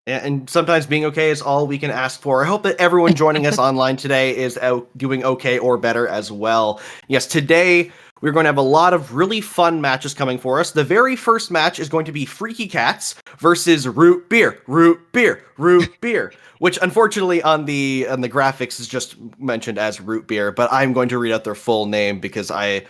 Yeah, and sometimes being okay is all we can ask for. I hope that everyone joining us online today is out doing okay or better as well. Yes, today we're going to have a lot of really fun matches coming for us. The very first match is going to be Freaky Cats versus Root Beer, Root Beer, Root Beer, which unfortunately on the graphics is just mentioned as Root Beer, but I'm going to read out their full name because I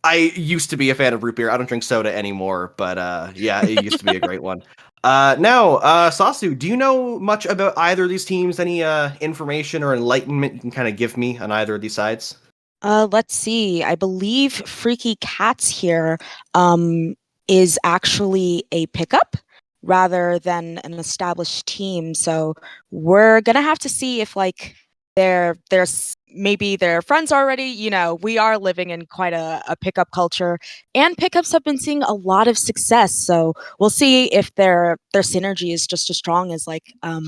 used to be a fan of root beer. I don't drink soda anymore, but yeah, it used to be a great one. Now, Sasu, do you know much about either of these teams? Any information or enlightenment you can kind of give me on either of these sides? Let's see. I believe Freaky Cats here um, is actually a pickup rather than an established team. So we're gonna have to see if like there's maybe their friends already. You know, we are living in quite a pickup culture, and pickups have been seeing a lot of success. So we'll see if their synergy is just as strong as like a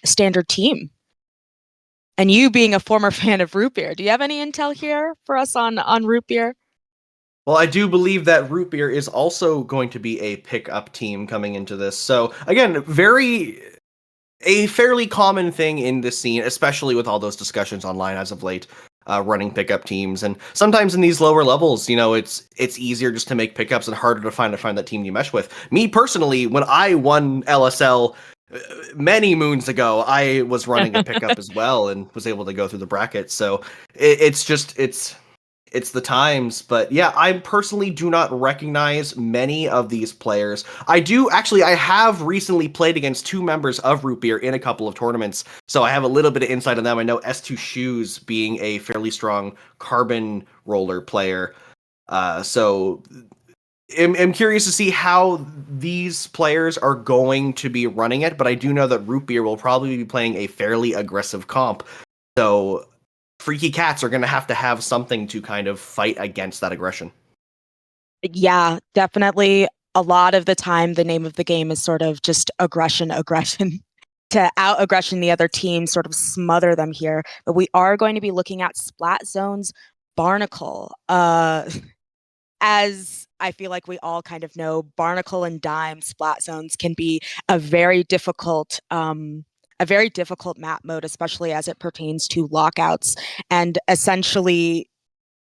standard team. And you being a former fan of root beer, do you have any intel here for us on root beer? Well, I do believe that root beer is also going to be a pickup team coming into this. So again, a fairly common thing in this scene, especially with all those discussions online as of late, running pickup teams. And sometimes in these lower levels, it's easier just to make pickups and harder to find that team you mesh with. Me personally, when I won LSL many moons ago, I was running a pickup as well and was able to go through the bracket. So it's It's the times, but yeah, I personally do not recognize many of these players. I have recently played against two members of Root Beer in a couple of tournaments, so I have a little bit of insight on them. I know S2 Shoes being a fairly strong carbon roller player. So I'm curious to see how these players are going to be running it, but I do know that Root Beer will probably be playing a fairly aggressive comp. So Freaky Cats are going to have something to kind of fight against that aggression. Yeah, definitely. A lot of the time, the name of the game is sort of just aggression, aggression to out aggression the other team, sort of smother them here. But we are going to be looking at Splat Zone's Barnacle. As I feel like we all kind of know, Barnacle and Dime Splat Zones can be a very difficult map mode, especially as it pertains to lockouts, and essentially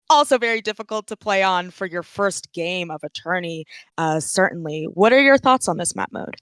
also very difficult to play on for your first game of a tourney, certainly. What are your thoughts on this map mode?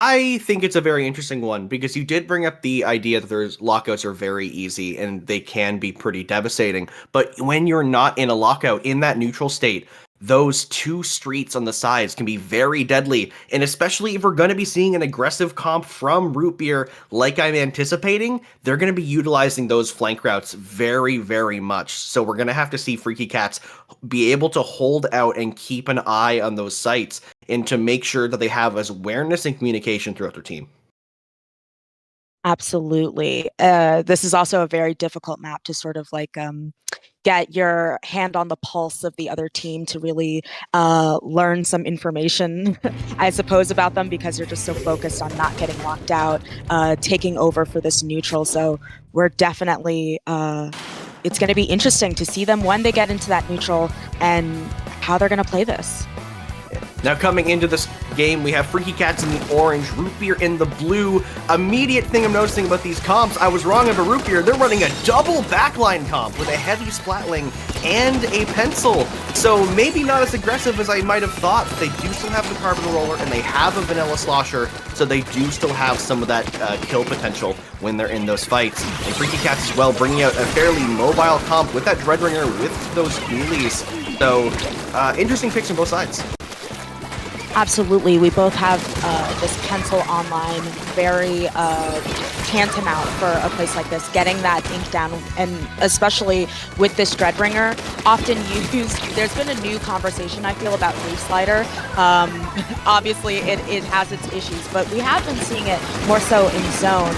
I think it's a very interesting one because you did bring up the idea that there's lockouts are very easy and they can be pretty devastating. But when you're not in a lockout in that neutral state, those two streets on the sides can be very deadly. And especially if we're going to be seeing an aggressive comp from Root Beer like I'm anticipating, they're going to be utilizing those flank routes very, very much. So we're going to have to see Freaky Cats be able to hold out and keep an eye on those sites and to make sure that they have as awareness and communication throughout their team. Absolutely. This is also a very difficult map to sort of like get your hand on the pulse of the other team to really learn some information, I suppose, about them because you're just so focused on not getting locked out, taking over for this neutral. So we're definitely, it's going to be interesting to see them when they get into that neutral and how they're going to play this. Now coming into this game, we have Freaky Cats in the orange, Root Beer in the blue. Immediate thing I'm noticing about these comps, I was wrong about Root Beer. They're running a double backline comp with a heavy splatling and a pencil. So maybe not as aggressive as I might have thought, but they do still have the carbon roller and they have a vanilla slosher, so they do still have some of that kill potential when they're in those fights. And Freaky Cats as well, bringing out a fairly mobile comp with that Dreadringer with those ghoulies. So interesting picks on both sides. Absolutely. We both have this pencil online, very tantamount for a place like this, getting that ink down, and especially with this Dreadringer, often used. There's been a new conversation, I feel, about Reef Slider. Obviously, it has its issues, but we have been seeing it more so in zone.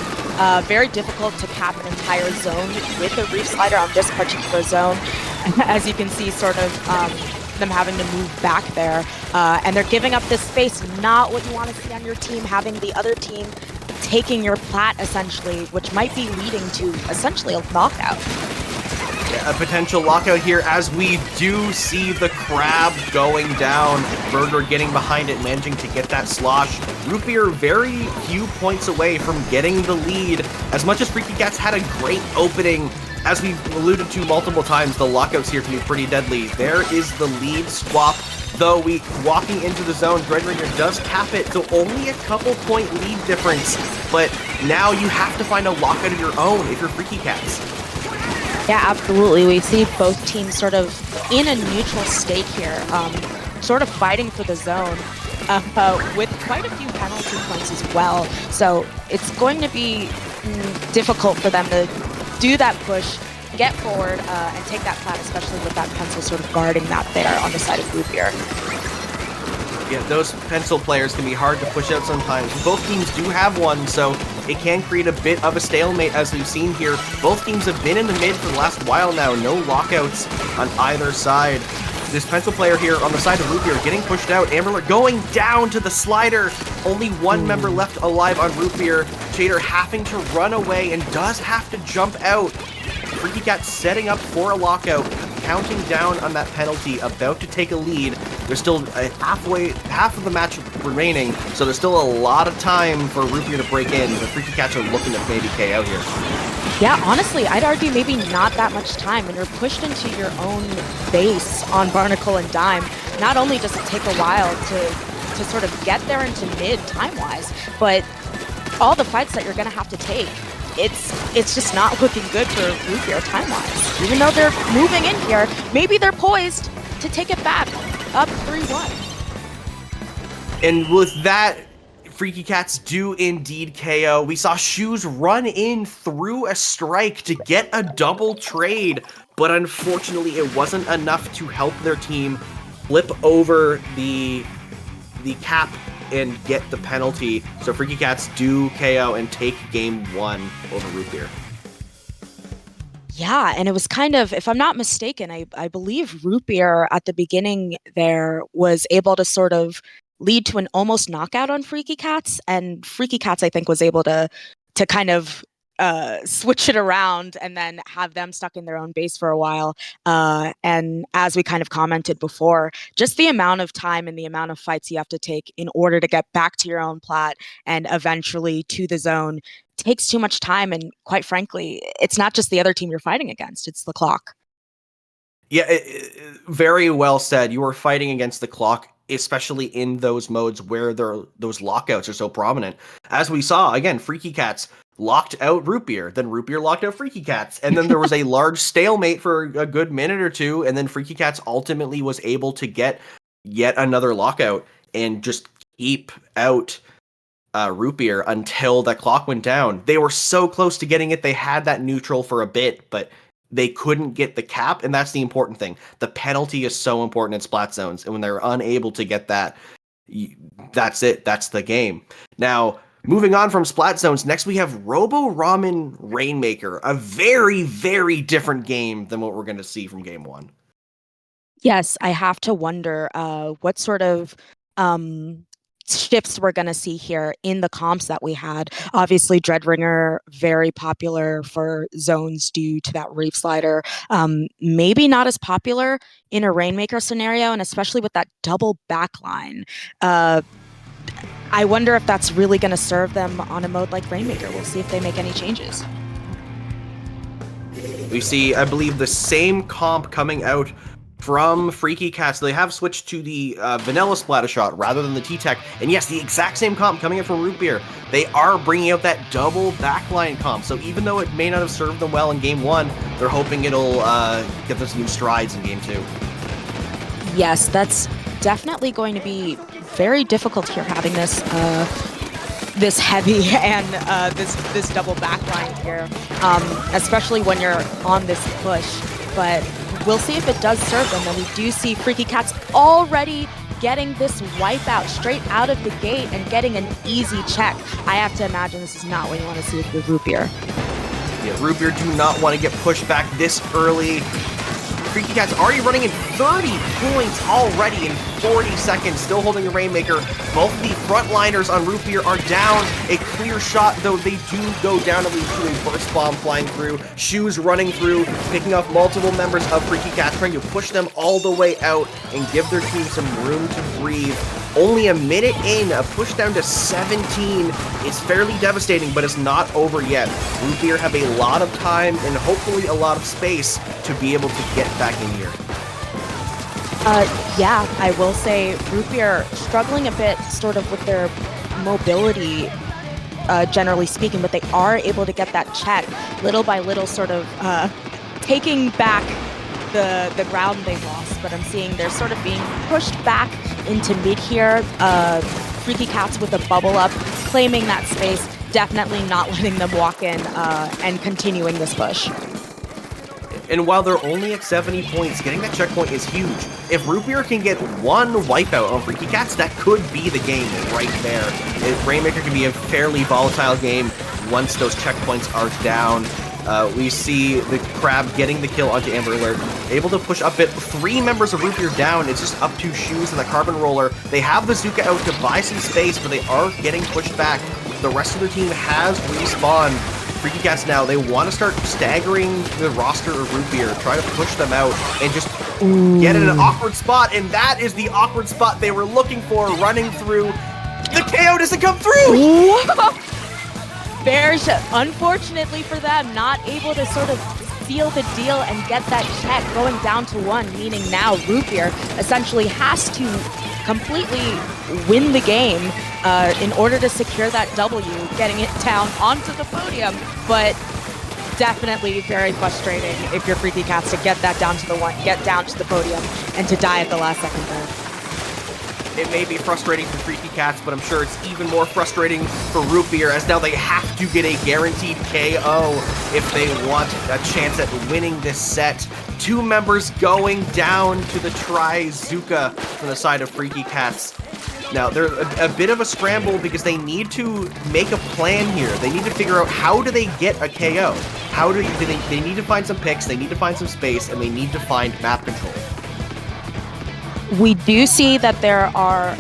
Very difficult to cap an entire zone with a Reef Slider on this particular zone. As you can see, sort of them having to move back there, and they're giving up this space, not what you want to see on your team, having the other team taking your plat essentially, which might be leading to essentially a knockout. A potential lockout here as we do see the crab going down. Burger getting behind it, managing to get that slosh. Root Beer very few points away from getting the lead. As much as Freaky Cats had a great opening, as we've alluded to multiple times, the lockouts here can be pretty deadly. There is the lead swap, though walking into the zone, Dreadringer does cap it, so only a couple point lead difference, but now you have to find a lockout of your own if you're Freaky Cats. Yeah, absolutely. We see both teams sort of in a neutral state here, sort of fighting for the zone, with quite a few penalty points as well. So it's going to be difficult for them to do that push, get forward, and take that plat, especially with that pencil sort of guarding that there on the side of Root Beer. Yeah, those pencil players can be hard to push out sometimes. Both teams do have one, so it can create a bit of a stalemate as we've seen here. Both teams have been in the mid for the last while now, no lockouts on either side. This pencil player here on the side of Root Beer getting pushed out. Amberler going down to the slider. Only one member left alive on Root Beer. Shader having to run away and does have to jump out. Freaky Cat setting up for a lockout, counting down on that penalty, about to take a lead. There's still half of the match remaining, so there's still a lot of time for Root Beer to break in. The Freaky Cats are looking to maybe KO here. Yeah, honestly, I'd argue maybe not that much time. When you're pushed into your own base on Barnacle and Dime, not only does it take a while to sort of get there into mid time-wise, but all the fights that you're going to have to take it's just not looking good for Root Beer time-wise. Even though they're moving in here, maybe they're poised to take it back, up 3-1. And with that, Freaky Cats do indeed KO. We saw Shoes run in through a strike to get a double trade, but unfortunately it wasn't enough to help their team flip over the cap and get the penalty. So Freaky Cats do KO and take game 1 over Root Beer. Yeah, and it was kind of, if I'm not mistaken, I believe Root Beer at the beginning there was able to sort of lead to an almost knockout on Freaky Cats, and Freaky Cats I think was able to kind of switch it around and then have them stuck in their own base for a while. And as we kind of commented before, just the amount of time and the amount of fights you have to take in order to get back to your own plat and eventually to the zone takes too much time. And quite frankly, it's not just the other team you're fighting against, it's the clock. Yeah, very well said. You are fighting against the clock, especially in those modes where those lockouts are so prominent. As we saw, again, Freaky Cats locked out Root Beer, then Root Beer locked out Freaky Cats, and then there was a large stalemate for a good minute or two, and then Freaky Cats ultimately was able to get yet another lockout and just keep out Root Beer until that clock went down. They were so close to getting it. They had that neutral for a bit, but they couldn't get the cap, and that's the important thing. The penalty is so important in splat zones, and when they're unable to get that, that's it. That's the game. Now, moving on from splat zones, next we have Robo Ramen Rainmaker, a very, very different game than what we're going to see from game 1. Yes, I have to wonder what sort of shifts we're going to see here in the comps that we had. Obviously, Dreadringer, very popular for zones due to that Reef Slider. Maybe not as popular in a Rainmaker scenario, and especially with that double backline. I wonder if that's really going to serve them on a mode like Rainmaker. We'll see if they make any changes. We see, I believe, the same comp coming out from Freaky Cats. They have switched to the vanilla splatter shot rather than the T-Tech. And yes, the exact same comp coming in from Root Beer. They are bringing out that double backline comp. So even though it may not have served them well in game 1, they're hoping it'll get them some new strides in game 2. Yes, that's definitely going to be very difficult here, having this this heavy and this double backline here, especially when you're on this push. But we'll see if it does serve them. And we do see Freaky Cats already getting this wipeout straight out of the gate and getting an easy check. I have to imagine this is not what you want to see with Root Beer. Yeah, Root Beer do not want to get pushed back this early. Freaky Cats already running in 30 points already in 40 seconds, still holding the Rainmaker. Both of the frontliners on Root Beer are down. A clear shot, though they do go down at least to a burst bomb flying through. Shoes running through, picking off multiple members of Freaky Cats, trying to push them all the way out and give their team some room to breathe. Only a minute in, a push down to 17 is fairly devastating, but it's not over yet. Root Beer have a lot of time and hopefully a lot of space to be able to get back in here. Yeah, I will say Root Beer struggling a bit sort of with their mobility, generally speaking, but they are able to get that check little by little, sort of taking back the ground they lost. But I'm seeing they're sort of being pushed back into mid here. Freaky Cats with a bubble up, claiming that space, definitely not letting them walk in and continuing this push. And while they're only at 70 points, getting that checkpoint is huge. If Root Beer can get one wipeout on Freaky Cats, that could be the game right there. Rainmaker can be a fairly volatile game once those checkpoints are down. We see the Crab getting the kill onto Amber Alert, able to push up it. 3 members of Root Beer down. It's just up to Shoes and the Carbon Roller. They have Bazooka out to buy some space, but they are getting pushed back. The rest of their team has respawned. Freaky Cats now, they want to start staggering the roster of Root Beer, try to push them out, and just get in an awkward spot, and that is the awkward spot they were looking for, running through. The KO doesn't come through! Bears, unfortunately for them, not able to sort of seal the deal and get that check, going down to 1, meaning now Root Beer essentially has to completely win the game in order to secure that W, getting it down onto the podium. But definitely very frustrating if you're Freaky Cats to get that down to get down to the podium, and to die at the last second there. It may be frustrating for Freaky Cats, but I'm sure it's even more frustrating for Root Beer, as now they have to get a guaranteed KO if they want a chance at winning this set. 2 members going down to the Trizuka from the side of Freaky Cats. Now, they're a bit of a scramble because they need to make a plan here. They need to figure out, how do they get a KO? They need to find some picks, they need to find some space, and they need to find map control. We do see that there are,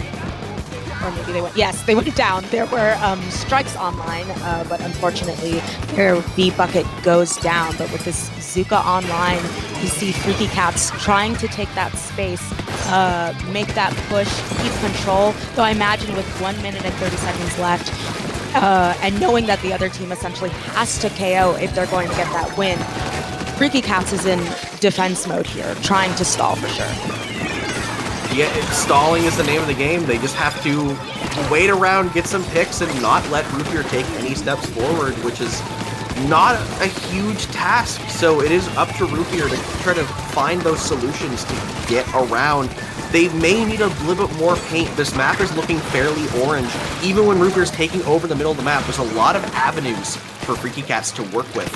or maybe they went, yes, they went down. There were strikes online, but unfortunately their V bucket goes down. But with this Zuka online, you see Freaky Cats trying to take that space, make that push, keep control. Though I imagine with 1 minute and 30 seconds left, and knowing that the other team essentially has to KO if they're going to get that win, Freaky Cats is in defense mode here, trying to stall for sure. Yeah, stalling is the name of the game. They just have to wait around, get some picks, and not let Root Beer take any steps forward, which is not a huge task. So it is up to Root Beer to try to find those solutions to get around. They may need a little bit more paint. This map is looking fairly orange. Even when Root Beer is taking over the middle of the map, there's a lot of avenues for Freaky Cats to work with.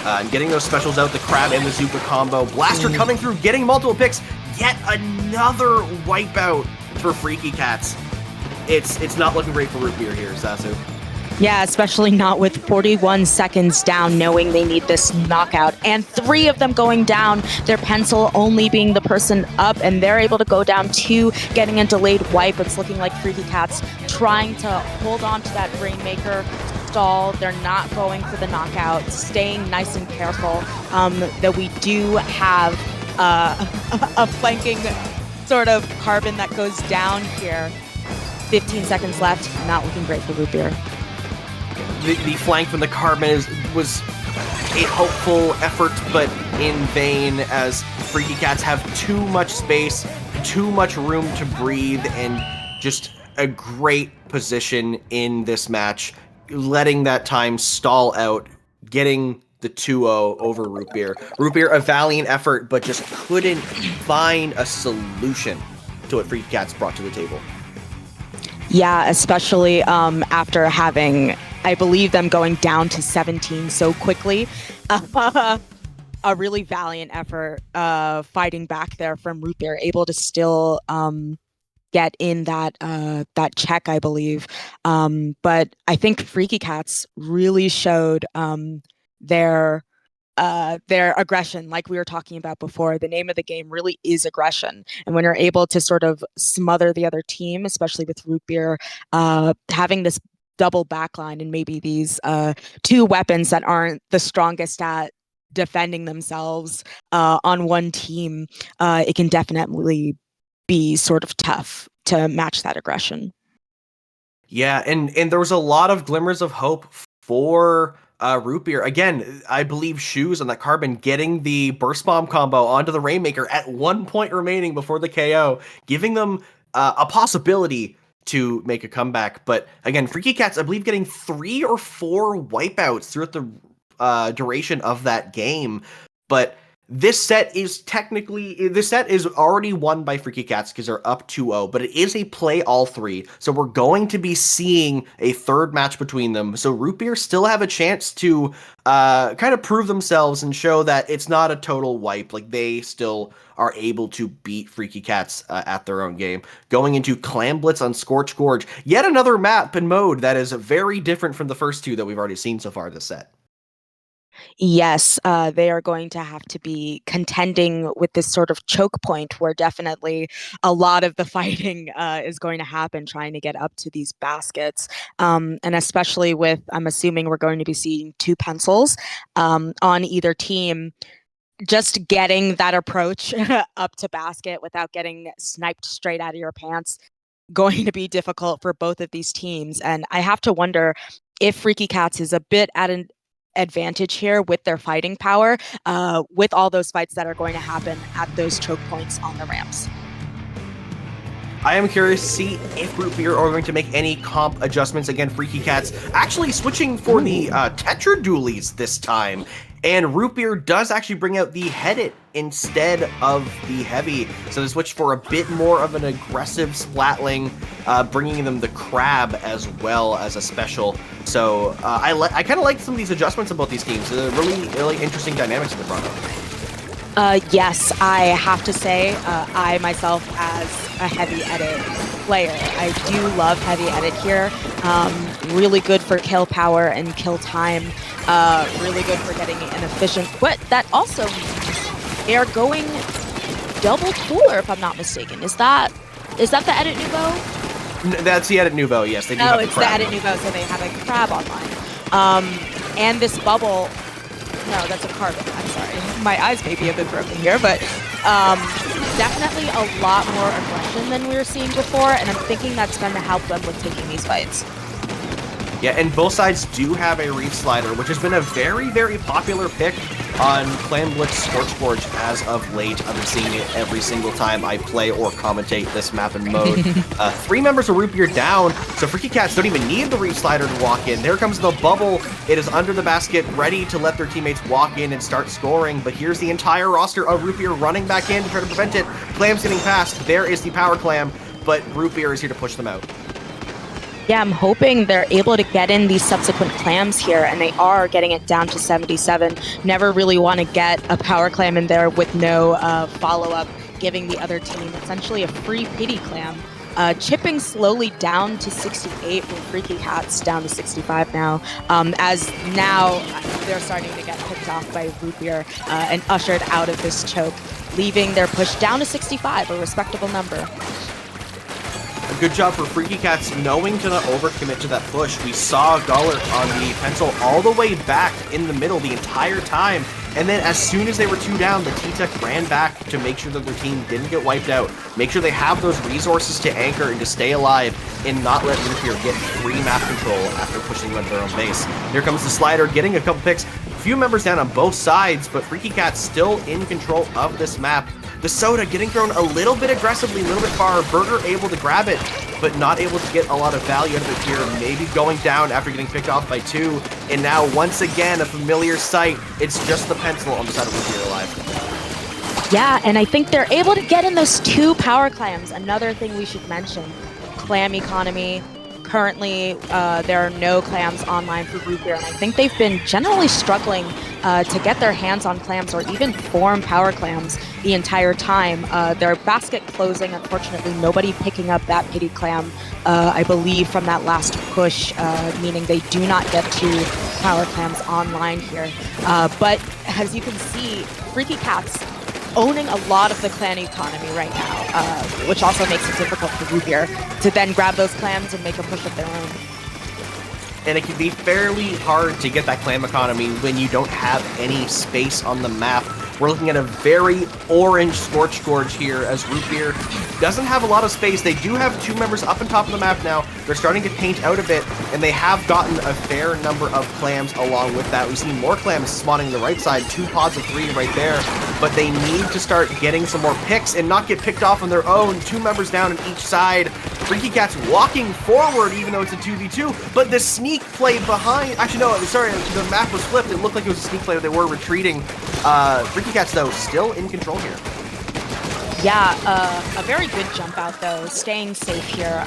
And getting those specials out, the Crab and the Zuka combo. Blaster coming through, getting multiple picks. Yet another wipeout for Freaky Cats. It's not looking great for Root Beer here, Sasu. Yeah, especially not with 41 seconds down, knowing they need this knockout. And 3 of them going down, their pencil only being the person up, and they're able to go down 2, getting a delayed wipe. It's looking like Freaky Cats trying to hold on to that Rainmaker stall. They're not going for the knockout, staying nice and careful. That we do have a flanking sort of carbon that goes down here. 15 seconds left, not looking great for Root Beer. The flank from the carbon was a hopeful effort, but in vain, as Freaky Cats have too much space, too much room to breathe, and just a great position in this match, letting that time stall out, getting the 2-0 over Root Beer. Root Beer, a valiant effort, but just couldn't find a solution to what Freaky Cats brought to the table. Yeah, especially after having, I believe, them going down to 17 so quickly. A really valiant effort fighting back there from Root Beer, able to still get in that check, I believe. But I think Freaky Cats really showed their aggression, like we were talking about before. The name of the game really is aggression, and when you're able to sort of smother the other team, especially with Root Beer having this double backline and maybe these 2 weapons that aren't the strongest at defending themselves on one team, it can definitely be sort of tough to match that aggression. Yeah, and there was a lot of glimmers of hope for Root Beer. Again, I believe Shoes on that carbon getting the Burst Bomb combo onto the Rainmaker at 1 point remaining before the KO, giving them a possibility to make a comeback. But again, Freaky Cats, I believe, getting 3 or 4 wipeouts throughout the duration of that game. But this set is already won by Freaky Cats because they're up 2-0, but it is a play all 3. So we're going to be seeing a third match between them. So Root Beer still have a chance to kind of prove themselves and show that it's not a total wipe. Like, they still are able to beat Freaky Cats at their own game. Going into Clam Blitz on Scorch Gorge, yet another map and mode that is very different from the first 2 that we've already seen so far this set. Yes, they are going to have to be contending with this sort of choke point where definitely a lot of the fighting is going to happen, trying to get up to these baskets. And especially with, I'm assuming we're going to be seeing 2 pencils on either team. Just getting that approach up to basket without getting sniped straight out of your pants, going to be difficult for both of these teams. And I have to wonder if Freaky Cats is a bit at an advantage here with their fighting power, with all those fights that are going to happen at those choke points on the ramps. I am curious to see if Root Beer are going to make any comp adjustments. Again, Freaky Cats actually switching for the Tetra Dualies this time. And Root Beer does actually bring out the Headit instead of the Heavy. So they switched for a bit more of an aggressive Splatling, bringing them the Crab as well as a special. So I kind of like some of these adjustments about these teams. They're really interesting dynamics that they brought up. Yes, I have to say, I myself as a heavy edit player, I do love heavy edit here. Really good for kill power and kill time. Really good for getting an efficient. But that also means they are going double cooler, if I'm not mistaken. Is that the edit nouveau? That's the edit nouveau. Yes, they do. No, it's the edit nouveau, so they have a crab online. And this bubble. No, that's a carbon. I'm sorry. My eyes may be a bit broken here, but definitely a lot more aggression than we were seeing before, and I'm thinking that's going to help them with taking these fights. Yeah, and both sides do have a Reef Slider, which has been a very popular pick on Clan Blitz Scorchforge as of late. I've been seeing it every single time I play or commentate this map and mode. 3 members of Root Beer down, so Freaky Cats don't even need the Reef Slider to walk in. There comes the bubble. It is under the basket, ready to let their teammates walk in and start scoring, but here's the entire roster of Root Beer running back in to try to prevent it. Clam's getting past. There is the Power Clam, but Root Beer is here to push them out. Yeah, I'm hoping they're able to get in these subsequent clams here, and they are getting it down to 77. Never really want to get a power clam in there with no follow-up, giving the other team essentially a free pity clam. Chipping slowly down to 68 from Freaky Cats, down to 65 now, as now they're starting to get picked off by Root Beer and ushered out of this choke, leaving their push down to 65, a respectable number. A good job for Freaky Cats knowing to not overcommit to that push. We saw Gullert on the pencil all the way back in the middle the entire time. And then as soon as they were 2 down, the T-Tech ran back to make sure that their team didn't get wiped out. Make sure they have those resources to anchor and to stay alive and not let Root Beer get free map control after pushing them to their own base. Here comes the Slider, getting a couple picks. Few members down on both sides, but Freaky Cats still in control of this map. The Soda getting thrown a little bit aggressively, a little bit far. Burger able to grab it, but not able to get a lot of value out of it here. Maybe going down after getting picked off by 2. And now, once again, a familiar sight. It's just the pencil on the side of Root Beer alive. Yeah, and I think they're able to get in those 2 power clams. Another thing we should mention, clam economy. Currently, there are no clams online for Root Beer, and I think they've been generally struggling to get their hands on clams or even form power clams the entire time. Their basket closing, unfortunately, nobody picking up that pity clam, I believe, from that last push, meaning they do not get 2 power clams online here. But as you can see, Freaky Cats owning a lot of the clan economy right now, which also makes it difficult for Root Beer to then grab those clams and make a push of their own. And it can be fairly hard to get that clam economy when you don't have any space on the map. We're looking at a very orange Scorch Gorge here as Root Beer doesn't have a lot of space. They do have 2 members up on top of the map now. They're starting to paint out a bit, and they have gotten a fair number of clams along with that. We've seen more clams spawning on the right side, 2 pods of 3 right there, but they need to start getting some more picks and not get picked off on their own. 2 members down on each side. Freaky Cats walking forward even though it's a 2v2, but the sneak play behind, actually no, sorry, the map was flipped. It looked like it was a sneak play, but they were retreating. Freaky Cats, though, still in control here. Yeah, a very good jump out, though, staying safe here.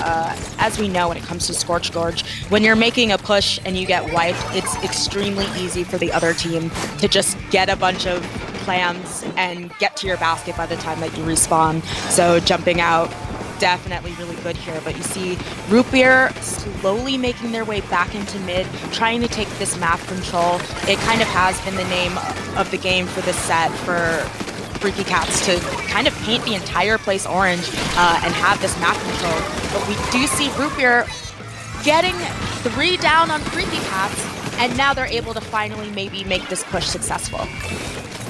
As we know when it comes to Scorch Gorge, when you're making a push and you get wiped, it's extremely easy for the other team to just get a bunch of clams and get to your basket by the time that you respawn. So jumping out, definitely really good here. But you see Root Beer slowly making their way back into mid, trying to take this map control. It kind of has been the name of the game for this set for Freaky Cats to kind of paint the entire place orange and have this map control. But we do see Root Beer getting 3 down on Freaky Cats, and now they're able to finally maybe make this push successful.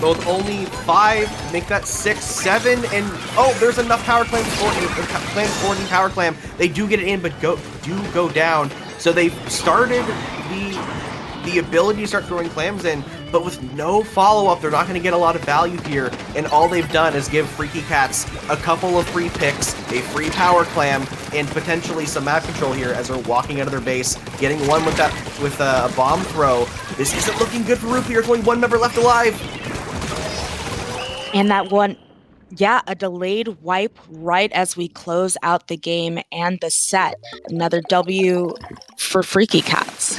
Both only 5, make that 6, 7, and oh, there's enough power clams for the power clam. They do get it in, but do go down. So they've started the ability to start throwing clams in. but with no follow-up, they're not going to get a lot of value here, and all they've done is give Freaky Cats a couple of free picks, a free power clam, and potentially some map control here as they're walking out of their base, getting one with a bomb throw. This isn't looking good for Root Beer. There's only one member left alive. And that one, yeah, a delayed wipe right as we close out the game and the set. Another W for Freaky Cats.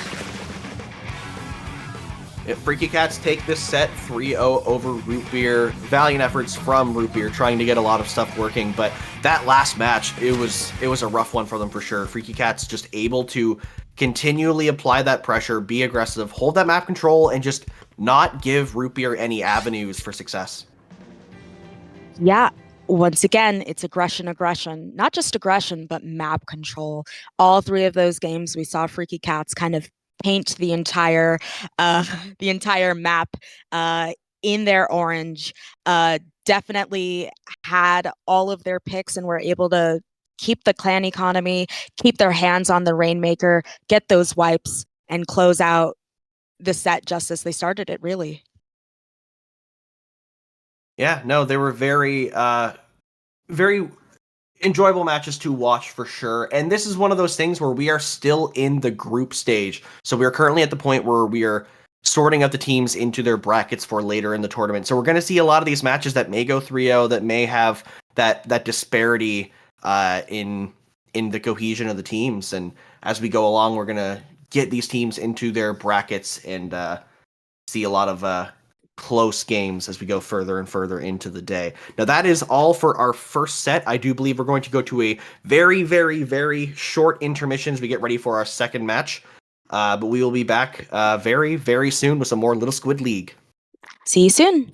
Freaky Cats take this set 3-0 over Root Beer. Valiant efforts from Root Beer trying to get a lot of stuff working, but that last match, it was a rough one for them for sure. Freaky Cats just able to continually apply that pressure, be aggressive, hold that map control, and just not give Root Beer any avenues for success. Yeah, once again, it's aggression, not just aggression, but map control. All three of those games, we saw Freaky Cats kind of paint the entire map in their orange. Definitely had all of their picks and were able to keep the clan economy, keep their hands on the Rainmaker, get those wipes, and close out the set just as they started it, really. Yeah, no, they were very enjoyable matches to watch for sure. And this is one of those things where we are still in the group stage. So we are currently at the point where we are sorting out the teams into their brackets for later in the tournament. So we're going to see a lot of these matches that may go 3-0, that may have that disparity in the cohesion of the teams. And as we go along, we're going to get these teams into their brackets and see a lot of close games as we go further and further into the day. Now, that is all for our first set. I do believe we're going to go to a very, very, very short intermission as we get ready for our second match. But we will be back very, very soon with some more Little Squid League. See you soon.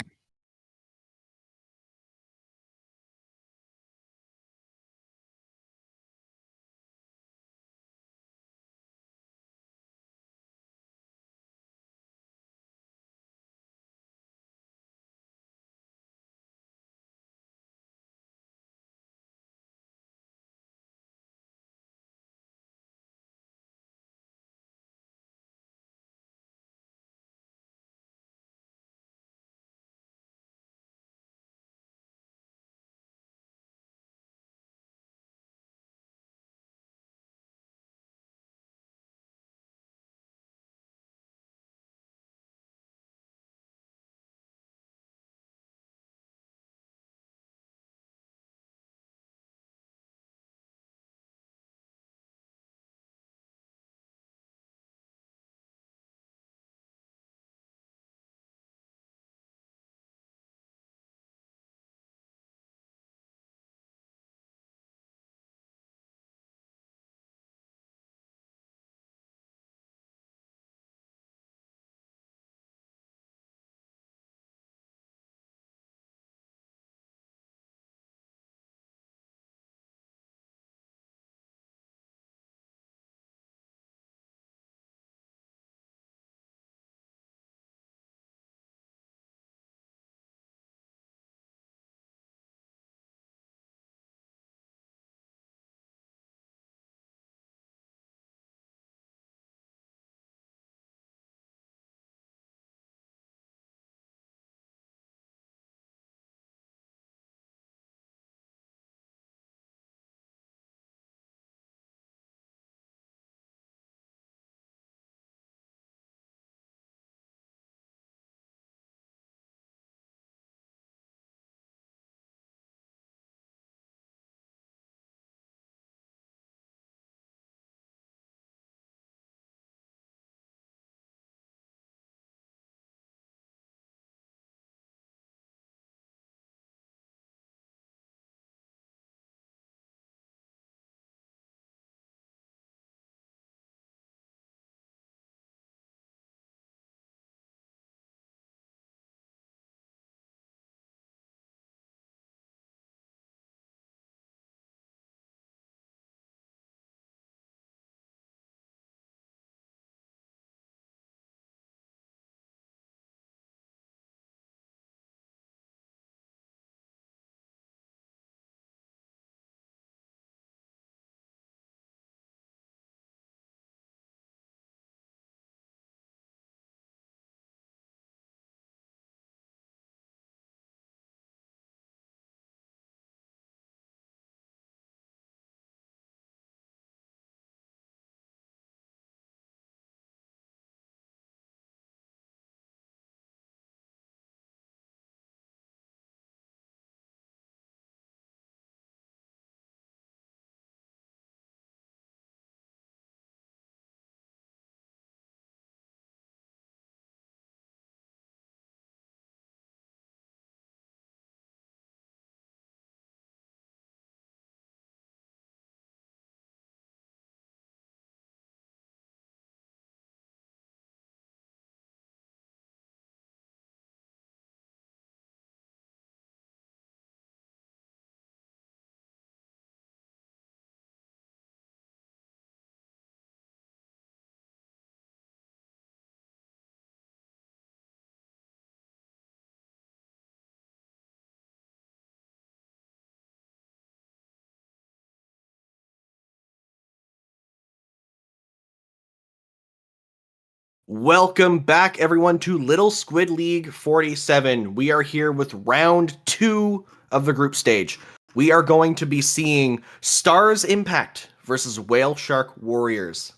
Welcome back, everyone, to Little Squid League 47. We are here with round 2 of the group stage. We are going to be seeing Stars Impact versus Whale Shark Warriors.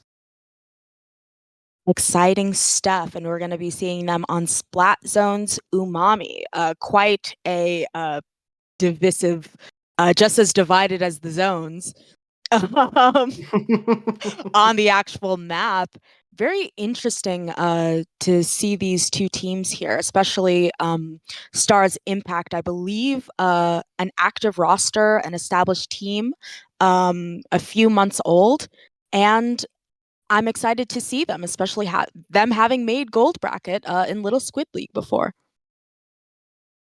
Exciting stuff, and we're going to be seeing them on Splat Zone's Umami. Quite a divisive, just as divided as the zones um, on the actual map. Very interesting to see these two teams here, especially Stars Impact. I believe an active roster, an established team, a few months old, and I'm excited to see them, especially them having made gold bracket in Little Squid League before.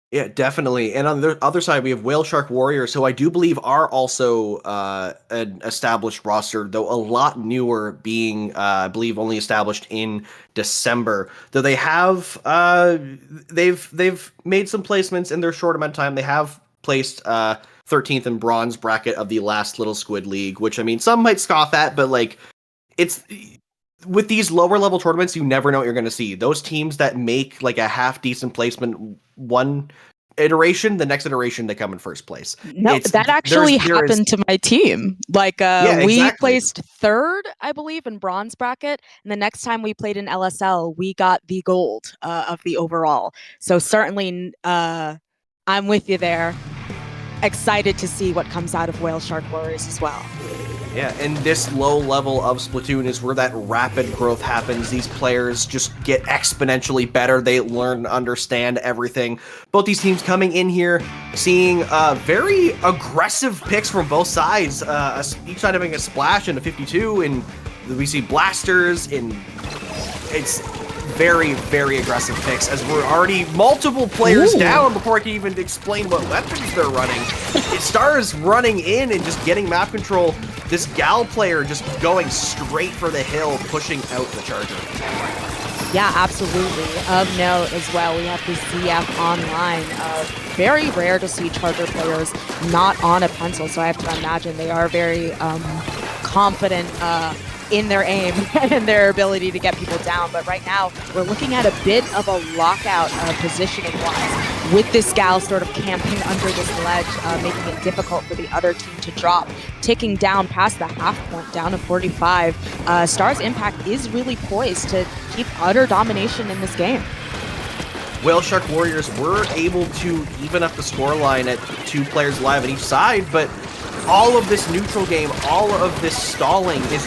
Yeah, definitely. And on the other side, we have Whale Shark Warriors, who I do believe are also an established roster, though a lot newer, being I believe only established in December. Though they have they've made some placements in their short amount of time. They have placed 13th in bronze bracket of the last Little Squid League, which I mean some might scoff at, but like it's with these lower level tournaments, you never know what you're going to see. Those teams that make like a half decent placement one iteration, the next iteration they come in first place. No, that actually happened to my team. Like yeah, we exactly. placed third, I believe, in bronze bracket, and the next time we played in LSL, we got the gold of the overall. So certainly, I'm with you there. Excited to see what comes out of Whale Shark Warriors as well. Yeah, and this low level of Splatoon is where that rapid growth happens. These players just get exponentially better. They learn and understand everything. Both these teams coming in here, seeing very aggressive picks from both sides. Each side having a splash and a 52, and we see blasters, and it's very, very aggressive picks, as we're already multiple players down before I can even explain what weapons they're running. It Stars running in and just getting map control. This Gal player just going straight for the hill, pushing out the Charger. Yeah, absolutely. Of note as well, we have the ZF online. Very rare to see Charger players not on a pencil, so I have to imagine they are very confident in their aim and their ability to get people down. But right now, we're looking at a bit of a lockout positioning-wise, with this Gal sort of camping under this ledge, making it difficult for the other team to drop. Ticking down past the half point, down to 45. Stars Impact is really poised to keep utter domination in this game. Whale Shark Warriors were able to even up the scoreline at 2 players alive on each side, but all of this neutral game, all of this stalling is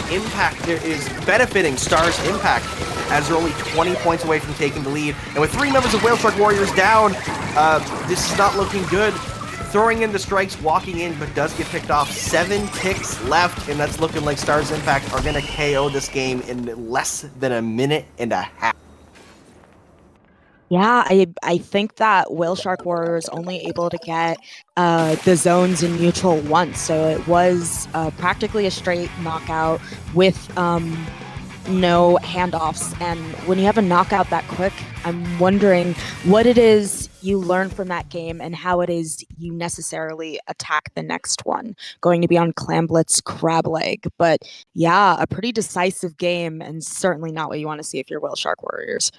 benefiting Stars Impact, as they're only 20 points away from taking the lead. And with 3 members of Whale Shark Warriors down, this is not looking good. Throwing in the strikes, walking in, but does get picked off. 7 ticks left, and that's looking like Stars Impact are going to KO this game in less than a minute and a half. Yeah, I think that Whale Shark Warrior is only able to get the zones in neutral once, so it was practically a straight knockout with no handoffs. And when you have a knockout that quick, I'm wondering what it is you learn from that game and how it is you necessarily attack the next one. Going to be on Clamblitz Crab Leg, but yeah, a pretty decisive game, and certainly not what you want to see if you're Whale Shark Warriors.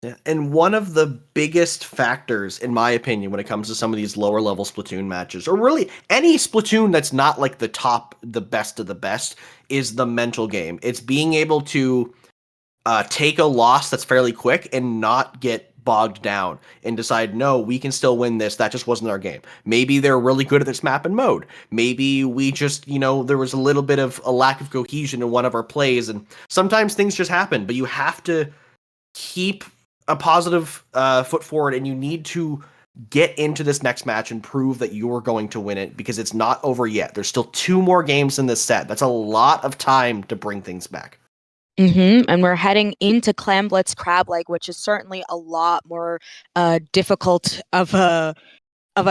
Yeah, and one of the biggest factors, in my opinion, when it comes to some of these lower level Splatoon matches, or really any Splatoon that's not like the best of the best, is the mental game. It's being able to take a loss that's fairly quick and not get bogged down and decide, no, we can still win this. That just wasn't our game. Maybe they're really good at this map and mode. Maybe we just, there was a little bit of a lack of cohesion in one of our plays, and sometimes things just happen, but you have to keep a positive foot forward, and you need to get into this next match and prove that you're going to win it, because it's not over yet. There's still 2 more games in this set. That's a lot of time to bring things back. And we're heading into Clamblitz Crab Leg, which is certainly a lot more difficult of a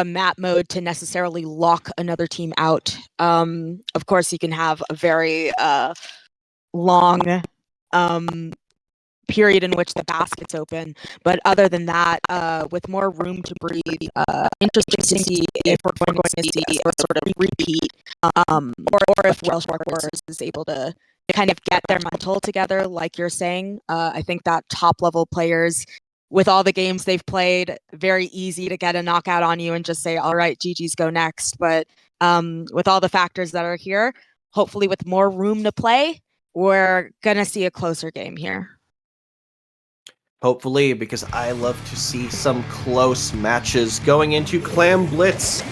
map mode to necessarily lock another team out. Of course, you can have a very long period in which the basket's open, but other than that, with more room to breathe, interesting to see if we're going to see a sort of repeat, or if Welsh Warriors is able to kind of get their mental together, like you're saying. I think that top level players, with all the games they've played, very easy to get a knockout on you and just say, all right, GG's go next. But with all the factors that are here, hopefully with more room to play, we're going to see a closer game here. Hopefully, because I love to see some close matches. Going into Clam Blitz,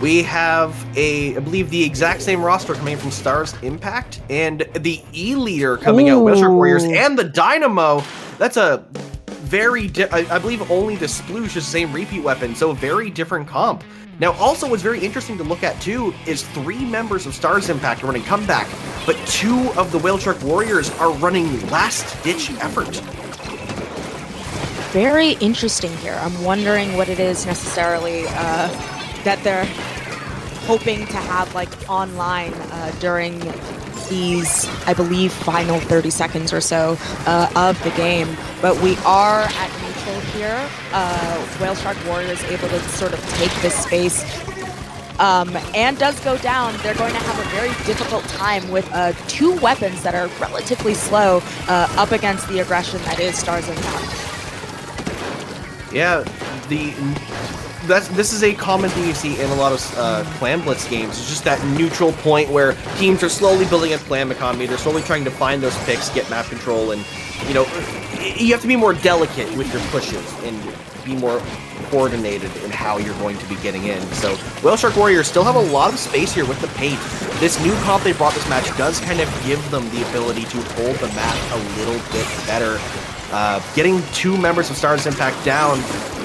we have I believe the exact same roster coming from Stars Impact, and the E-Leader coming out, Whale Shark Warriors, and the Dynamo. That's a very, I believe only the Sploosh is the same repeat weapon, so a very different comp. Now, also what's very interesting to look at, too, is 3 members of Stars Impact are running Comeback, but 2 of the Whale Shark Warriors are running Last-Ditch Effort. Very interesting here. I'm wondering what it is necessarily that they're hoping to have like online during these, I believe, final 30 seconds or so of the game. But we are at neutral here. Whale Shark Warriors able to sort of take this space and does go down. They're going to have a very difficult time with 2 weapons that are relatively slow up against the aggression that is Stars Impact. Yeah, this is a common thing you see in a lot of Clam Blitz games. It's just that neutral point where teams are slowly building a Clam economy. They're slowly trying to find those picks, get map control, and you have to be more delicate with your pushes and be more coordinated in how you're going to be getting in. So Whale Shark Warriors still have a lot of space here with the paint. This new comp they brought this match does kind of give them the ability to hold the map a little bit better. Getting 2 members of Stars Impact down,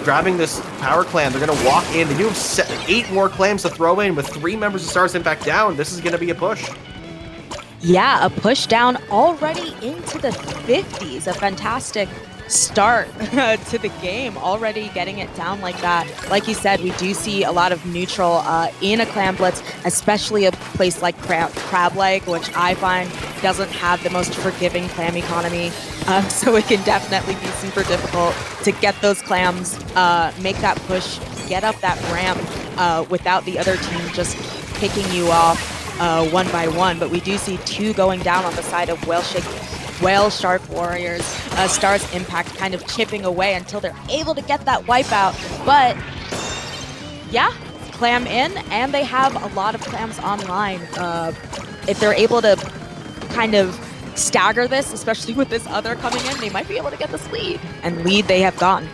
grabbing this power clam, they're going to walk in. They do have 8 more clams to throw in with 3 members of Stars Impact down. This is going to be a push. Yeah, a push down already into the 50s. A fantastic start to the game, already getting it down like that. Like you said, we do see a lot of neutral in a Clam Blitz, especially a place like Crab Lake, which I find doesn't have the most forgiving clam economy. So it can definitely be super difficult to get those clams, make that push, get up that ramp without the other team just picking you off one by one. But we do see 2 going down on the side of Whale Shark Warriors. Stars Impact kind of chipping away until they're able to get that wipeout. But yeah, clam in, and they have a lot of clams online. If they're able to kind of stagger this, especially with this other coming in, they might be able to get this lead. And lead they have gotten.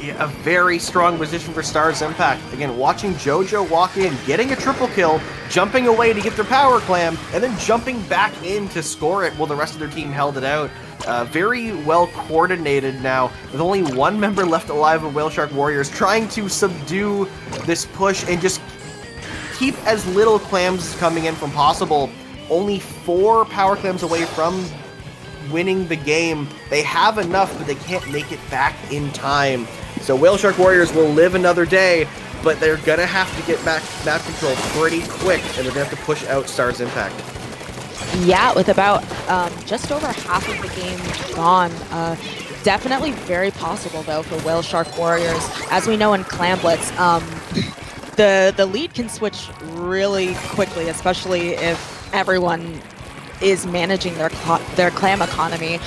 Yeah, a very strong position for Stars Impact. Again, watching JoJo walk in, getting a triple kill, jumping away to get their power clam, and then jumping back in to score it while the rest of their team held it out. Very well coordinated now, with only 1 member left alive of Whale Shark Warriors, trying to subdue this push and just keep as little clams coming in from possible. Only 4 power clams away from winning the game. They have enough, but they can't make it back in time. So Whale Shark Warriors will live another day, but they're gonna have to get back map control pretty quick, and they're gonna have to push out Stars Impact. Yeah, with about just over half of the game gone. Definitely very possible, though, for Whale Shark Warriors. As we know in Clam Blitz, the lead can switch really quickly, especially if everyone is managing their clam economy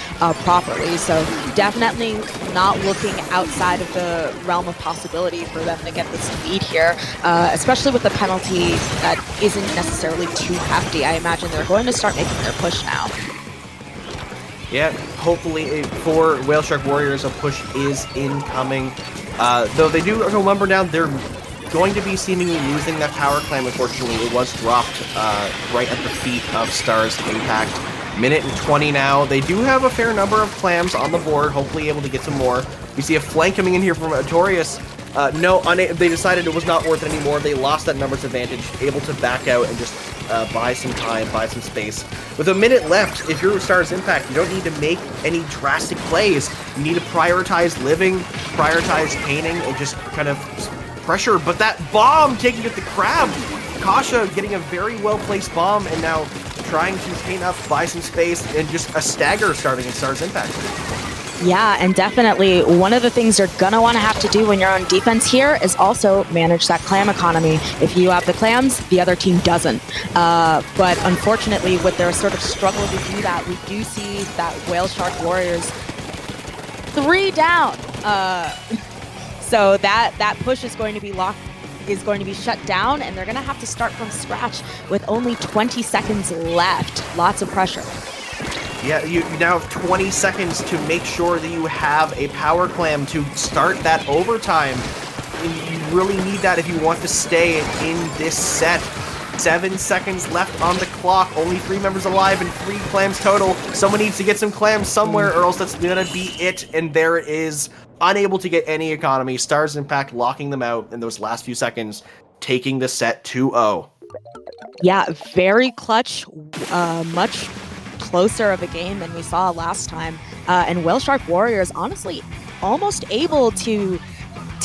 properly. So definitely not looking outside of the realm of possibility for them to get this lead here, especially with the penalty that isn't necessarily too hefty. I imagine they're going to start making their push now. Yeah, hopefully for Whale Shark Warriors, a push is incoming. Though they do remember now, they're going to be seemingly losing that power clam. Unfortunately, it was dropped right at the feet of Stars Impact. Minute and 20 now. They do have a fair number of clams on the board, hopefully able to get some more. We see a flank coming in here from Artorias. They decided it was not worth it anymore. They lost that numbers advantage, able to back out and just buy some time, buy some space. With a minute left, if you're Stars Impact, you don't need to make any drastic plays. You need to prioritize living, prioritize painting, and just kind of pressure. But that bomb taking at the crab, Kasha getting a very well-placed bomb, and now trying to paint up, buy some space, and just a stagger starting in Stars Impact. Yeah, and definitely one of the things you're going to want to have to do when you're on defense here is also manage that clam economy. If you have the clams, the other team doesn't. But unfortunately, with their sort of struggle to do that, we do see that Whale Shark Warriors 3 down. So that push is going to be shut down, and they're going to have to start from scratch with only 20 seconds left. Lots of pressure. Yeah, you now have 20 seconds to make sure that you have a power clam to start that overtime. And you really need that if you want to stay in this set. 7 seconds left on the clock. Only 3 members alive and 3 clams total. Someone needs to get some clams somewhere, or else that's gonna be it. And there it is. Unable to get any economy. Stars Impact locking them out in those last few seconds, taking the set 2-0. Yeah, very clutch. Much closer of a game than we saw last time. And Whale Shark Warriors, honestly, almost able to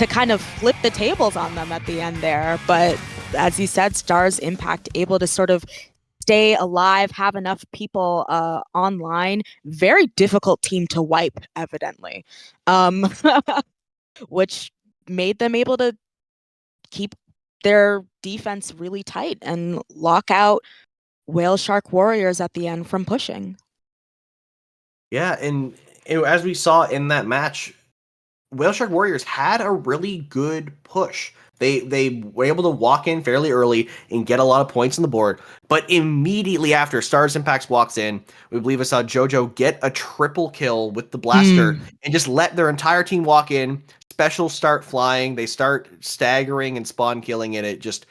kind of flip the tables on them at the end there. But as you said, Stars Impact able to sort of stay alive, have enough people online. Very difficult team to wipe, evidently, which made them able to keep their defense really tight and lock out Whale Shark Warriors at the end from pushing. Yeah, and as we saw in that match, Whale Shark Warriors had a really good push. They were able to walk in fairly early and get a lot of points on the board, but immediately after Stars Impacts walks in, we believe I saw JoJo get a triple kill with the blaster and just let their entire team walk in. Specials start flying, they start staggering and spawn killing, and it just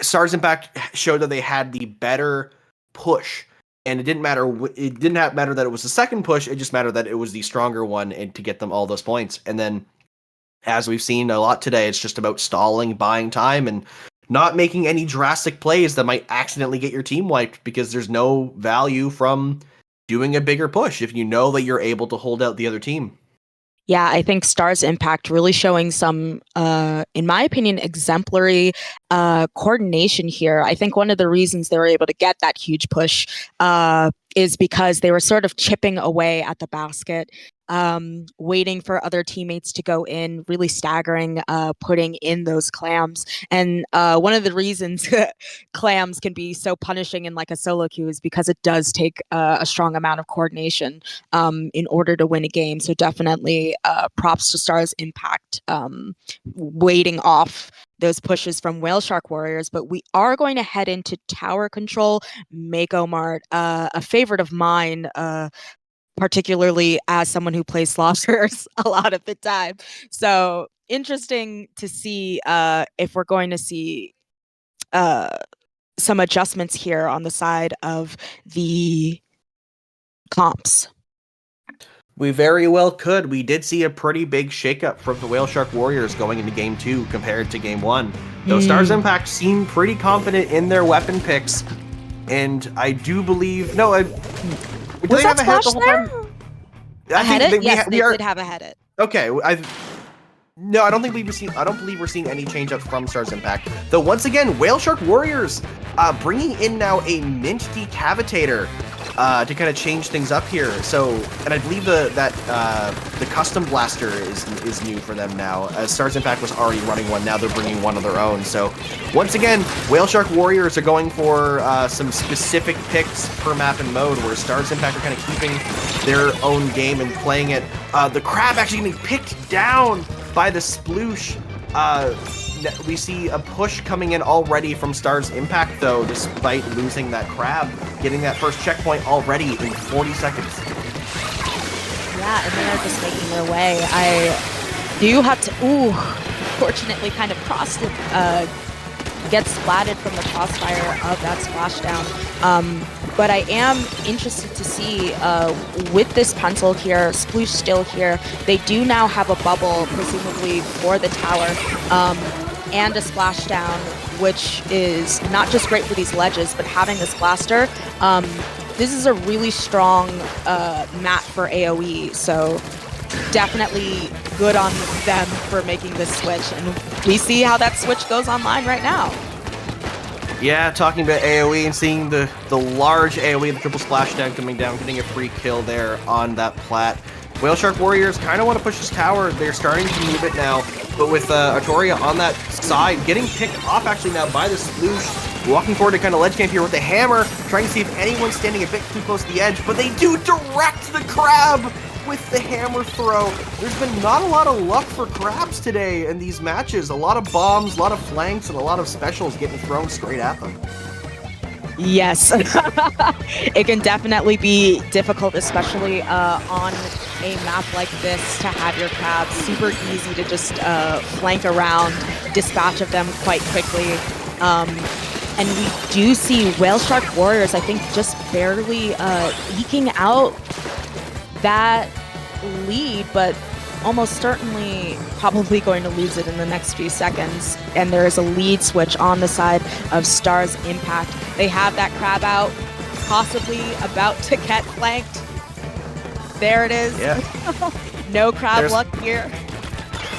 Stars Impact showed that they had the better push. And it didn't matter. It didn't matter that it was the second push. It just mattered that it was the stronger one, and to get them all those points. And then, as we've seen a lot today, it's just about stalling, buying time, and not making any drastic plays that might accidentally get your team wiped, because there's no value from doing a bigger push if you know that you're able to hold out the other team. Yeah, I think Stars Impact really showing some, in my opinion, exemplary coordination here. I think one of the reasons they were able to get that huge push is because they were sort of chipping away at the basket, waiting for other teammates to go in, really staggering, putting in those clams. And one of the reasons clams can be so punishing in like a solo queue is because it does take a strong amount of coordination in order to win a game. So definitely props to Stars Impact waiting off those pushes from Whale Shark Warriors. But we are going to head into tower control. Mako Mart, a favorite of mine, particularly as someone who plays Sloshers a lot of the time. So interesting to see if we're going to see some adjustments here on the side of the comps. We very well could. We did see a pretty big shakeup from the Whale Shark Warriors going into Game 2 compared to Game 1. Though Stars Impact seem pretty confident in their weapon picks, and I do believe... No, was they have a head the whole time? A head? Yes, they did have a head. Okay, no, I don't believe we're seeing any change-ups from Stars Impact. Though once again, Whale Shark Warriors bringing in now a Mint Decavitator to kind of change things up here. So, and I believe the custom blaster is new for them now. As Stars Impact was already running one, now they're bringing one of their own. So, once again, Whale Shark Warriors are going for some specific picks per map and mode, where Stars Impact are kind of keeping their own game and playing it. The crab actually getting picked down by the sploosh. We see a push coming in already from Stars Impact, though, despite losing that crab, getting that first checkpoint already in 40 seconds. Yeah, and they are just making their way. I do have to, fortunately kind of gets splatted from the crossfire of that splashdown. But I am interested to see, with this pencil here, Sploosh still here, they do now have a bubble, presumably for the tower, and a splashdown, which is not just great for these ledges, but having this blaster, this is a really strong map for AoE, so definitely good on them for making this switch, and we see how that switch goes online right now. Yeah, talking about AoE and seeing the large AoE, the triple splashdown coming down, getting a free kill there on that plat. Whale Shark Warriors kind of want to push this tower. They're starting to move it now, but with Artoria on that side, getting picked off actually now by the Sploosh, walking forward to kind of ledge camp here with the hammer, trying to see if anyone's standing a bit too close to the edge, but they do direct the crab with the hammer throw. There's been not a lot of luck for crabs today in these matches. A lot of bombs, a lot of flanks, and a lot of specials getting thrown straight at them. Yes, it can definitely be difficult, especially on a map like this, to have your crabs super easy to just flank around, dispatch of them quite quickly. And we do see Whale Shark Warriors, I think, just barely eking out that lead, but almost certainly probably going to lose it in the next few seconds. And there is a lead switch on the side of Stars Impact. They have that crab out, possibly about to get flanked. There it is. Yeah. No crab luck here.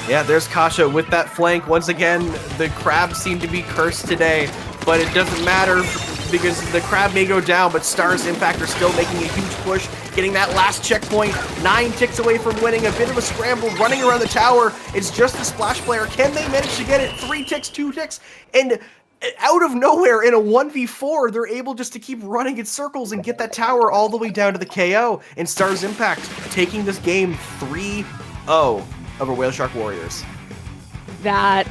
Yeah, there's Kasha with that flank. Once again, the crabs seem to be cursed today, but it doesn't matter because the crab may go down, but Stars Impact are still making a huge push, getting that last checkpoint, 9 ticks away from winning, a bit of a scramble, running around the tower. It's just the Splash player. Can they manage to get it? 3 ticks, 2 ticks, and out of nowhere in a 1v4, they're able just to keep running in circles and get that tower all the way down to the KO, and Stars Impact taking this game 3-0 over Whale Shark Warriors. That,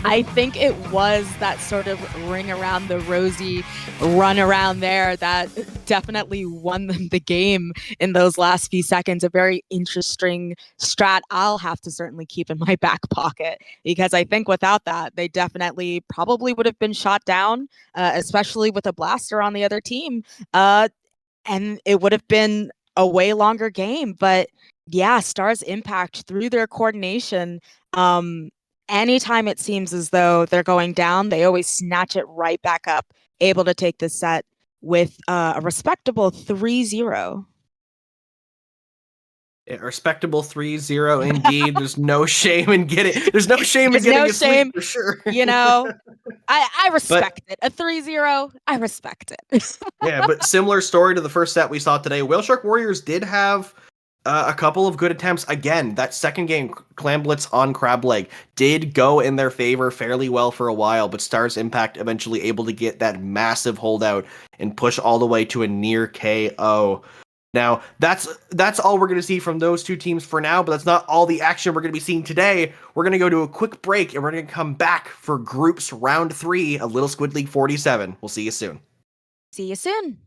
I think it was that sort of ring around the rosy run around there that definitely won them the game in those last few seconds. A very interesting strat I'll have to certainly keep in my back pocket, because I think without that, they definitely probably would have been shot down, especially with a blaster on the other team. And it would have been a way longer game. But yeah, Stars Impact, through their coordination, anytime it seems as though they're going down, they always snatch it right back up, able to take the set with a respectable 3-0. A respectable 3-0 indeed. There's no shame in getting a sweep for sure. You know, I respect it. A 3-0, I respect it. Yeah, but similar story to the first set we saw today. Whale Shark Warriors did have a couple of good attempts. Again, that second game, Clam Blitz on Crab Leg, did go in their favor fairly well for a while, but Stars Impact eventually able to get that massive holdout and push all the way to a near KO. Now, that's all we're going to see from those two teams for now, but that's not all the action we're going to be seeing today. We're going to go to a quick break, and we're going to come back for Groups Round 3 of Little Squid League 47. We'll see you soon. See you soon.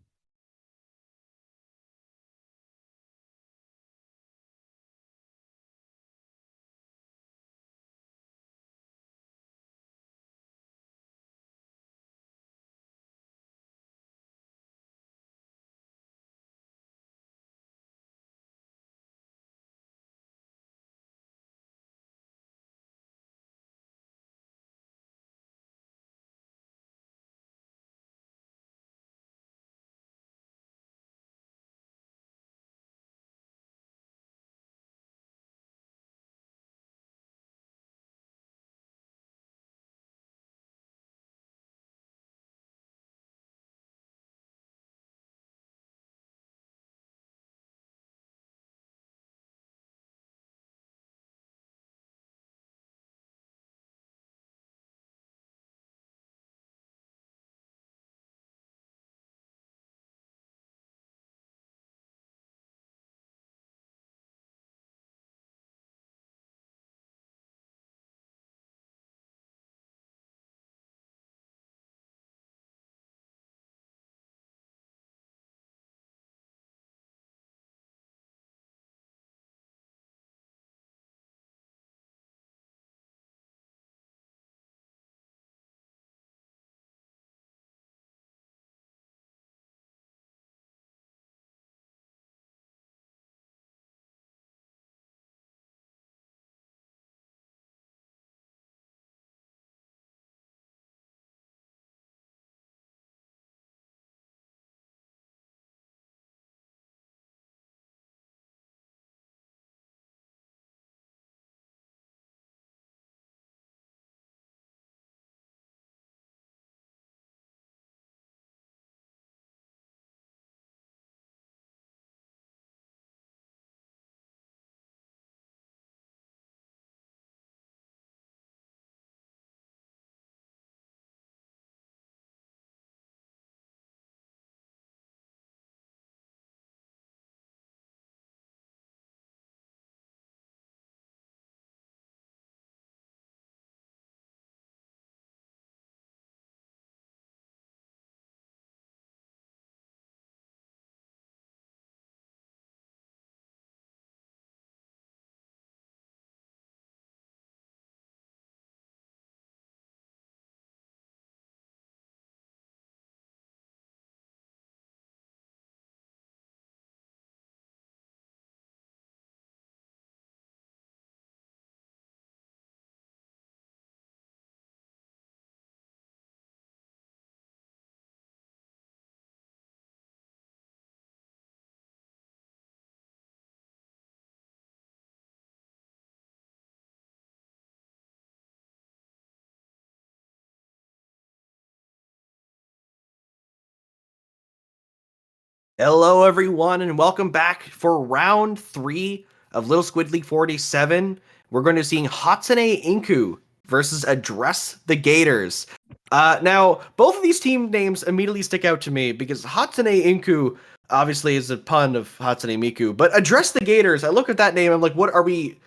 Hello, everyone, and welcome back for round 3 of Little Squid League 47. We're going to be seeing Hatsune Inku versus Address the Gators. Now, both of these team names immediately stick out to me because Hatsune Inku obviously is a pun of Hatsune Miku, but Address the Gators, I look at that name, I'm like, what are we?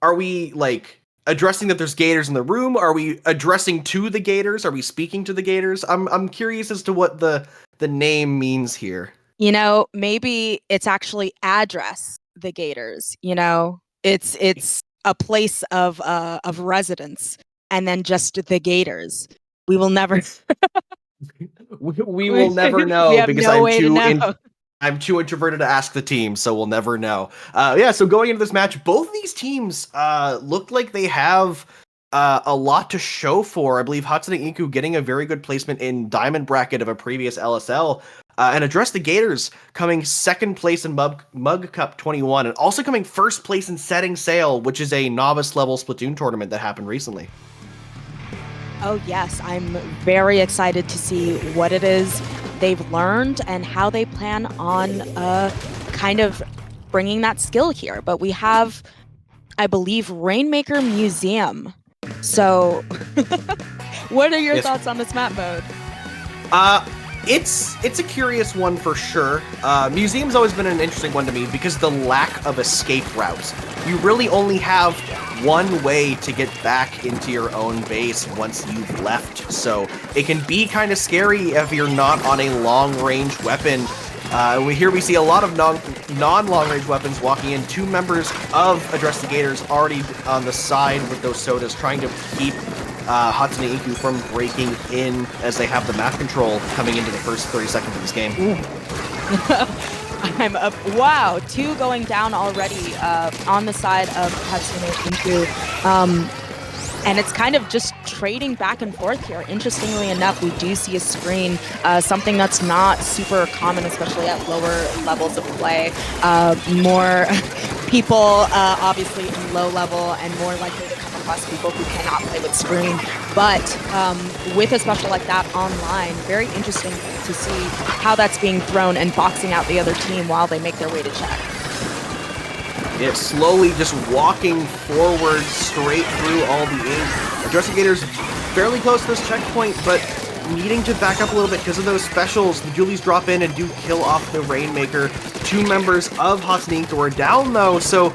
Are we like addressing that there's gators in the room? Are we addressing to the gators? Are we speaking to the gators? I'm curious as to what the name means here. Maybe it's actually address the Gators. It's a place of residence, and then just the Gators. We will never. We will never We know have because no way to know. I'm too introverted to ask the team, so we'll never know. Yeah, so going into this match, both of these teams look like they have a lot to show for. I believe Hatsune Inku getting a very good placement in Diamond Bracket of a previous LSL, and Address the Gators coming second place in Mug Cup 21, and also coming first place in Setting Sail, which is a novice level Splatoon tournament that happened recently. Oh, yes. I'm very excited to see what it is they've learned and how they plan on kind of bringing that skill here. But we have, I believe, Rainmaker Museum. So, what are your thoughts on this map mode? It's a curious one for sure. Museum's always been an interesting one to me because the lack of escape routes. You really only have one way to get back into your own base once you've left, so it can be kind of scary if you're not on a long-range weapon. Here we see a lot of non-long-range weapons walking in. Two members of Address the Gators already on the side with those sodas, trying to keep Hatsune Inku from breaking in as they have the map control coming into the first 30 seconds of this game. I'm up. Wow, two going down already on the side of Hatsune Inku. And it's kind of just trading back and forth here. Interestingly enough, we do see a screen, something that's not super common, especially at lower levels of play. More people, obviously, in low level and more likely to come across people who cannot play with screen. But with a special like that online, very interesting to see how that's being thrown and boxing out the other team while they make their way to check. It's slowly just walking forward straight through all the aim. Address the Gators fairly close to this checkpoint, but needing to back up a little bit because of those specials. The Julies drop in and do kill off the Rainmaker. Two members of Hatsune Inku are down though, so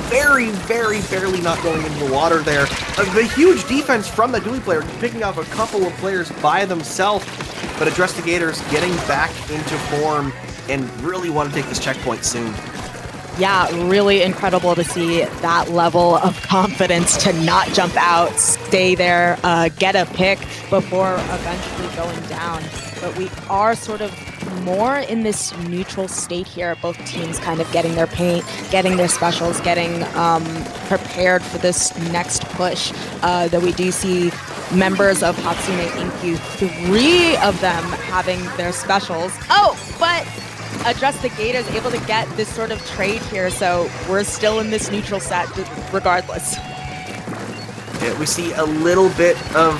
very, very barely not going into the water there. The huge defense from the Julie player, picking off a couple of players by themselves, but Address the Gators getting back into form and really want to take this checkpoint soon. Yeah, really incredible to see that level of confidence to not jump out, stay there, get a pick before eventually going down. But we are sort of more in this neutral state here, both teams kind of getting their paint, getting their specials, getting prepared for this next push. That we do see members of Hatsune Inku, 3 of them having their specials. Oh, but Address the Gators able to get this sort of trade here, so we're still in this neutral set regardless. Yeah, we see a little bit of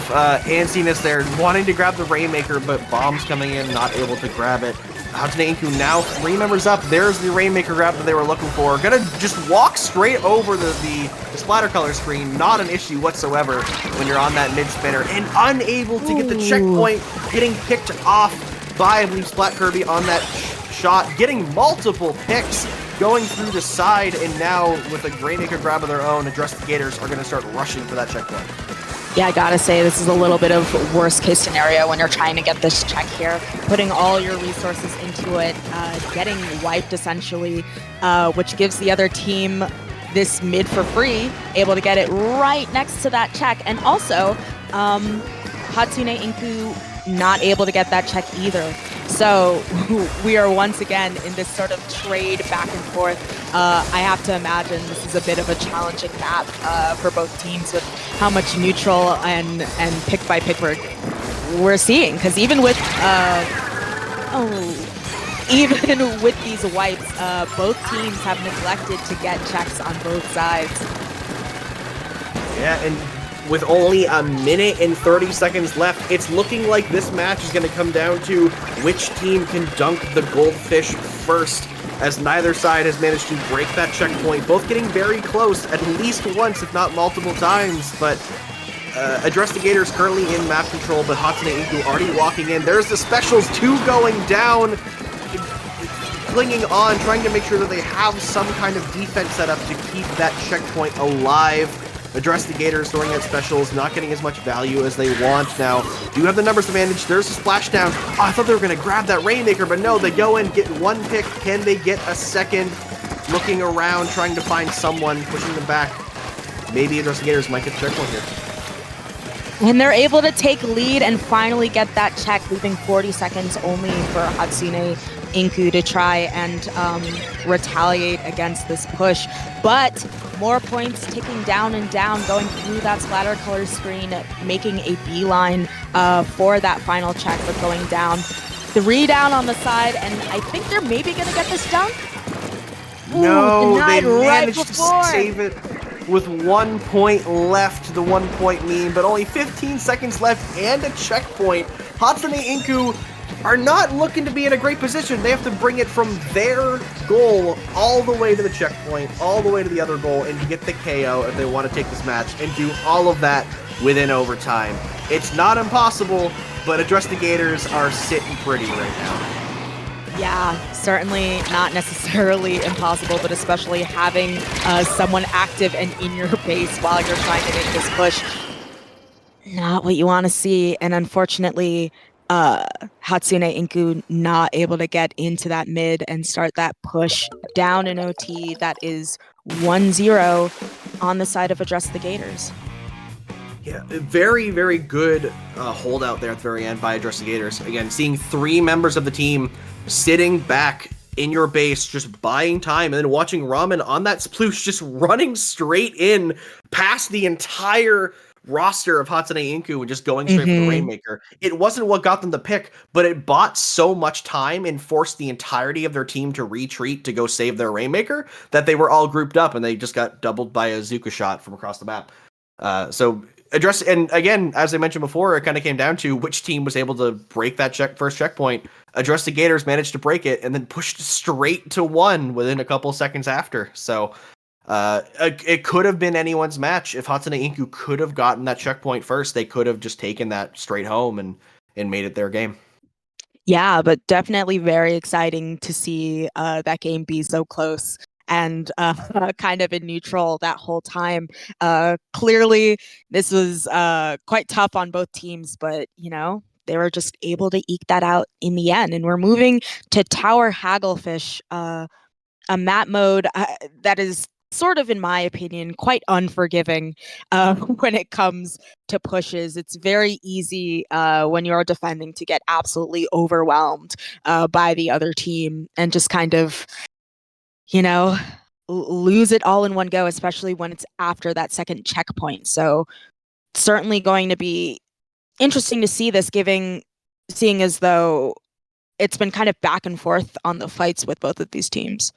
antsiness there, wanting to grab the Rainmaker, but bombs coming in, not able to grab it. Hatsune Inku now 3 members up. There's the Rainmaker grab that they were looking for. Gonna just walk straight over the splatter color screen. Not an issue whatsoever when you're on that mid spinner and unable to get the checkpoint, getting picked off by, I believe, Splat Kirby on that shot, getting multiple picks, going through the side, and now with a Rainmaker grab of their own, Address the Gators are going to start rushing for that checkpoint. Yeah, I gotta say, this is a little bit of worst case scenario when you're trying to get this check here, putting all your resources into it, getting wiped essentially, which gives the other team this mid for free, able to get it right next to that check. And also, Hatsune Inku not able to get that check either. So we are once again in this sort of trade back and forth. I have to imagine this is a bit of a challenging map for both teams with how much neutral and pick by pick we're seeing. Because even with these wipes, both teams have neglected to get checks on both sides. Yeah, and with only a minute and 30 seconds left, it's looking like this match is going to come down to which team can dunk the goldfish first, as neither side has managed to break that checkpoint, both getting very close at least once, if not multiple times, but Address the Gators currently in map control, but Hatsune Inku already walking in. There's the specials, 2 going down, clinging on, trying to make sure that they have some kind of defense set up to keep that checkpoint alive. Address the Gators throwing out specials, not getting as much value as they want now. Do have the numbers advantage. There's a splashdown. Oh, I thought they were going to grab that Rainmaker, but no, they go in, get 1 pick. Can they get a second? Looking around, trying to find someone, pushing them back. Maybe Address the Gators might get the checkpoint here. And they're able to take lead and finally get that check, leaving 40 seconds only for Hatsune Inku to try and retaliate against this push. But more points ticking down and down, going through that splatter color screen, making a beeline for that final check, but going down. 3 down on the side, and I think they're maybe going to get this dunk. No, they managed right to save it with 1 point left, the 1 point mean, but only 15 seconds left and a checkpoint. Hatsune Inku are not looking to be in a great position. They have to bring it from their goal all the way to the checkpoint, all the way to the other goal, and to get the KO if they want to take this match, and do all of that within overtime. It's not impossible, but Address the Gators are sitting pretty right now. Yeah, certainly not necessarily impossible, but especially having someone active and in your base while you're trying to make this push. Not what you want to see, and unfortunately, Hatsune Inku not able to get into that mid and start that push down in OT. That is 1-0 on the side of Address the Gators. Yeah, very, very good holdout there at the very end by Address the Gators. Again, seeing 3 members of the team sitting back in your base, just buying time, and then watching Ramen on that sploosh just running straight in past the entire roster of Hatsune Inku and just going straight for the Rainmaker. It wasn't what got them the pick, but it bought so much time and forced the entirety of their team to retreat to go save their Rainmaker that they were all grouped up and they just got doubled by a Zuka shot from across the map. So Address, and again, as I mentioned before, it kind of came down to which team was able to break that first checkpoint. Address the Gators managed to break it and then pushed straight to 1 within a couple seconds after. So it could have been anyone's match. If Hatsune Inku could have gotten that checkpoint first, they could have just taken that straight home and made it their game. Yeah, but definitely very exciting to see that game be so close and kind of in neutral that whole time. Clearly, this was quite tough on both teams, but, you know, they were just able to eke that out in the end. And we're moving to Tower Hagglefish, a map mode that is sort of, in my opinion, quite unforgiving when it comes to pushes. It's very easy when you're defending to get absolutely overwhelmed by the other team and just kind of, you know, lose it all in one go, especially when it's after that second checkpoint. So certainly going to be interesting to see this, seeing as though it's been kind of back and forth on the fights with both of these teams.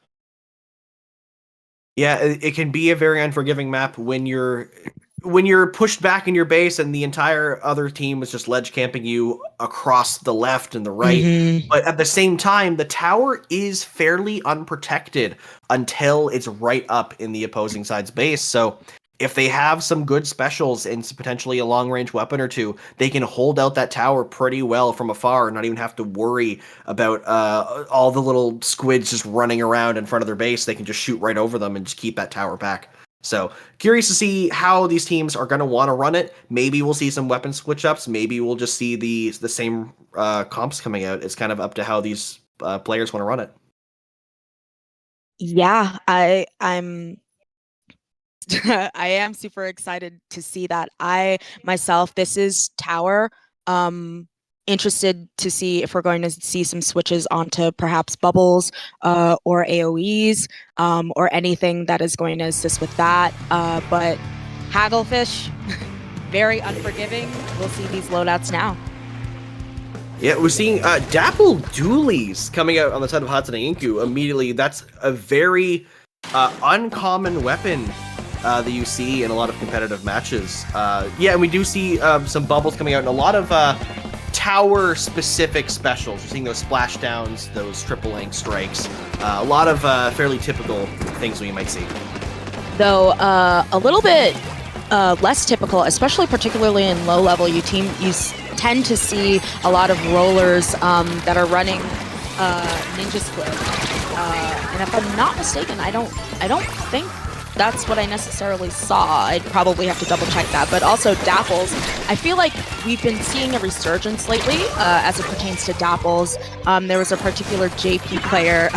Yeah, it can be a very unforgiving map when you're pushed back in your base and the entire other team is just ledge camping you across the left and the right. But at the same time, the tower is fairly unprotected until it's right up in the opposing side's base. So if they have some good specials and potentially a long-range weapon or two, they can hold out that tower pretty well from afar and not even have to worry about all the little squids just running around in front of their base. They can just shoot right over them and just keep that tower back. So curious to see how these teams are going to want to run it. Maybe we'll see some weapon switch-ups. Maybe we'll just see the same comps coming out. It's kind of up to how these players want to run it. Yeah, I'm I am super excited to see that. I myself, this is Tower. Interested to see if we're going to see some switches onto perhaps bubbles or AoEs or anything that is going to assist with that. But Hagglefish, very unforgiving. We'll see these loadouts now. Yeah, we're seeing Dapple Doolies coming out on the side of Hatsune Inku immediately. That's a very uncommon weapon that you see in a lot of competitive matches. Yeah, and we do see some bubbles coming out in a lot of tower-specific specials. You're seeing those splashdowns, those triple link strikes, a lot of fairly typical things we might see. Though a little bit less typical, especially particularly in low level, you tend to see a lot of rollers that are running Ninja Squid. And if I'm not mistaken, I don't think that's what I necessarily saw. I'd probably have to double check that. But also Dapples, I feel like we've been seeing a resurgence lately as it pertains to Dapples. There was a particular JP player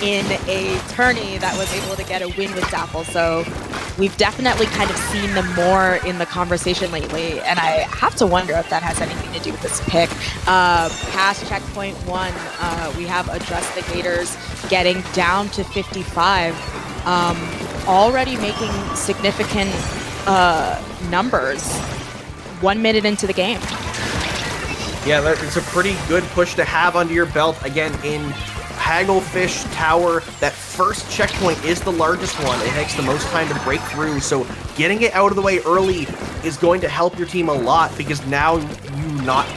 in a tourney that was able to get a win with Dapples. So we've definitely kind of seen them more in the conversation lately. And I have to wonder if that has anything to do with this pick. Past checkpoint 1, we have Address the Gators getting down to 55. Already making significant numbers 1 minute into the game. Yeah, it's a pretty good push to have under your belt. Again, in Hagglefish Tower, that first checkpoint is the largest one. It takes the most time to break through, so getting it out of the way early is going to help your team a lot, because now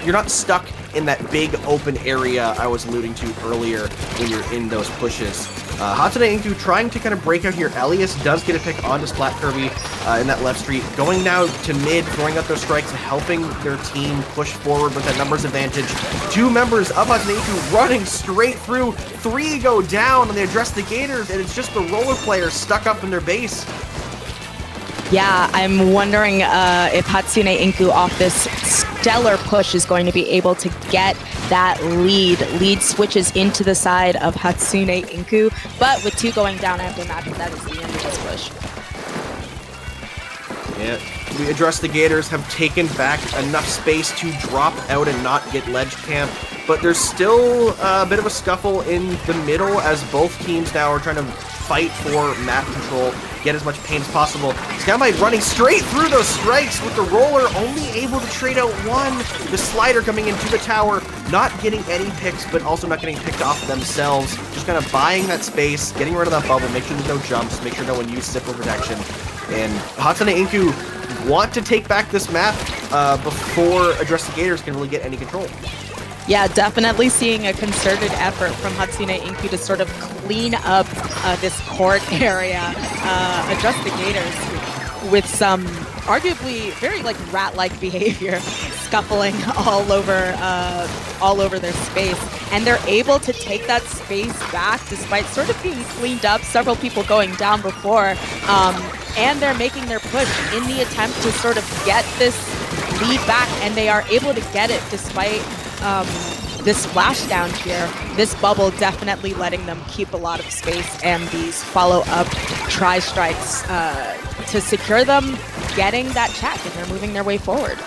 you're not stuck in that big open area I was alluding to earlier when you're in those pushes. Hatsune Inku trying to kind of break out here. Elias does get a pick onto Splat Kirby in that left street. Going now to mid, throwing out those strikes, helping their team push forward with that numbers advantage. 2 members of Hatsune Inku running straight through. 3 go down, and they address the Gators, and it's just the roller players stuck up in their base. Yeah, I'm wondering if Hatsune Inku off this stellar push is going to be able to get that lead. Lead switches into the side of Hatsune Inku, but with 2 going down, I have to imagine that is the end of this push. Yeah, we Address the Gators have taken back enough space to drop out and not get ledge camp, but there's still a bit of a scuffle in the middle as both teams now are trying to fight for map control, get as much pain as possible. Skylight running straight through those strikes with the roller, only able to trade out 1. The slider coming into the tower, not getting any picks, but also not getting picked off themselves. Just kind of buying that space, getting rid of that bubble, make sure there's no jumps, make sure no one uses it for protection. And Hatsune Inku want to take back this map before Address the Gators can really get any control. Yeah, definitely seeing a concerted effort from Hatsune Inku to sort of clean up this court area, Address the Gators with some arguably very like rat-like behavior, scuffling all over their space, and they're able to take that space back despite sort of being cleaned up, several people going down before, and they're making their push in the attempt to sort of get this lead back, and they are able to get it despite this splashdown here. This bubble definitely letting them keep a lot of space, and these follow-up tri-strikes to secure them getting that check, and they're moving their way forward.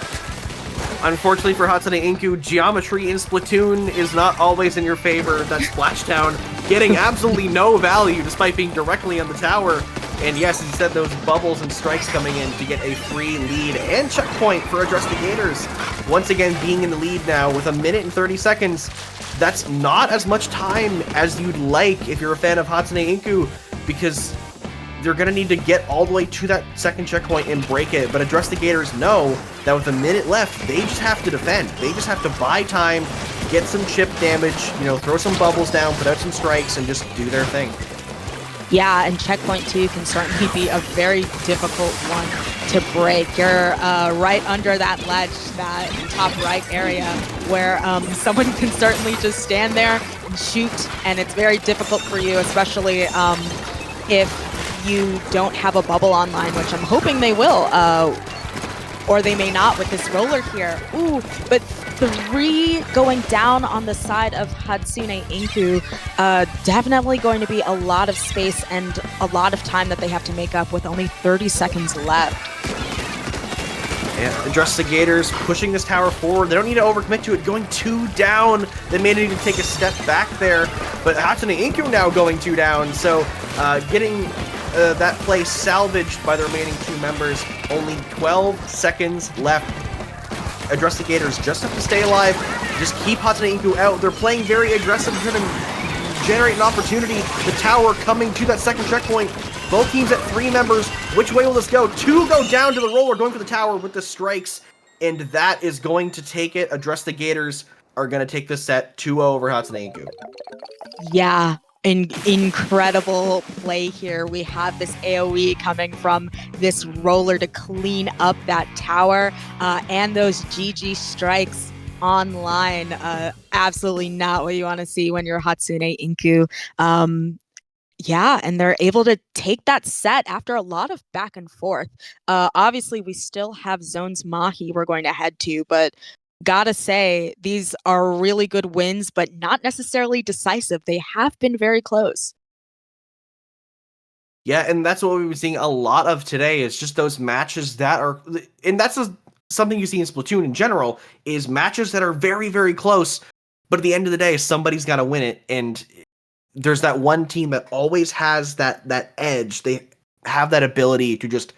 Unfortunately for Hatsune Inku, geometry in Splatoon is not always in your favor. That splashdown getting absolutely no value despite being directly on the tower. And yes, instead those bubbles and strikes coming in to get a free lead and checkpoint for Address the Gators. Once again being in the lead now with 1 minute and 30 seconds. That's not as much time as you'd like if you're a fan of Hatsune Inku, because they're going to need to get all the way to that second checkpoint and break it. But Address the Gators know that with 1 minute left, they just have to defend. They just have to buy time, get some chip damage, throw some bubbles down, put out some strikes, and just do their thing. Yeah, and checkpoint 2 can certainly be a very difficult one to break. You're right under that ledge, that top right area, where someone can certainly just stand there and shoot, and it's very difficult for you, especially if you don't have a bubble online, which I'm hoping they will, or they may not with this roller here. Ooh, but 3 going down on the side of Hatsune Inku, definitely going to be a lot of space and a lot of time that they have to make up with only 30 seconds left. Yeah, Address the Gators pushing this tower forward. They don't need to overcommit to it. Going 2 down. They may need to take a step back there. But Hatsune Inku now going 2 down. So getting that play salvaged by the remaining 2 members. Only 12 seconds left. Address the Gators just have to stay alive. Just keep Hatsune Inku out. They're playing very aggressive, trying to generate an opportunity. The tower coming to that second checkpoint. Both teams at 3 members. Which way will this go? 2 go down to the roller, going for the tower with the strikes. And that is going to take it. Address the Gators are going to take this set 2-0 over Hatsune Inku. Yeah, incredible play here. We have this AoE coming from this roller to clean up that tower, and those GG strikes online. Absolutely not what you want to see when you're Hatsune Inku. Yeah, and they're able to take that set after a lot of back and forth. Obviously, we still have Zones Mahi we're going to head to, but gotta say, these are really good wins, but not necessarily decisive. They have been very close. Yeah, and that's what we've been seeing a lot of today is just those matches that are, and that's something you see in Splatoon in general, is matches that are very, very close, but at the end of the day, somebody's got to win it, and there's that one team that always has that edge. They have that ability to just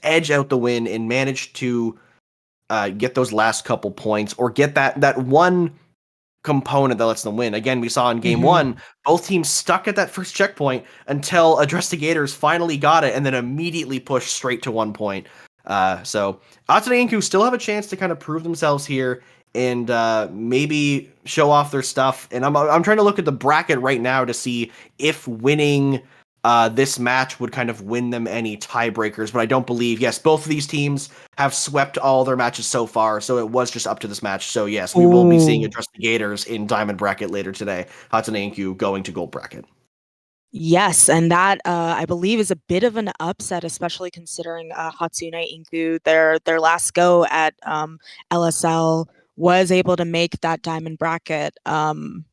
edge out the win and manage to get those last couple points or get that one component that lets them win. Again, we saw in game one, both teams stuck at that first checkpoint until Address the Gators finally got it and then immediately pushed straight to 1 point. So Hatsune Inku still have a chance to kind of prove themselves here and maybe show off their stuff. And I'm trying to look at the bracket right now to see if winning this match would kind of win them any tiebreakers, but I don't believe. Yes, both of these teams have swept all their matches so far, so it was just up to this match. So yes, we will be seeing Address the Gators in Diamond bracket later today. Hatsune Inku going to Gold bracket. Yes, and that I believe is a bit of an upset, especially considering Hatsune Inku, their last go at LSL was able to make that Diamond bracket and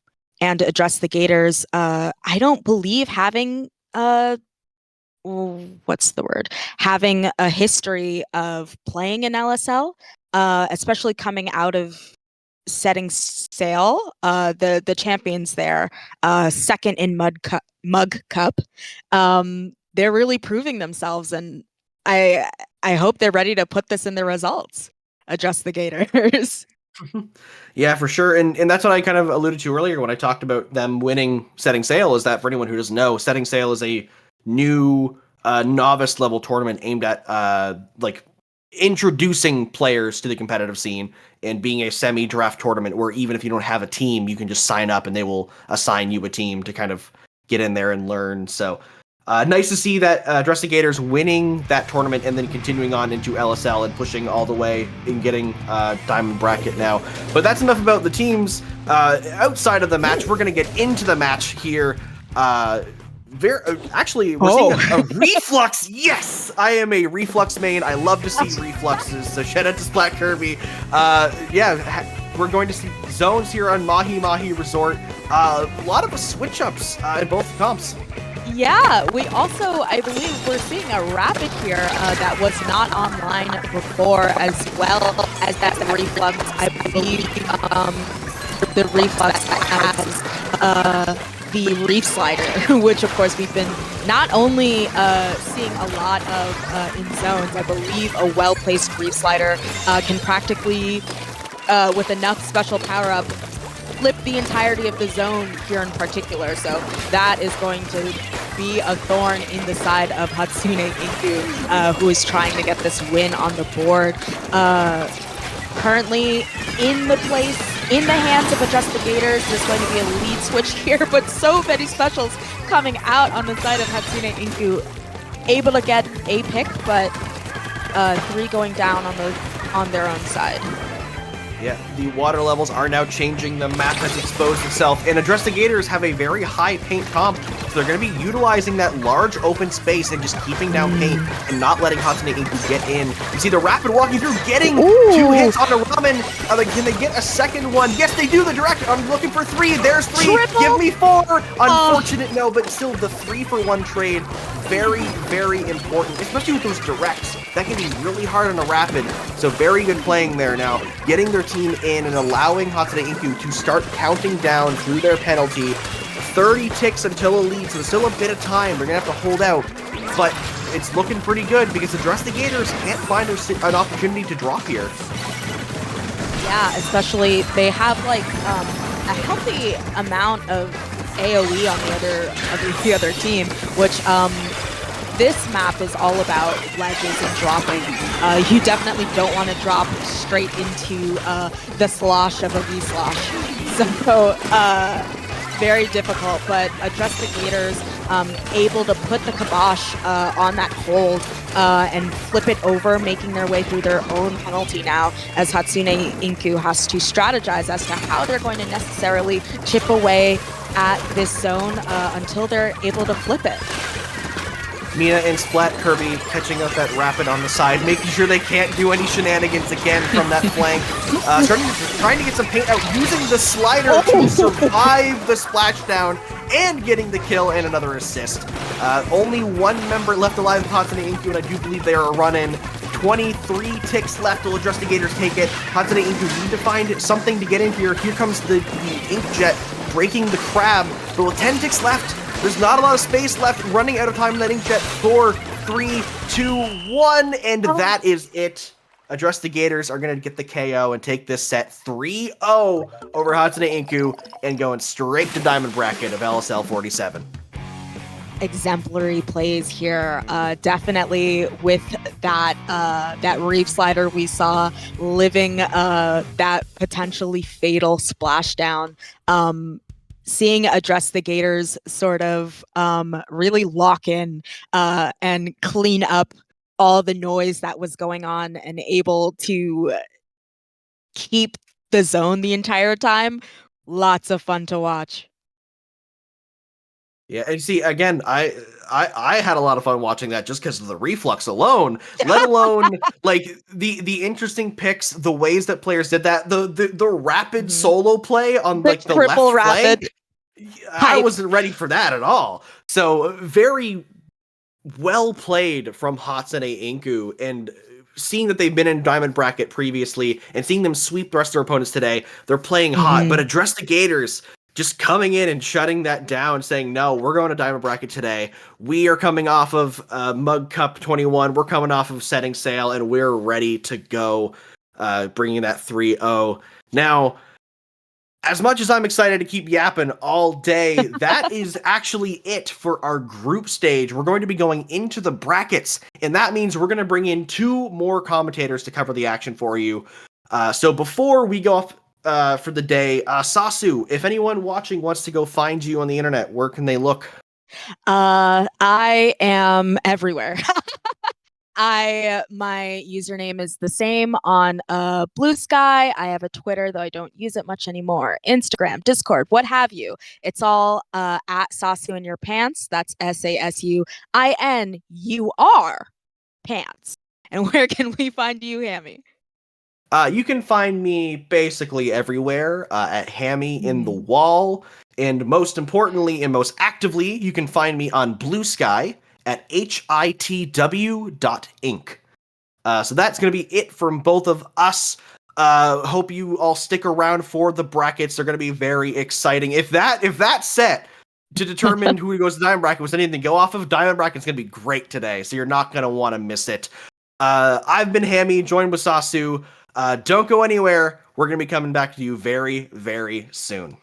Address the Gators. I don't believe having what's the word? Having a history of playing in LSL, especially coming out of setting sail, the champions there, second in Mug Cup. They're really proving themselves, and I hope they're ready to put this in the results. Address the Gators. Yeah, for sure. And that's what I kind of alluded to earlier when I talked about them winning Setting Sail, is that for anyone who doesn't know, Setting Sail is a new novice level tournament aimed at like introducing players to the competitive scene and being a semi-draft tournament where even if you don't have a team, you can just sign up and they will assign you a team to kind of get in there and learn. So nice to see that Address the Gators winning that tournament and then continuing on into LSL and pushing all the way and getting Diamond bracket now. But that's enough about the teams. Outside of the match, we're going to get into the match here. Actually, we're seeing a Reflux. Yes, I am a Reflux main. I love to see Refluxes. So shout out to Splat Kirby. Yeah, we're going to see zones here on Mahi Mahi Resort. A lot of switch ups in both comps. Yeah, we also, I believe, we're seeing a Rapid here that was not online before, as well as that Reflux. I believe the Reflux has the Reef Slider, which of course we've been not only seeing a lot of in zones. I believe a well-placed Reef Slider can practically, with enough special power-up, flip the entirety of the zone here in particular. So that is going to be a thorn in the side of Hatsune Inku, who is trying to get this win on the board. Currently in the hands of Address the Gators. There's going to be a lead switch here, but so many specials coming out on the side of Hatsune Inku. Able to get a pick, but 3 going down on their own side. Yeah, the water levels are now changing. The map has exposed itself, and Address the Gators have a very high paint comp, so they're going to be utilizing that large open space and just keeping down paint and not letting Hatsune Inku get in. You see the Rapid walking through, getting 2 hits on the Ramen. Can they get a second one? Yes, they do. The direct. I'm looking for 3. There's 3. Triple. Give me 4. Unfortunate, no, but still the 3-for-1 trade. Very, very important, especially with those directs. That can be really hard on a Rapid, so very good playing there now. Getting their team in and allowing Hatsune Inku to start counting down through their penalty. 30 ticks until a lead, so there's still a bit of time. They're going to have to hold out, but it's looking pretty good because Address the Gators can't find an opportunity to drop here. Yeah, especially they have like a healthy amount of AoE on the other team, which this map is all about ledges and dropping. You definitely don't want to drop straight into the slosh of a V-slosh. So very difficult, but Address the Gators able to put the kibosh on that hold and flip it over, making their way through their own penalty now, as Hatsune Inku has to strategize as to how they're going to necessarily chip away at this zone until they're able to flip it. Mina and Splat Kirby catching up that Rapid on the side, making sure they can't do any shenanigans again from that flank. Trying to get some paint out, using the slider to survive the splashdown and getting the kill and another assist. Only one member left alive of Hatsune Inku, and I do believe they are running 23 ticks left. Will Address the Gators take it? Hatsune Inku need to find something to get in here. Here comes the Inkjet breaking the crab, but with 10 ticks left, there's not a lot of space left. Running out of time in that Inkjet. 4, 3, 2, 1, and that is it. Address the Gators are going to get the KO and take this set 3-0 over Hatsune Inku and going straight to Diamond Bracket of LSL 47. Exemplary plays here, definitely with that reef slider we saw, living that potentially fatal splashdown. Seeing Address the Gators sort of really lock in and clean up all the noise that was going on and able to keep the zone the entire time. Lots of fun to watch. Yeah, and see, again, I had a lot of fun watching that just because of the reflux alone, let alone like the interesting picks, the ways that players did that, the rapid solo play on The like the triple left rapid. flank. I wasn't ready for that at all. So very well played from Hatsune Inku, and seeing that they've been in Diamond Bracket previously and seeing them sweep the rest of their opponents today, they're playing hot, but Address the Gators just coming in and shutting that down, saying, no, we're going to Diamond Bracket today. We are coming off of Mug Cup 21. We're coming off of Setting Sail, and we're ready to go, bringing that 3-0. Now, as much as I'm excited to keep yapping all day, that is actually it for our group stage. We're going to be going into the brackets, and that means we're going to bring in 2 more commentators to cover the action for you. So before we go off for the day, Sasu, if anyone watching wants to go find you on the internet, where can they look? I am everywhere. My username is the same on Blue Sky. I have a Twitter, though I don't use it much anymore. Instagram, Discord, what have you. It's all at Sasu in Your Pants. That's SASUINUR pants. And where can we find you, Hammy? You can find me basically everywhere at Hammy in the Wall. And most importantly and most actively, you can find me on Blue Sky at hitw.inc. So that's going to be it from both of us. Hope you all stick around for the brackets. They're going to be very exciting. If that set to determine who goes to Diamond Bracket was anything to go off of, Diamond Bracket's going to be great today. So you're not going to want to miss it. I've been Hammy, joined with Sasu. Don't go anywhere. We're going to be coming back to you very, very soon.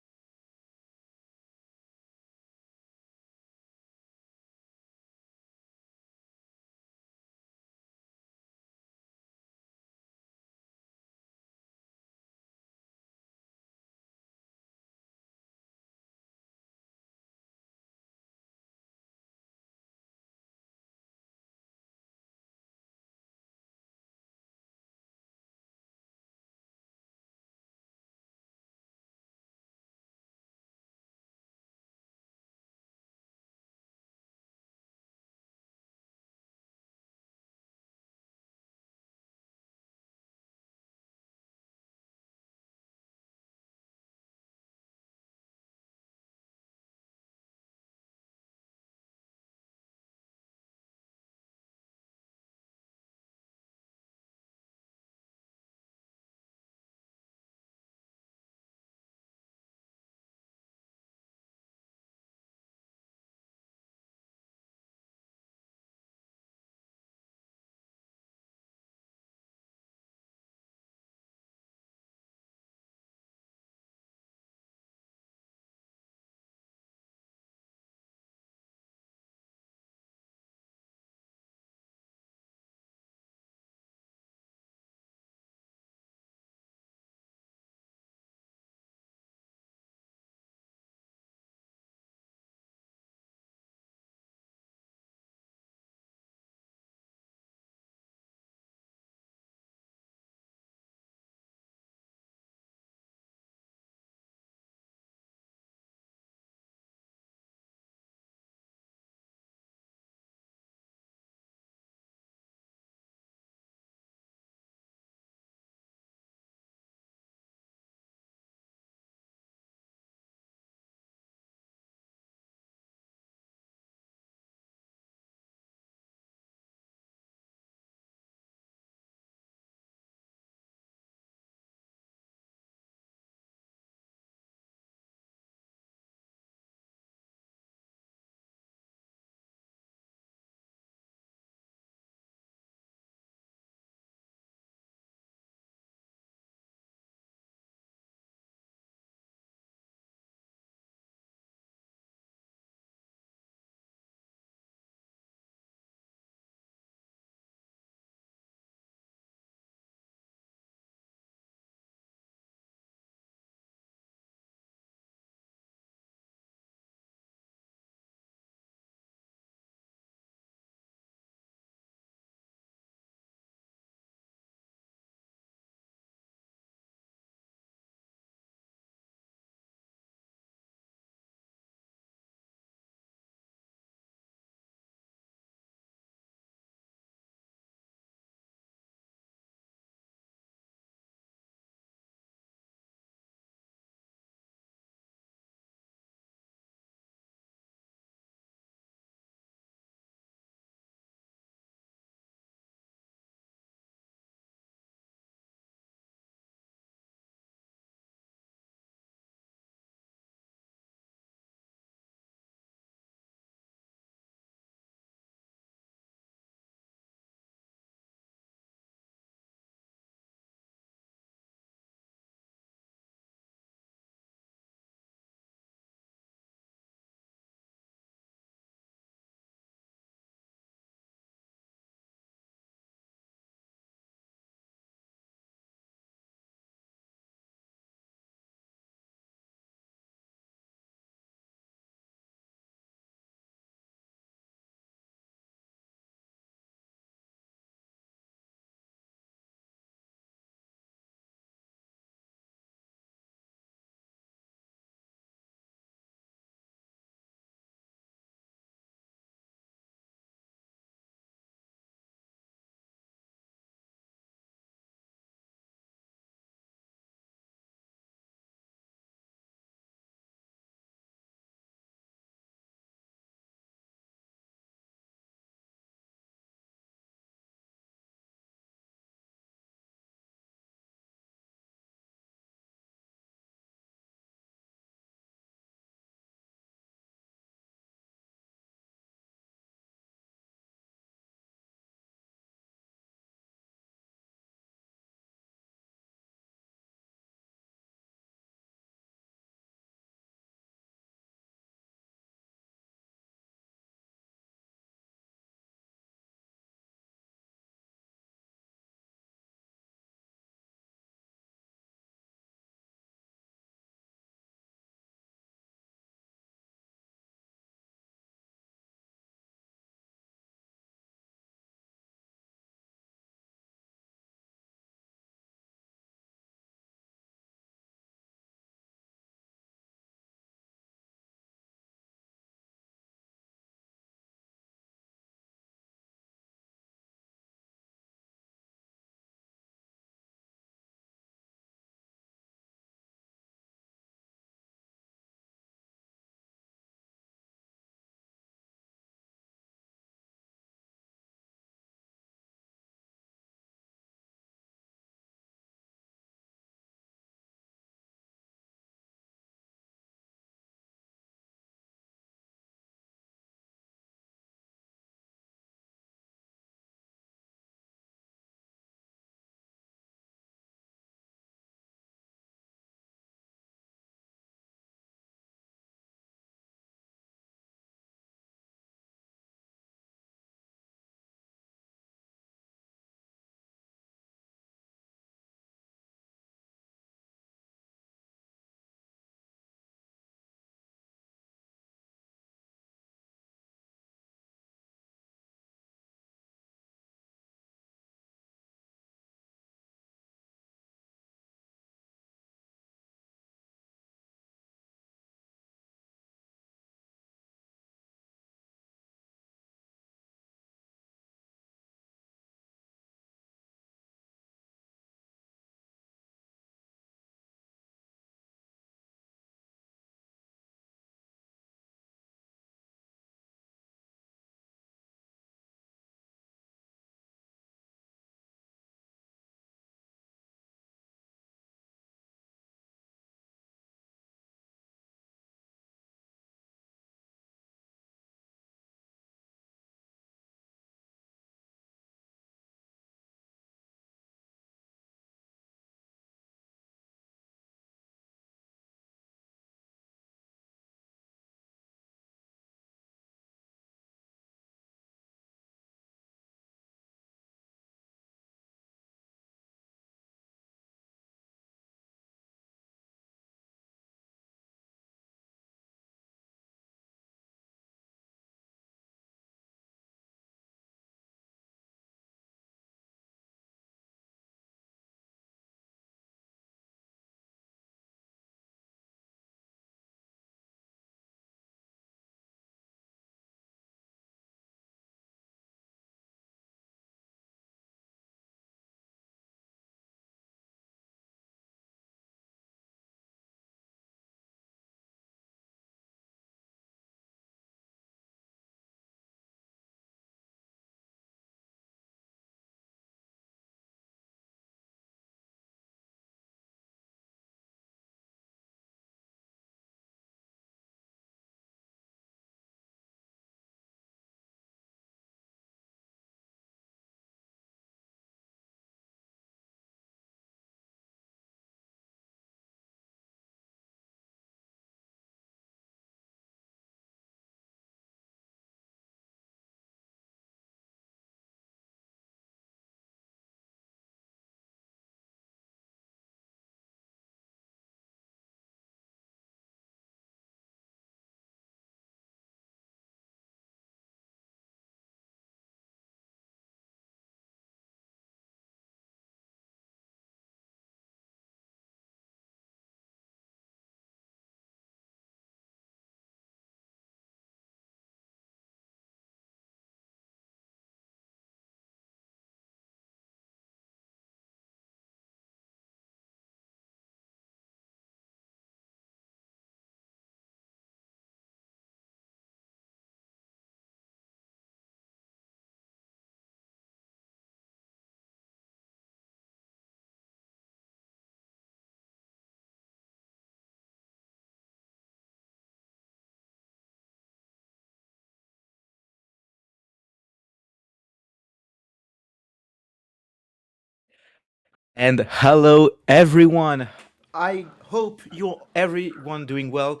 And hello everyone. I hope you everyone doing well.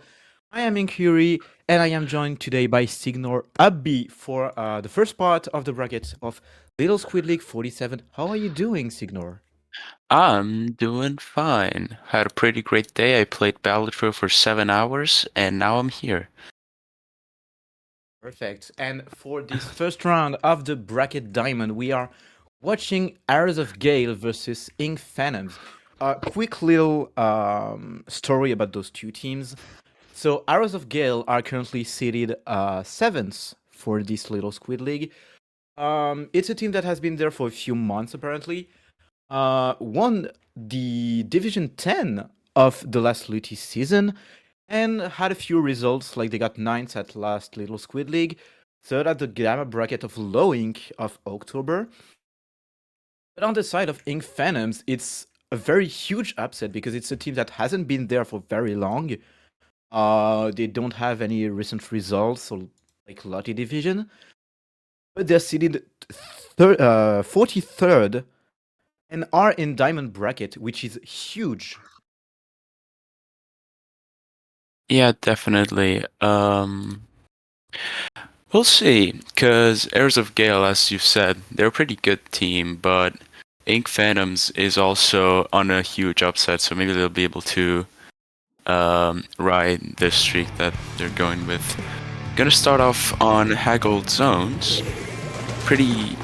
I am Incurie and I am joined today by Signor Abby for the first part of the bracket of Little Squid League 47. How are you doing, Signor? I'm doing fine. Had a pretty great day. I played Battlefield for 7 hours, and now I'm here. Perfect. And for this first round of the bracket diamond, we are watching Arrows of Gale versus Ink Phantoms. A quick little story about those two teams. So Arrows of Gale are currently seeded seventh for this Little Squid League. It's a team that has been there for a few months apparently. Won the Division 10 of the last Luti season and had a few results, like they got ninth at last Little Squid League, third at the Gamma bracket of Low Ink of October. But on the side of Ink Phantoms, it's a very huge upset because it's a team that hasn't been there for very long. They don't have any recent results or like Lottie division, but they're seeded 43rd and are in Diamond bracket, which is huge. Yeah, definitely. We'll see, because Heirs of Gale, as you've said, they're a pretty good team, but Ink Phantoms is also on a huge upset, so maybe they'll be able to ride this streak that they're going with. Gonna start off on Haggled Zones. Pretty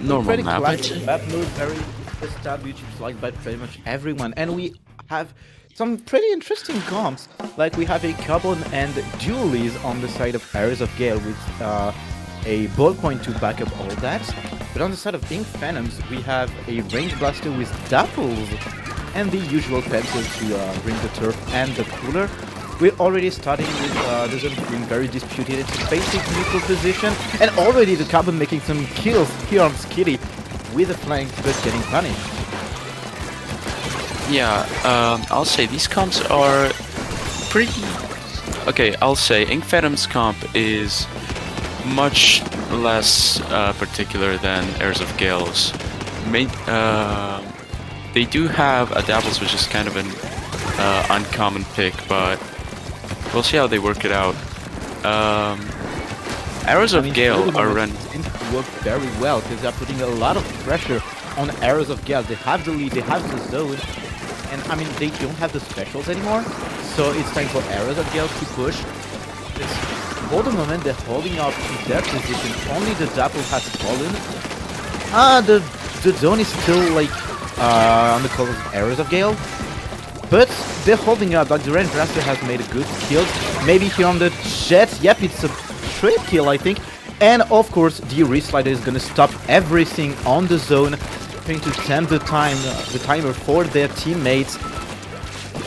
normal Pretty map. classic map mode, very established, liked by pretty much everyone, and we have some pretty interesting comps. Like we have a Carbon and Dualies on the side of Heirs of Gale with a ballpoint to back up all that. But on the side of Ink Phantoms, we have a Range Blaster with Dapples and the usual pencil to bring the turf and the cooler. We're already starting with the zone being very disputed. It's a basic neutral position, and already the Carbon making some kills here on Skitty with a flank, but getting punished. Yeah, I'll say these comps are pretty... Okay, I'll say Ink Phantom's comp is much less particular than Heirs of Gale's. They do have a Dabbles, which is kind of an uncommon pick, but we'll see how they work it out. Arrows of Gale are run. Seems to work very well because they're putting a lot of pressure on Arrows of Gale. They have the lead, they have the zone, and I mean they don't have the specials anymore, so it's time for Arrows of Gale to push. It's, for the moment, they're holding up to their position. Only the Dapple has fallen. The zone is still like on the cover of Arrows of Gale. But they're holding up, like the Range Blaster has made a good kill. Maybe here on the Jet, yep, it's a trade kill, I think. And of course, the Reslider is gonna stop everything on the zone, trying to tempt the timer for their teammates.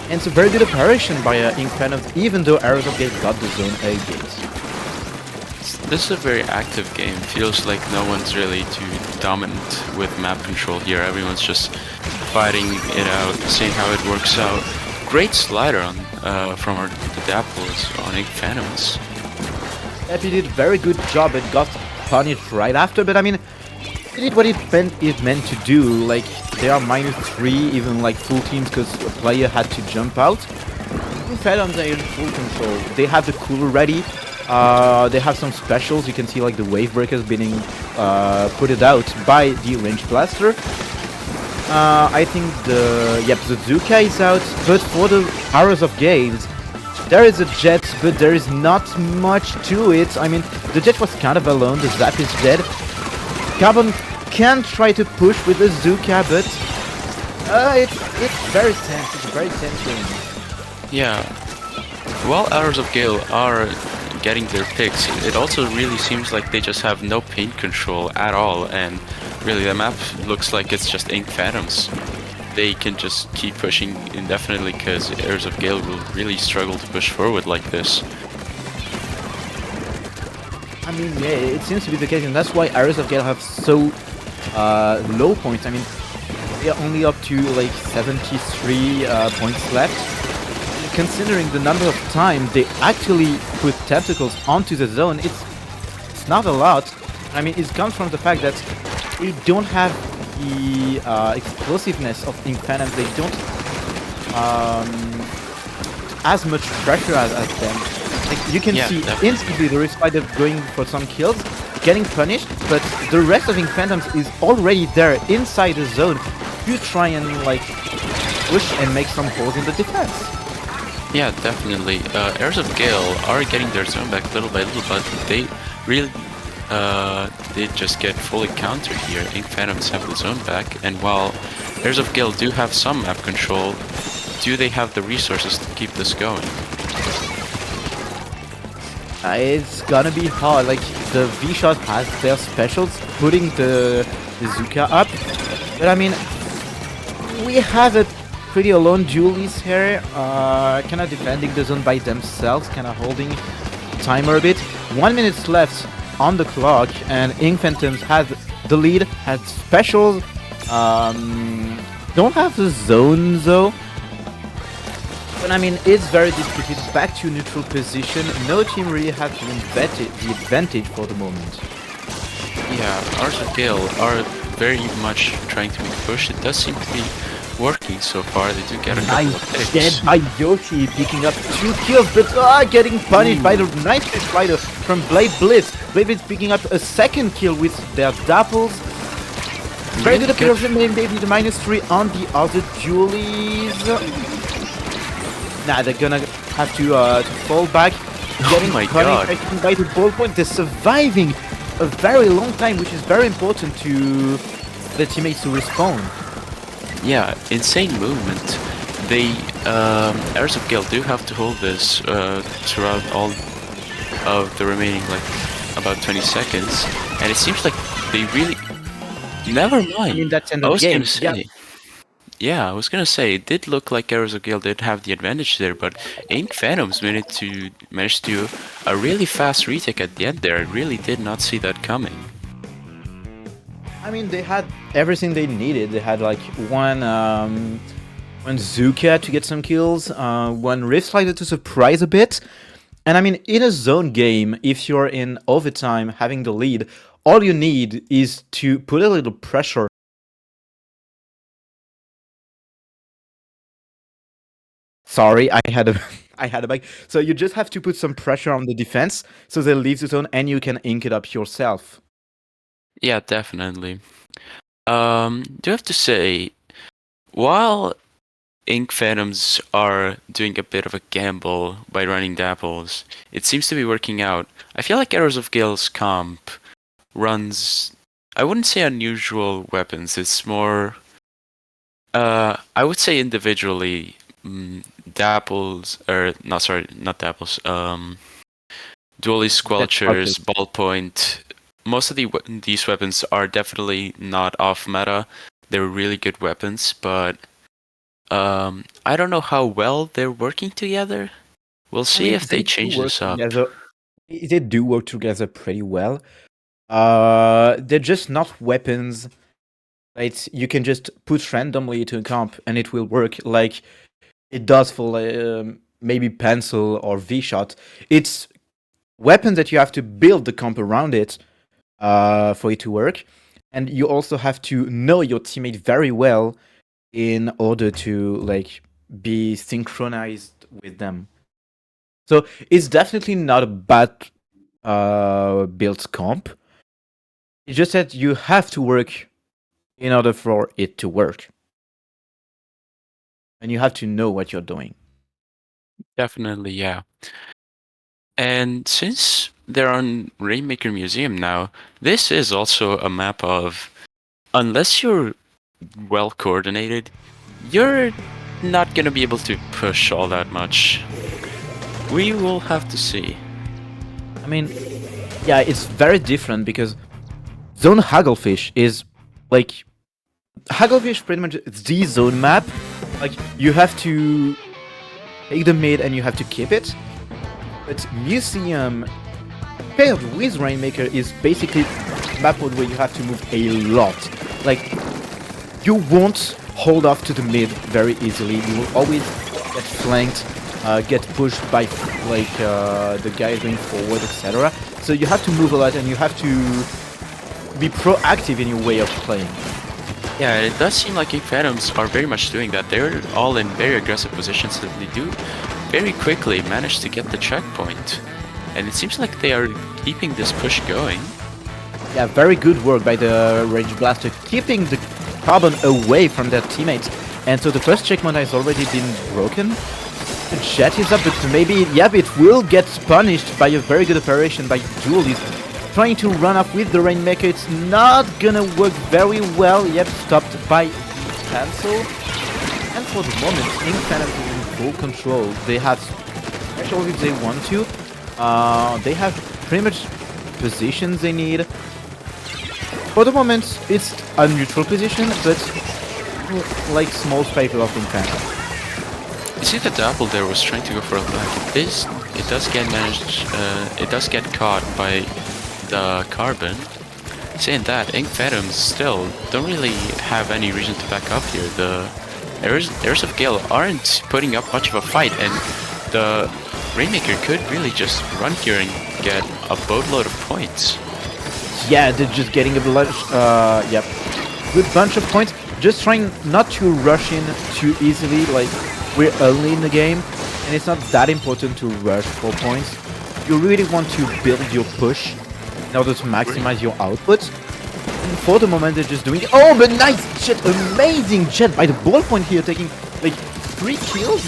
And it's a very good operation by Ink Phantoms, even though Arrows of Gale got the zone against. This is a very active game. Feels like no one's really too dominant with map control here. Everyone's just fighting it out, seeing how it works out. Great slider on from the Dapples on Ink Phantoms. He did a very good job and got punished right after, but I mean, he did what it meant to do. Like, they are -3, even like full teams, because a player had to jump out. Ink Phantoms are in full control. They have the cooler ready. They have some specials. You can see like the wave breakers being put it out by the Range Blaster. I think the Zuka is out, but for the Arrows of Gales, there is a Jet, but there is not much to it. I mean, the Jet was kind of alone, the Zap is dead. Carbon can try to push with the Zuka, but it's very tense, it's a very tense game. Yeah. While Arrows of Gale are getting their picks, it also really seems like they just have no paint control at all, and really the map looks like it's just Ink Phantoms. They can just keep pushing indefinitely because Heirs of Gale will really struggle to push forward like this. I mean, yeah, it seems to be the case, and that's why Heirs of Gale have so low points. I mean, they are only up to like 73 points left. Considering the number of times they actually put tentacles onto the zone, it's not a lot. I mean, it comes from the fact that they don't have the explosiveness of Ink Phantoms. They don't as much pressure as them. Like, you can Yeah, see definitely. instantly the Rift Spider going for some kills, getting punished, but the rest of Ink Phantoms is already there inside the zone to try and like push and make some holes in the defense. Yeah, definitely. Heirs of Gale are getting their zone back little by little, but they really did just get fully countered here. Ink Phantoms have the zone back, and while Heirs of Gale do have some map control, do they have the resources to keep this going? It's gonna be hard. Like, the V-Shot has their specials, putting the Zuka up, but I mean, we have a pretty alone duelies here, kind of defending the zone by themselves, kind of holding timer a bit. 1 minute left on the clock, and Ink Phantoms has the lead, has specials, don't have the zone though. But I mean, it's very disputed, back to neutral position, no team really has the advantage for the moment. Yeah, Heirs of Gale are very much trying to make a push. It does seem to be working so far. They do get a couple of Nice picks. dead by Yoshi, picking up 2 kills, but getting punished by the nice Rider from Blade Blitz. Blade Blitz picking up a 2nd kill with their dapples. Very good appearance, maybe the -3 on the other duelies. Nah, they're gonna have to fall back. Getting my punished, God. I think, by the ballpoint. They're surviving a very long time, which is very important to the teammates to respawn. Yeah, insane movement. They, Heirs of Gale do have to hold this throughout all of the remaining, like, about 20 seconds. And it seems like they really... Never mind. I mean, that's end I of was game. gonna say... Yeah, I was gonna say, it did look like Heirs of Gale did have the advantage there, but Ink Phantoms managed to a really fast retake at the end there. I really did not see that coming. I mean, they had everything they needed. They had like one Zuka to get some kills, one Rift Slider to surprise a bit. And I mean, in a zone game, if you're in overtime having the lead, all you need is to put a little pressure. Sorry, I had a bug. So you just have to put some pressure on the defense so they leave the zone and you can ink it up yourself. Yeah, definitely. Do have to say, while Ink Phantoms are doing a bit of a gamble by running dapples, it seems to be working out. I feel like Heirs of Gale's comp runs, I wouldn't say unusual weapons, it's more, I would say individually, dapples, or, no, sorry, not dapples, dually squelchers, ballpoint. Most of these weapons are definitely not off meta. They're really good weapons, but I don't know how well they're working together. We'll see if they change this up. They do work together pretty well. They're just not weapons. Right? You can just put randomly to a comp and it will work like it does for maybe Pencil or V-Shot. It's weapons that you have to build the comp around it for it to work. And you also have to know your teammate very well in order to like be synchronized with them. So it's definitely not a bad built comp. It's just that you have to work in order for it to work. And you have to know what you're doing. Definitely, yeah. And since they're on Rainmaker Museum now, this is also a map of, unless you're well coordinated, you're not gonna be able to push all that much. We will have to see. I mean, yeah, it's very different because Zone Hagglefish is like Hagglefish pretty much the zone map. Like you have to take the mid and you have to keep it. But Museum paired with Rainmaker is basically map mode where you have to move a lot. Like you won't hold off to the mid very easily. You will always get flanked, get pushed by like the guys going forward, etc. So you have to move a lot and you have to be proactive in your way of playing. Yeah, it does seem like Ink Phantoms are very much doing that. They're all in very aggressive positions, so they do very quickly manage to get the checkpoint. And it seems like they are keeping this push going. Yeah, very good work by the Rage Blaster, keeping the Carbon away from their teammates. And so the first checkpoint has already been broken. The Jet is up, but maybe, yep, it will get punished by a very good operation by Julie. Trying to run up with the Rainmaker, it's not gonna work very well. Yep, stopped by the cancel. And for the moment, Ink Phantom is in full control. They have special if they want to. They have pretty much positions they need. For the moment, it's a neutral position, but like small space of Ink Phantom. You see that the apple there was trying to go for a lag. It does get managed. It does get caught by the Carbon. Saying that, Ink Phantoms still don't really have any reason to back up here. The Heirs of Gale aren't putting up much of a fight, and the Rainmaker could really just run here and get a boatload of points. Yeah, they're just getting a yep, good bunch of points. Just trying not to rush in too easily. Like, we're early in the game, and it's not that important to rush for points. You really want to build your push in order to maximize your output. And for the moment, they're just doing it. Oh, but nice Jet, amazing Jet by the ballpoint here, taking like 3 kills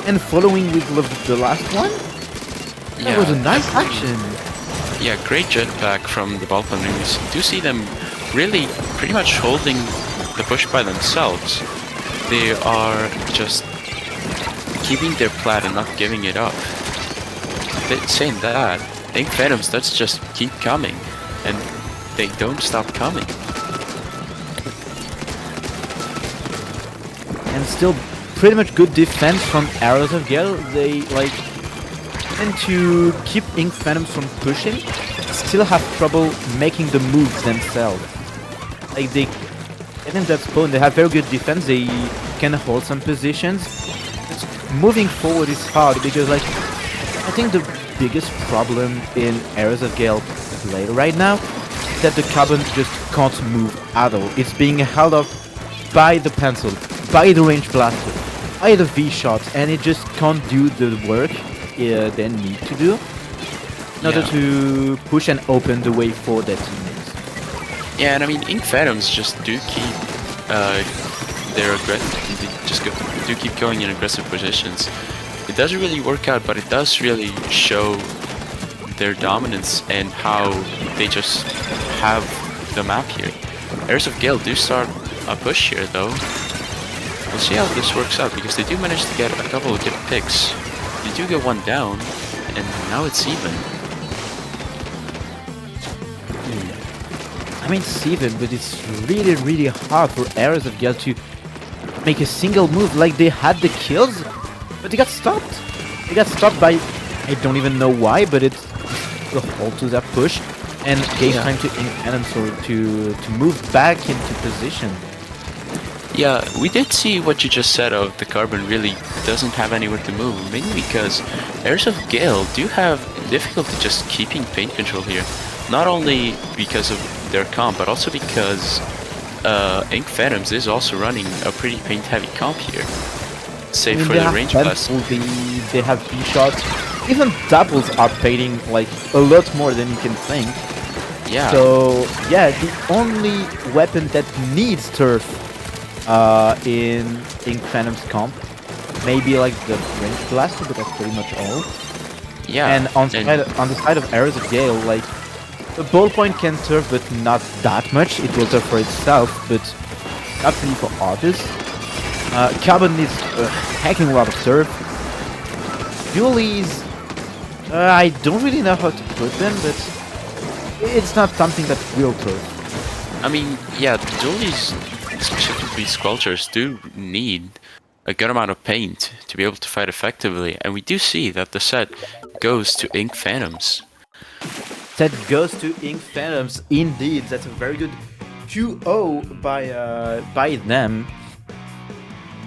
and following with the last one. That was a nice action. Yeah, great jetpack from the ballpoint. You do see them really pretty much holding the push by themselves. They are just keeping their plat and not giving it up. Saying that, Ink Phantoms, let's just keep coming, and they don't stop coming. And still pretty much good defense from Arrows of Gale. They like tend to keep Ink Phantoms from pushing, still have trouble making the moves themselves. Like they get in that spawn, they have very good defense, they can hold some positions. It's moving forward is hard because like I think the biggest problem in Arrows of Gale play right now is that the Carbon just can't move at all. It's being held up by the pencil, by the range blaster, by the V-shot, and it just can't do the work they need to do in order to push and open the way for their teammates. Yeah, and I mean, Ink Phantoms just do keep do keep going in aggressive positions. It doesn't really work out, but it does really show their dominance and how they just have the map here. Heirs of Gale do start a push here, though. We'll see how this works out, because they do manage to get a couple of good picks. They do get one down, and now it's even. I mean, it's even, but it's really, really hard for Heirs of Gale to make a single move. Like, they had the kills, but they got stopped. They got stopped by, I don't even know why, but it's a hold to that push and gave time to Ink Phantoms to move back into position. Yeah, we did see what you just said of the Carbon really doesn't have anywhere to move, mainly because Heirs of Gale do have difficulty just keeping paint control here. Not only because of their comp, but also because Ink Phantoms is also running a pretty paint heavy comp here. Save for the range blast. They have V-shots. Even doubles are painting like a lot more than you can think. Yeah. So yeah, the only weapon that needs turf in Ink Phantom's comp, maybe like the range blaster, but that's pretty much all. Yeah. And on the side of Arrows of Gale, like the ballpoint can turf, but not that much. It will turf for itself, but not really for artists. Carbon needs a hacking lot of turf. Dualies, I don't really know how to put them, but it's not something that will turf. I mean, yeah, the dualies, specifically Squelchers, do need a good amount of paint to be able to fight effectively, and we do see that the set goes to Ink Phantoms. Set goes to Ink Phantoms, indeed. That's a very good 2-0 by them.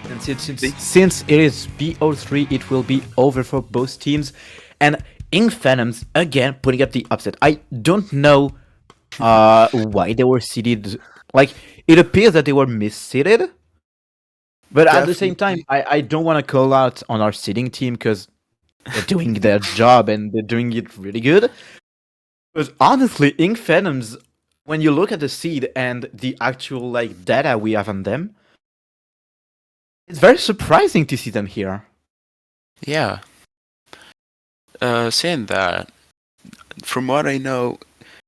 And since it is BO3, it will be over for both teams. And Ink Phantoms, again, putting up the upset. I don't know why they were seeded Like, it appears that they were misseeded, but at the same time, Definitely. I don't want to call out on our seeding team because they're doing their job and they're doing it really good. But honestly, Ink Phantoms, when you look at the seed and the actual like data we have on them, it's very surprising to see them here. Yeah. Saying that, from what I know,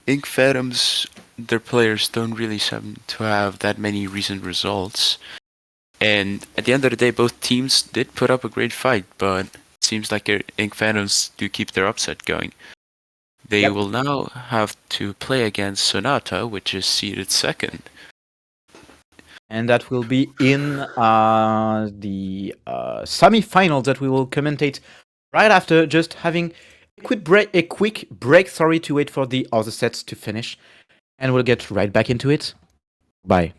Ink Phantoms, their players don't really seem to have that many recent results. And at the end of the day, both teams did put up a great fight, but it seems like Ink Phantoms do keep their upset going. They Yep. will now have to play against Sonata, which is seeded second. And that will be in the semi-finals that we will commentate right after, just having a quick break, sorry, to wait for the other sets to finish. And we'll get right back into it. Bye.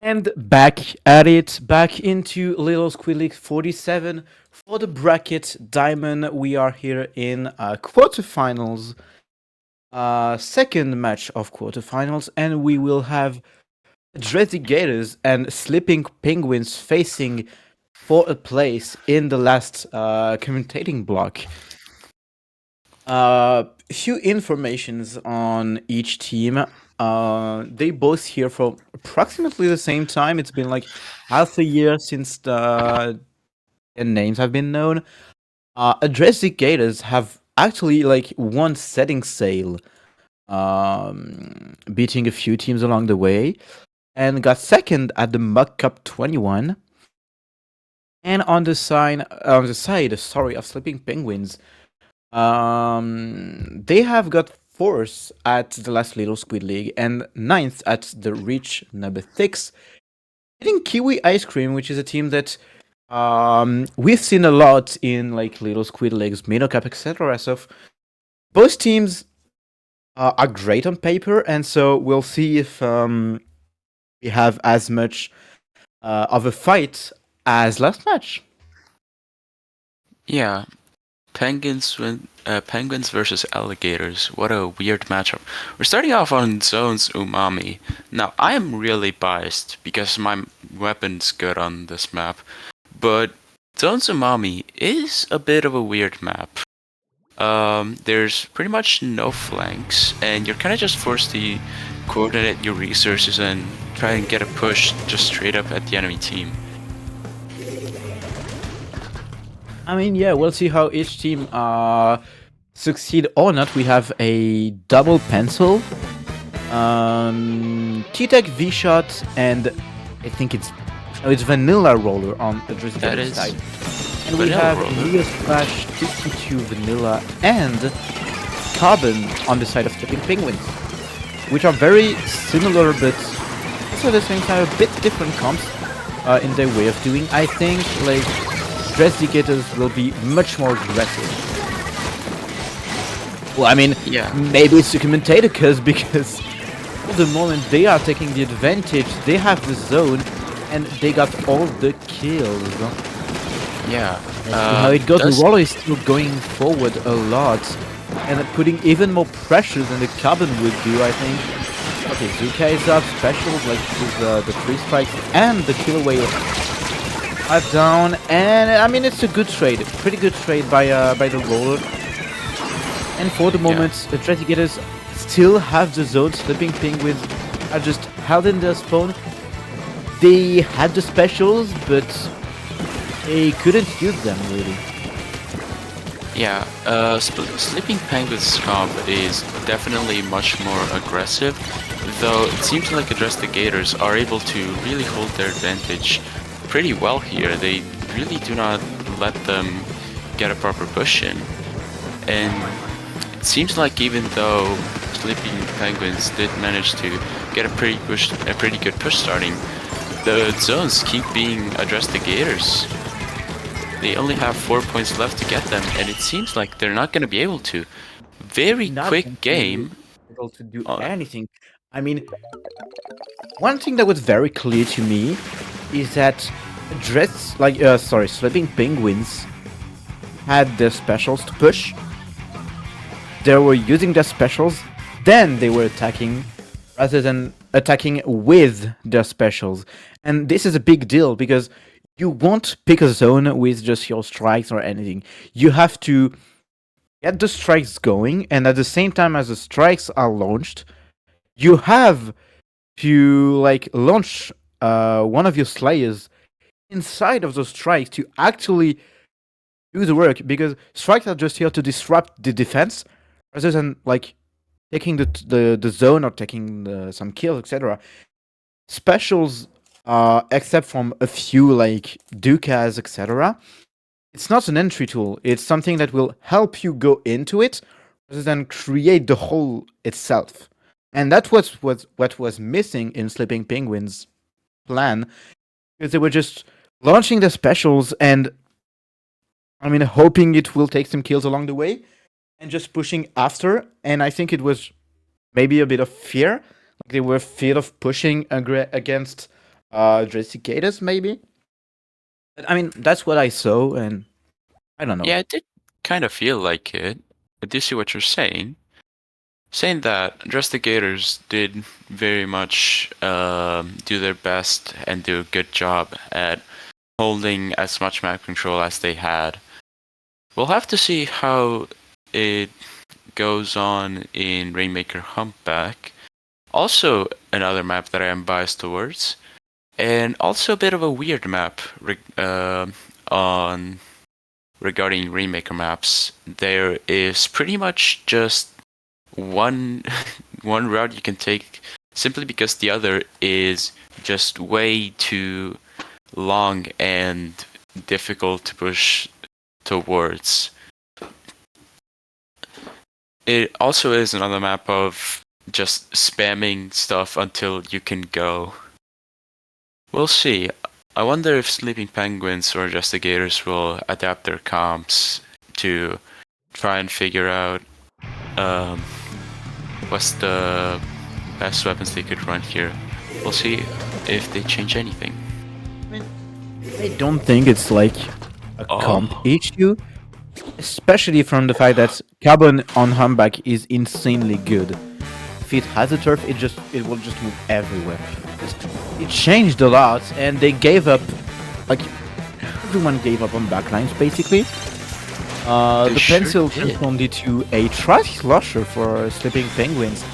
And back at it, back into Little Squid League 47 for the bracket diamond. We are here in quarterfinals, second match of quarterfinals, and we will have Dressy Gators and Sleeping Penguins facing for a place in the last commentating block. Few informations on each team. They both here for approximately the same time. It's been like half a year since their names have been known. Adresic Gators have actually like won setting sail, beating a few teams along the way, and got second at the Mug Cup 21. And on the side, of Sleeping Penguins, they have got fourth at the last Little Squid League and ninth at the Reach number 6. Hitting Kiwi Ice Cream, which is a team that we've seen a lot in like Little Squid Leagues, Minnow Cup, etc. So both teams are great on paper, and so we'll see if we have as much of a fight as last match. Yeah, penguins versus alligators. What a weird matchup. We're starting off on Zone's Umami. Now, I am really biased because my weapon's good on this map, but Zone's Umami is a bit of a weird map. There's pretty much no flanks, and you're kind of just forced to coordinate your resources and try and get a push just straight up at the enemy team. I mean, yeah, we'll see how each team succeed or not. We have a double pencil, T-Tech V-Shot, and I think it's Vanilla Roller on the Drizzly That is side. And we Vanilla have Roller. Neo Splash, 52 Vanilla, and Carbon on the side of Sleeping Penguins, which are very similar, but also at the same time a bit different comps in their way of doing. I think like Dressy Gators will be much more aggressive. Well, I mean, Yeah. maybe it's the commentator curse because for the moment they are taking the advantage. They have the zone and they got all the kills. Yeah. How it goes, the Waller is still going forward a lot and putting even more pressure than the Carbon would do, I think. Okay, Zuka is up, special, like with the 3 strikes and the kill away. 5 down, and I mean it's a good trade, pretty good trade by the Roller. And for the moment, the Dressy Gators still have the zone. Sleeping Penguins are just held in their spawn. They had the specials, but they couldn't use them really. Yeah, Sleeping Penguin's comp is definitely much more aggressive, though it seems like Address the Gators are able to really hold their advantage pretty well here. They really do not let them get a proper push in. And it seems like even though Sleeping Penguins did manage to get a pretty good push starting, the zones keep being Address the Gators. They only have 4 points left to get them, and it seems like they're not going to be able to. Very Not quick going to game. be able to do anything. I mean, one thing that was very clear to me is that Sleeping Penguins had their specials to push. They were using their specials, then they were attacking rather than attacking with their specials. And this is a big deal because you won't pick a zone with just your strikes or anything. You have to get the strikes going, and at the same time as the strikes are launched, you have to like launch one of your slayers inside of those strikes to actually do the work, because strikes are just here to disrupt the defense rather than like taking the zone or taking some kills, etc. Specials, except from a few like Dukas, etc., it's not an entry tool. It's something that will help you go into it rather than create the hole itself. And that was what was missing in Sleeping Penguins' plan, because they were just launching the specials and, I mean, hoping it will take some kills along the way and just pushing after. And I think it was maybe a bit of fear. Like they were feared of pushing against Dressicatus, maybe. I mean, that's what I saw, and I don't know. Yeah, it did kind of feel like it. I do see what you're saying. Saying that Dressigators did very much do their best and do a good job at holding as much map control as they had. We'll have to see how it goes on in Rainmaker Humpback. Also, another map that I am biased towards, and also a bit of a weird map on regarding Rainmaker maps. There is pretty much just one one route you can take, simply because the other is just way too long and difficult to push towards. It also is another map of just spamming stuff until you can go. We'll see. I wonder if Sleeping Penguins or Investigators will adapt their comps to try and figure out what's the best weapons they could run here. We'll see if they change anything. I don't think it's like a comp issue, especially from the fact that Carbon on Humpback is insanely good. If it has a turf, it will just move everywhere. It changed a lot, and they gave up. Like everyone gave up on backlines basically. The sure pencil did. transformed into a trash slasher for Sleeping Penguins,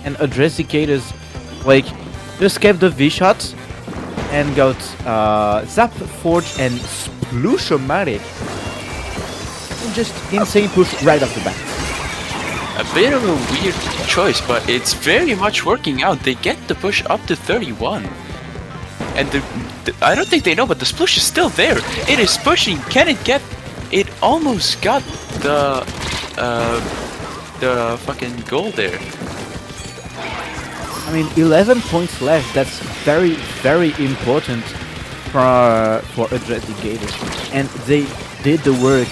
and Adressicators like just kept the V shot and got Zap Forge and Splooshomatic. Just insane push right off the bat. A bit of a weird choice, but it's very much working out. They get the push up to 31. And I don't think they know, but the sploosh is still there. It is pushing. Can it get... It almost got the fucking goal there. I mean, 11 points left. That's very, very important for Adressigators. And they did the work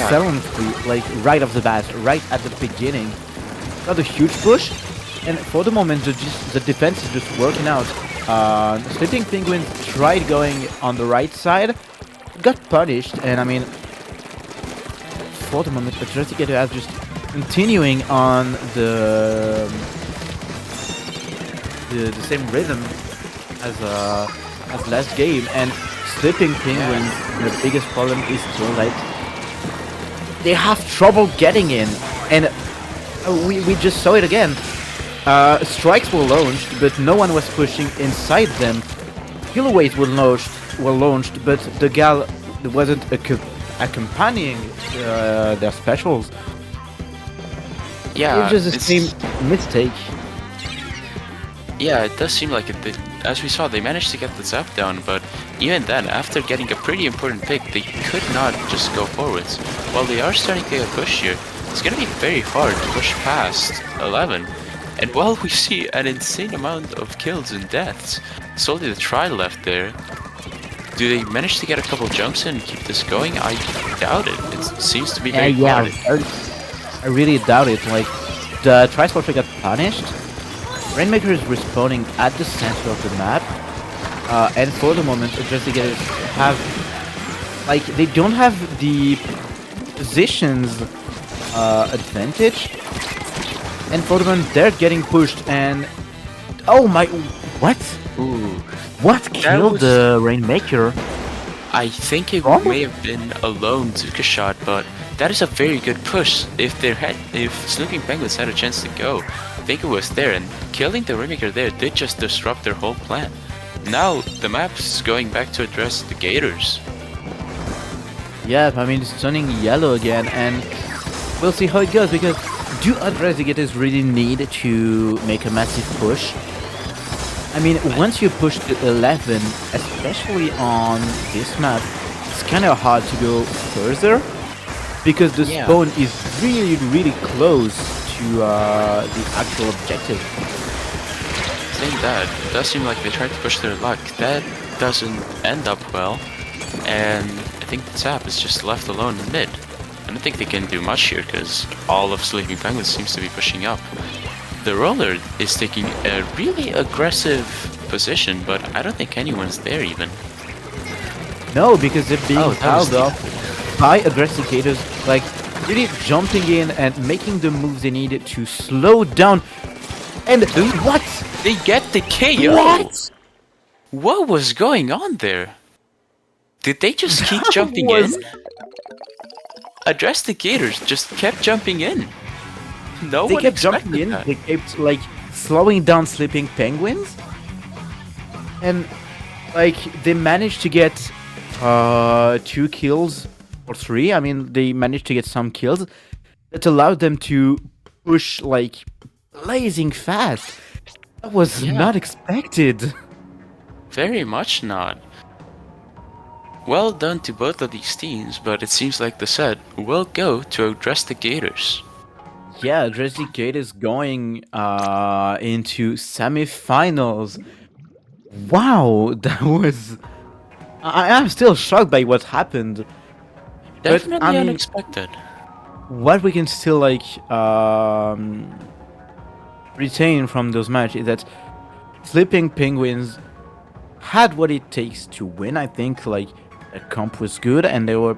silently, like right off the bat, right at the beginning. Not a huge push, and for the moment the defense is just working out. Sleeping Penguins tried going on the right side, got punished, and I mean, for the moment, the Adressigator is just continuing on the same rhythm as last game, and Sleeping Penguins, the biggest problem is still like they have trouble getting in, and we just saw it again. Strikes were launched, but no one was pushing inside them. Killaways were launched, but the gal wasn't accompanying their specials. Yeah, it was just the same mistake. Yeah, it does seem like it. As we saw, they managed to get the zap down, but even then, after getting a pretty important pick, they could not just go forwards. While they are starting to get a push here, it's going to be very hard to push past 11. And while we see an insane amount of kills and deaths, it's only the try left there. Do they manage to get a couple jumps in and keep this going? I doubt it. It seems to be very hard. I really doubt it. Like, the Tri-Squad got punished. Rainmaker is respawning at the center of the map, and for the moment, Investigators have, like, they don't have the positions advantage, and for the moment, they're getting pushed, and oh my, what? Ooh. What killed the Rainmaker? I think it may have been a lone Zuka shot, but that is a very good push. If Sleeping Penguins had a chance to go, I think it was there, and killing the Rainmaker there did just disrupt their whole plan. Now the map's going back to address the Gators. Yeah, I mean, it's turning yellow again, and we'll see how it goes, because do Adressigators really need to make a massive push? I mean, once you push to 11, especially on this map, it's kind of hard to go further, because the spawn is really, really close to the actual objective. Saying that, it does seem like they tried to push their luck. That doesn't end up well, and I think the Zap is just left alone in mid. I don't think they can do much here, because all of Sleeping Penguins seems to be pushing up. The Roller is taking a really aggressive position, but I don't think anyone's there even. No, because they're being Oh, that was held up by aggressive gators, like really jumping in and making the moves they needed to slow down. And what? They get the KO! What? What was going on there? Did they just keep jumping was- in? Address the Gators just kept jumping in. No They one kept expected jumping in. that. They kept like slowing down sleeping penguins, and like they managed to get 2 kills or 3. I mean, they managed to get some kills that allowed them to push like blazing fast. That was Yeah. not expected. Very much not. Well done to both of these teams, but it seems like the set will go to address the Gators. Yeah, Dresden Gate is going into semifinals. Wow, that was. I am still shocked by what happened. But, Definitely I mean, unexpected. what we can still like retain from those matches is that Sleeping Penguins had what it takes to win. I think like the comp was good and they were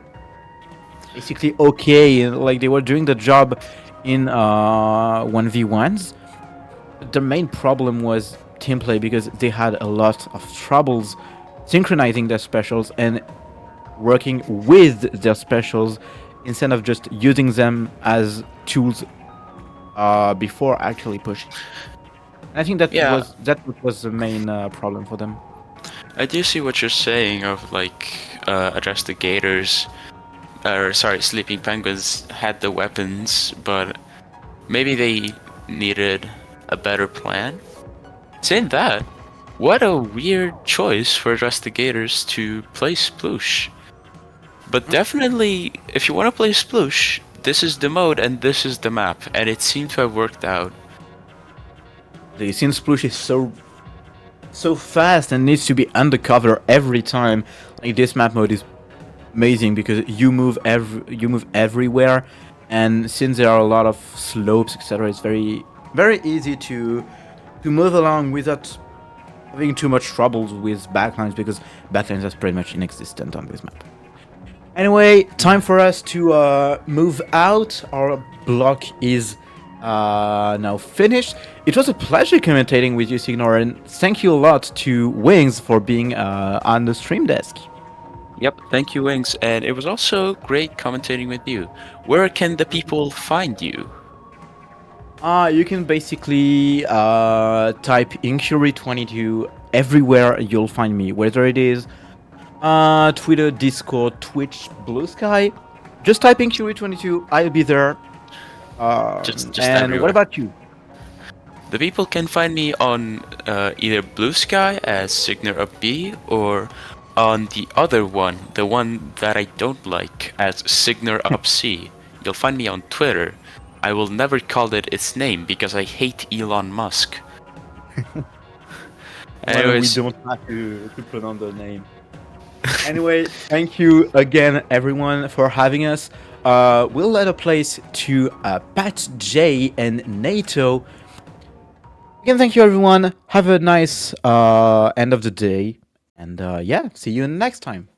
basically okay. Like they were doing the job in 1v1s. The main problem was team play because they had a lot of troubles synchronizing their specials and working with their specials instead of just using them as tools before actually pushing. And I think that Yeah. was the main problem for them. I do see what you're saying of like address the Gators, or sorry, Sleeping Penguins had the weapons, but maybe they needed a better plan. Saying that, what a weird choice for address the Gators to play Sploosh. But definitely, if you want to play Sploosh, this is the mode and this is the map, and it seemed to have worked out. The since Sploosh is so fast and needs to be undercover every time. Like this map mode is amazing because you move everywhere, and since there are a lot of slopes, etc., it's very easy to move along without having too much troubles with backlines because backlines are pretty much inexistent on this map. Anyway, time for us to move out. Our block is now finished. It was a pleasure commentating with you, Signor, and thank you a lot to Wings for being on the stream desk. Yep, thank you, Wings, and it was also great commentating with you. Where can the people find you? You can basically type Inquiry22 everywhere you'll find me, whether it is Twitter, Discord, Twitch, Blue Sky. Just type Inquiry22, I'll be there. Just and everywhere. what about you? The people can find me on either Blue Sky as Signer Up B, or on the other one, the one that I don't like, as Signer Up C. You'll find me on Twitter. I will never call it its name because I hate Elon Musk. Anyways, We don't have to pronounce the name. Anyway, thank you again, everyone, for having us. We'll let a place to Pat J and NATO. Again, thank you, everyone. Have a nice end of the day. And yeah, see you next time.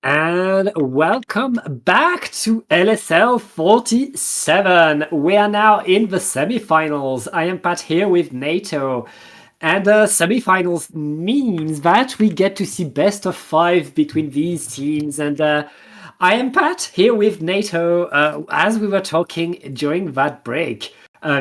And welcome back to LSL 47. We are now in the semifinals. I am Pat here with NATO. And semifinals means that we get to see best of 5 between these teams. And I am Pat here with NATO as we were talking during that break.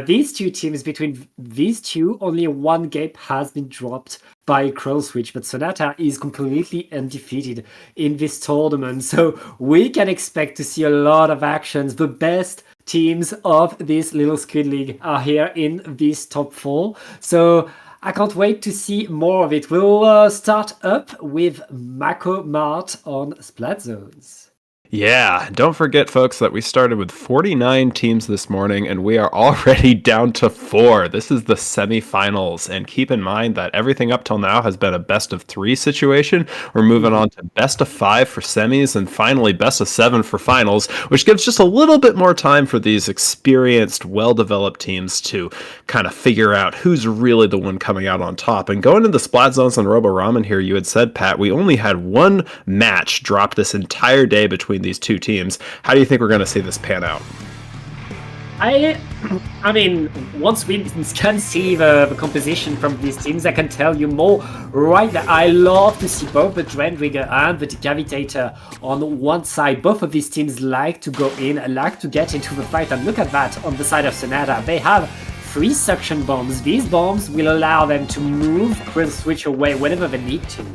These two teams, between these two, only one game has been dropped by Switch, but Sonata is completely undefeated in this tournament. So we can expect to see a lot of actions. The best teams of this little Squid League are here in this top 4. So I can't wait to see more of it. We'll start up with Mako Mart on Splat Zones. Yeah, don't forget, folks, that we started with 49 teams this morning, and we are already down to 4. This is the semifinals, and keep in mind that everything up till now has been a best-of-3 situation. We're moving on to best-of-5 for semis, and finally best-of-7 for finals, which gives just a little bit more time for these experienced, well-developed teams to kind of figure out who's really the one coming out on top. And going into Splat Zones on Robo Ramen here, you had said, Pat, we only had one match drop this entire day between these two teams. How do you think we're going to see this pan out? I mean, once we can see the composition from these teams, I can tell you more. Right now, I love to see both the Drenrigger and the Decavitator on one side. Both of these teams like to go in, like to get into the fight. And look at that on the side of Sonata. They have 3 suction bombs. These bombs will allow them to move Krill Switch away whenever they need to.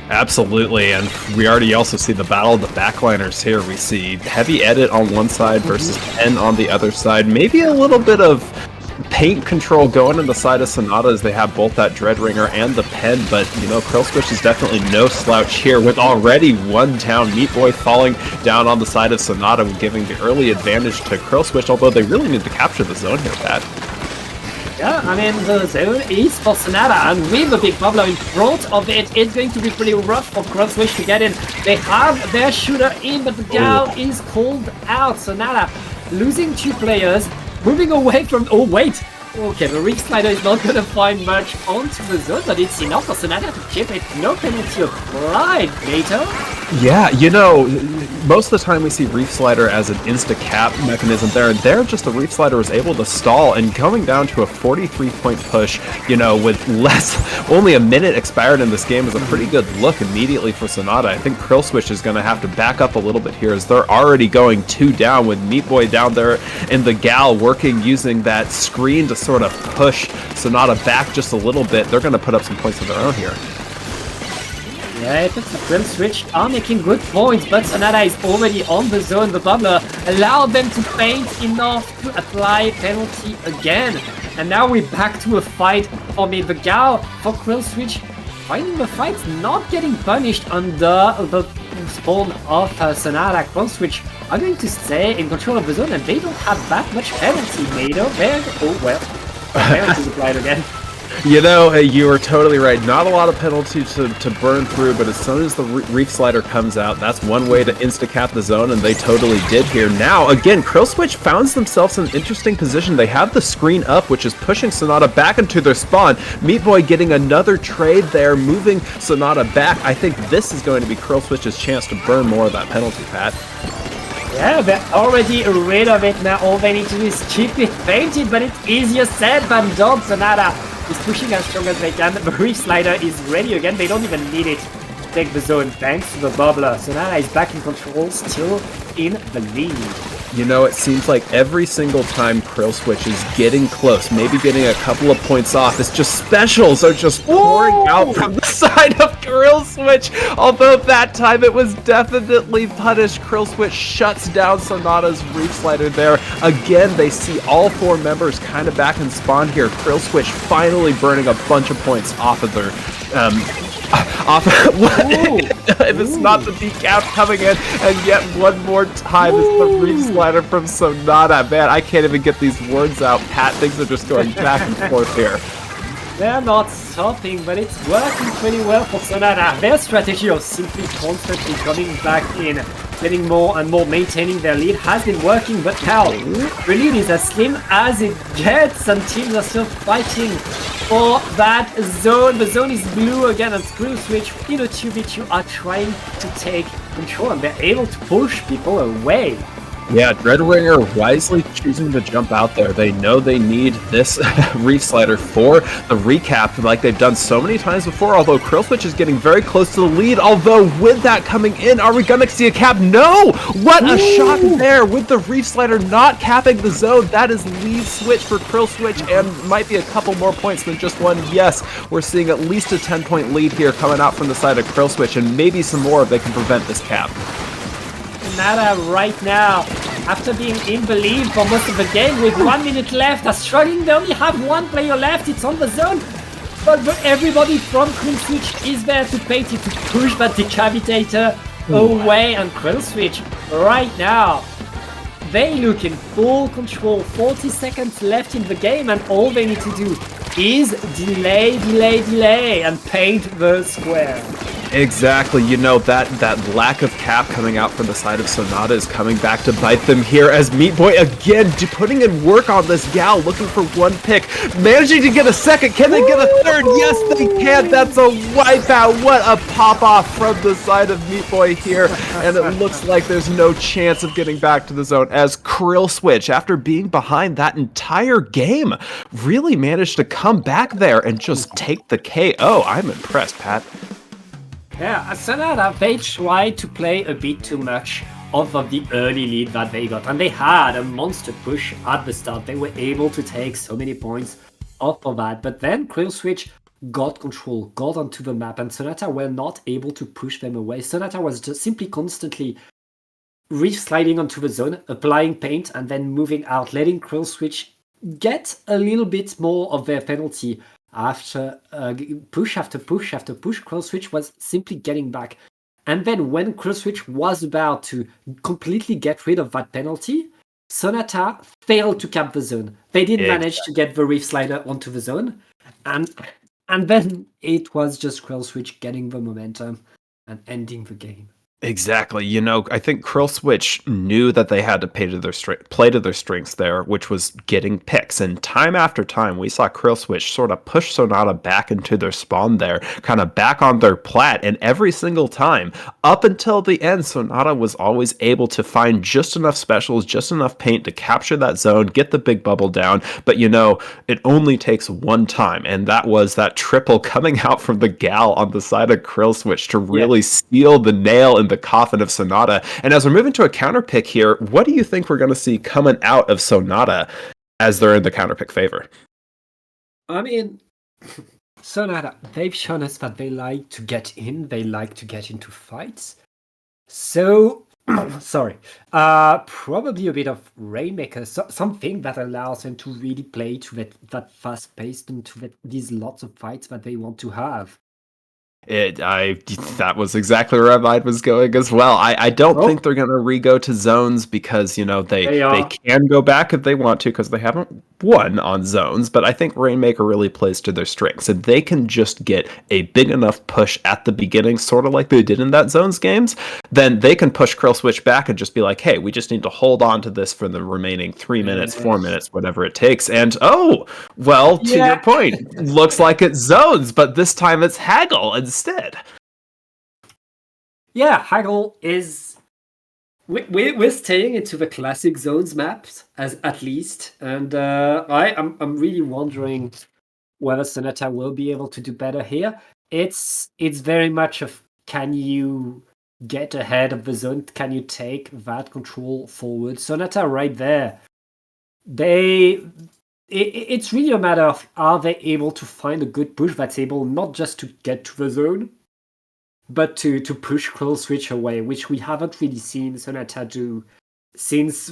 Absolutely, and we already also see the battle of the backliners here. We see Heavy Edit on one side versus Pen on the other side. Maybe a little bit of paint control going in the side of Sonata as they have both that Dreadringer and the Pen, but, you know, Krillswitch is definitely no slouch here with already one down. Meat Boy falling down on the side of Sonata, giving the early advantage to Krillswitch, although they really need to capture the zone here, Pat. Yeah, I mean, the zone is for Sonata, and with the big Pablo in front of it, it's going to be pretty rough for Crosswish to get in. They have their shooter in, but the gal is called out. Sonata losing 2 players, moving away from... Oh, wait! Okay, the Reef Slider is not going to find much onto the zone, but it's enough for Sonata to chip it. No penalty applied, NATO. Yeah, you know, most of the time we see Reef Slider as an insta-cap mechanism there, and there just the Reef Slider was able to stall, and going down to a 43-point push, you know, with only a minute expired in this game is a pretty good look immediately for Sonata. I think Krillswitch is going to have to back up a little bit here as they're already going 2 down with Meat Boy down there and the gal working using that screen to sort of push Sonata back just a little bit. They're going to put up some points of their own here. Yeah, it's a Krillswitch are making good points, but Sonata is already on the zone. The bubbler allowed them to paint enough to apply penalty again. And now we're back to a fight for me. The gal for Krillswitch finding the fight, not getting punished under the spawn of Sonata. Krillswitch are going to stay in control of the zone, and they don't have that much penalty made of it. Oh well, penalties applied again. You know, you are totally right. Not a lot of penalty to burn through, but as soon as the Reef Slider comes out, that's one way to insta-cap the zone, and they totally did here. Now, again, Krillswitch finds themselves in an interesting position. They have the screen up, which is pushing Sonata back into their spawn. Meat Boy getting another trade there, moving Sonata back. I think this is going to be Krillswitch's chance to burn more of that penalty, Pat. Yeah, they're already rid of it now. All they need to do is keep it painted, but it's easier said than done. Sonata is pushing as strong as they can. The Reef Slider is ready again. They don't even need it to take the zone thanks to the bubbler. Sonata is back in control, still in the lead. You know, it seems like every single time Krillswitch is getting close, maybe getting a couple of points off, it's just specials are just pouring out from the side of Krillswitch. Although that time it was definitely punished. Krillswitch shuts down Sonata's Reef Slider there. Again, they see all 4 members kind of back in spawn here. Krillswitch finally burning a bunch of points off of their if it's not the decap coming in, and yet one more time it's the Reef Slider from Sonata. Man, I can't even get these words out. Pat, things are just going back and forth here. They're not stopping, but it's working pretty well for Sonata. Their strategy of simply constantly coming back in, getting more and more, maintaining their lead has been working, but now the lead is as slim as it gets and teams are still fighting for that zone. The zone is blue again and Screw Switch in a 2v2 are trying to take control and they're able to push people away. Yeah, Dreadwinger wisely choosing to jump out there. They know they need this Reef Slider for the recap like they've done so many times before, although Krillswitch is getting very close to the lead. Although with that coming in, are we going to see a cap? No! What a shot there with the Reef Slider not capping the zone. That is lead switch for Krillswitch and might be a couple more points than just one. Yes, we're seeing at least a 10-point lead here coming out from the side of Krillswitch and maybe some more if they can prevent this cap. Sonata right now, after being in the lead for most of the game with 1 minute left, are struggling. They only have one player left, it's on the zone. But everybody from Krillswitch is there to paint it, to push that decapitator away. And Krillswitch right now, they look in full control. 40 seconds left in the game and all they need to do is delay and paint the square. Exactly, you know, that lack of cap coming out from the side of Sonata is coming back to bite them here as Meat Boy again putting in work on this gal, looking for one pick, managing to get a second. Can they get a third? Yes, they can. That's a wipeout. What a pop-off from the side of Meat Boy here, and it looks like there's no chance of getting back to the zone as Krillswitch, after being behind that entire game, really managed to come back there and just take the KO. I'm impressed, Pat. Yeah, Sonata, they tried to play a bit too much off of the early lead that they got, and they had a monster push at the start. They were able to take so many points off of that, but then Krillswitch got control, got onto the map, and Sonata were not able to push them away. Sonata was just simply constantly sliding onto the zone, applying paint, and then moving out, letting Krillswitch get a little bit more of their penalty. After push after push after push, Krillswitch was simply getting back. And then when Krillswitch was about to completely get rid of that penalty, Sonata failed to cap the zone. They didn't manage to get the Reef Slider onto the zone. And then it was just Krillswitch getting the momentum and ending the game. Exactly. You know, I think Krillswitch knew that they had to play to their strengths there, which was getting picks. And time after time, we saw Krillswitch sort of push Sonata back into their spawn there, kind of back on their plat. And every single time, up until the end, Sonata was always able to find just enough specials, just enough paint to capture that zone, get the big bubble down. But, you know, it only takes one time. And that was that triple coming out from the gal on the side of Krillswitch to really seal the nail in the coffin of Sonata. And as we're moving to a counter pick here, what do you think we're going to see coming out of Sonata as they're in the counter pick favor? I mean, Sonata, they've shown us that they like to get in, they like to get into fights. So, sorry, probably a bit of Rainmaker, something that allows them to really play to that fast pace and to these lots of fights that they want to have. That was exactly where my mind was going as well. I don't think they're going to re-go to zones because, you know, they can go back if they want to because they haven't won on zones, but I think Rainmaker really plays to their strengths. If they can just get a big enough push at the beginning, sort of like they did in that zones games, then they can push Krillswitch back and just be like, hey, we just need to hold on to this for the remaining 3 minutes, 4 minutes, whatever it takes. And to your point, looks like it's zones, but this time it's Haggle instead. Yeah, Haggle is... We're staying into the classic zones maps, as at least, and I'm really wondering whether Sonata will be able to do better here. It's very much of, can you get ahead of the zone? Can you take that control forward? Sonata right there. It's really a matter of, are they able to find a good push that's able not just to get to the zone, but to push Krillswitch away, which we haven't really seen Sonata do since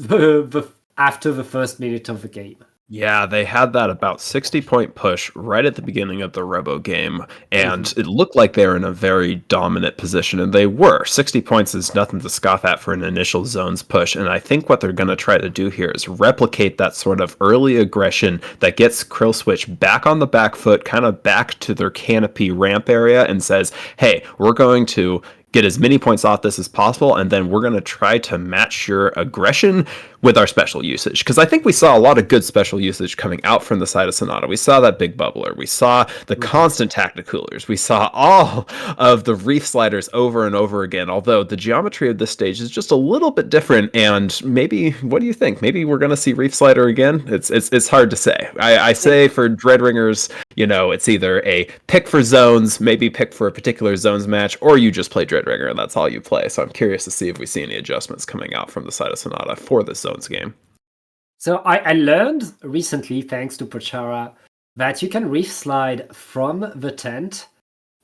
after the first minute of the game. Yeah, they had that about 60-point push right at the beginning of the Robo game, and it looked like they were in a very dominant position, and they were. 60 points is nothing to scoff at for an initial zones push, and I think what they're going to try to do here is replicate that sort of early aggression that gets Krill Switch back on the back foot, kind of back to their canopy ramp area, and says, hey, we're going to get as many points off this as possible, and then we're going to try to match your aggression with our special usage. Because I think we saw a lot of good special usage coming out from the side of Sonata. We saw that big bubbler. We saw the constant tacticoolers. We saw all of the reef sliders over and over again, although the geometry of this stage is just a little bit different, and maybe, what do you think? Maybe we're going to see reef slider again? It's hard to say. I say for Dreadringers, it's either a pick for zones, maybe pick for a particular zones match, or you just play Dreadringer and that's all you play. So I'm curious to see if we see any adjustments coming out from the side of Sonata for the zones game. So I learned recently, thanks to Pochara, that you can reef slide from the tent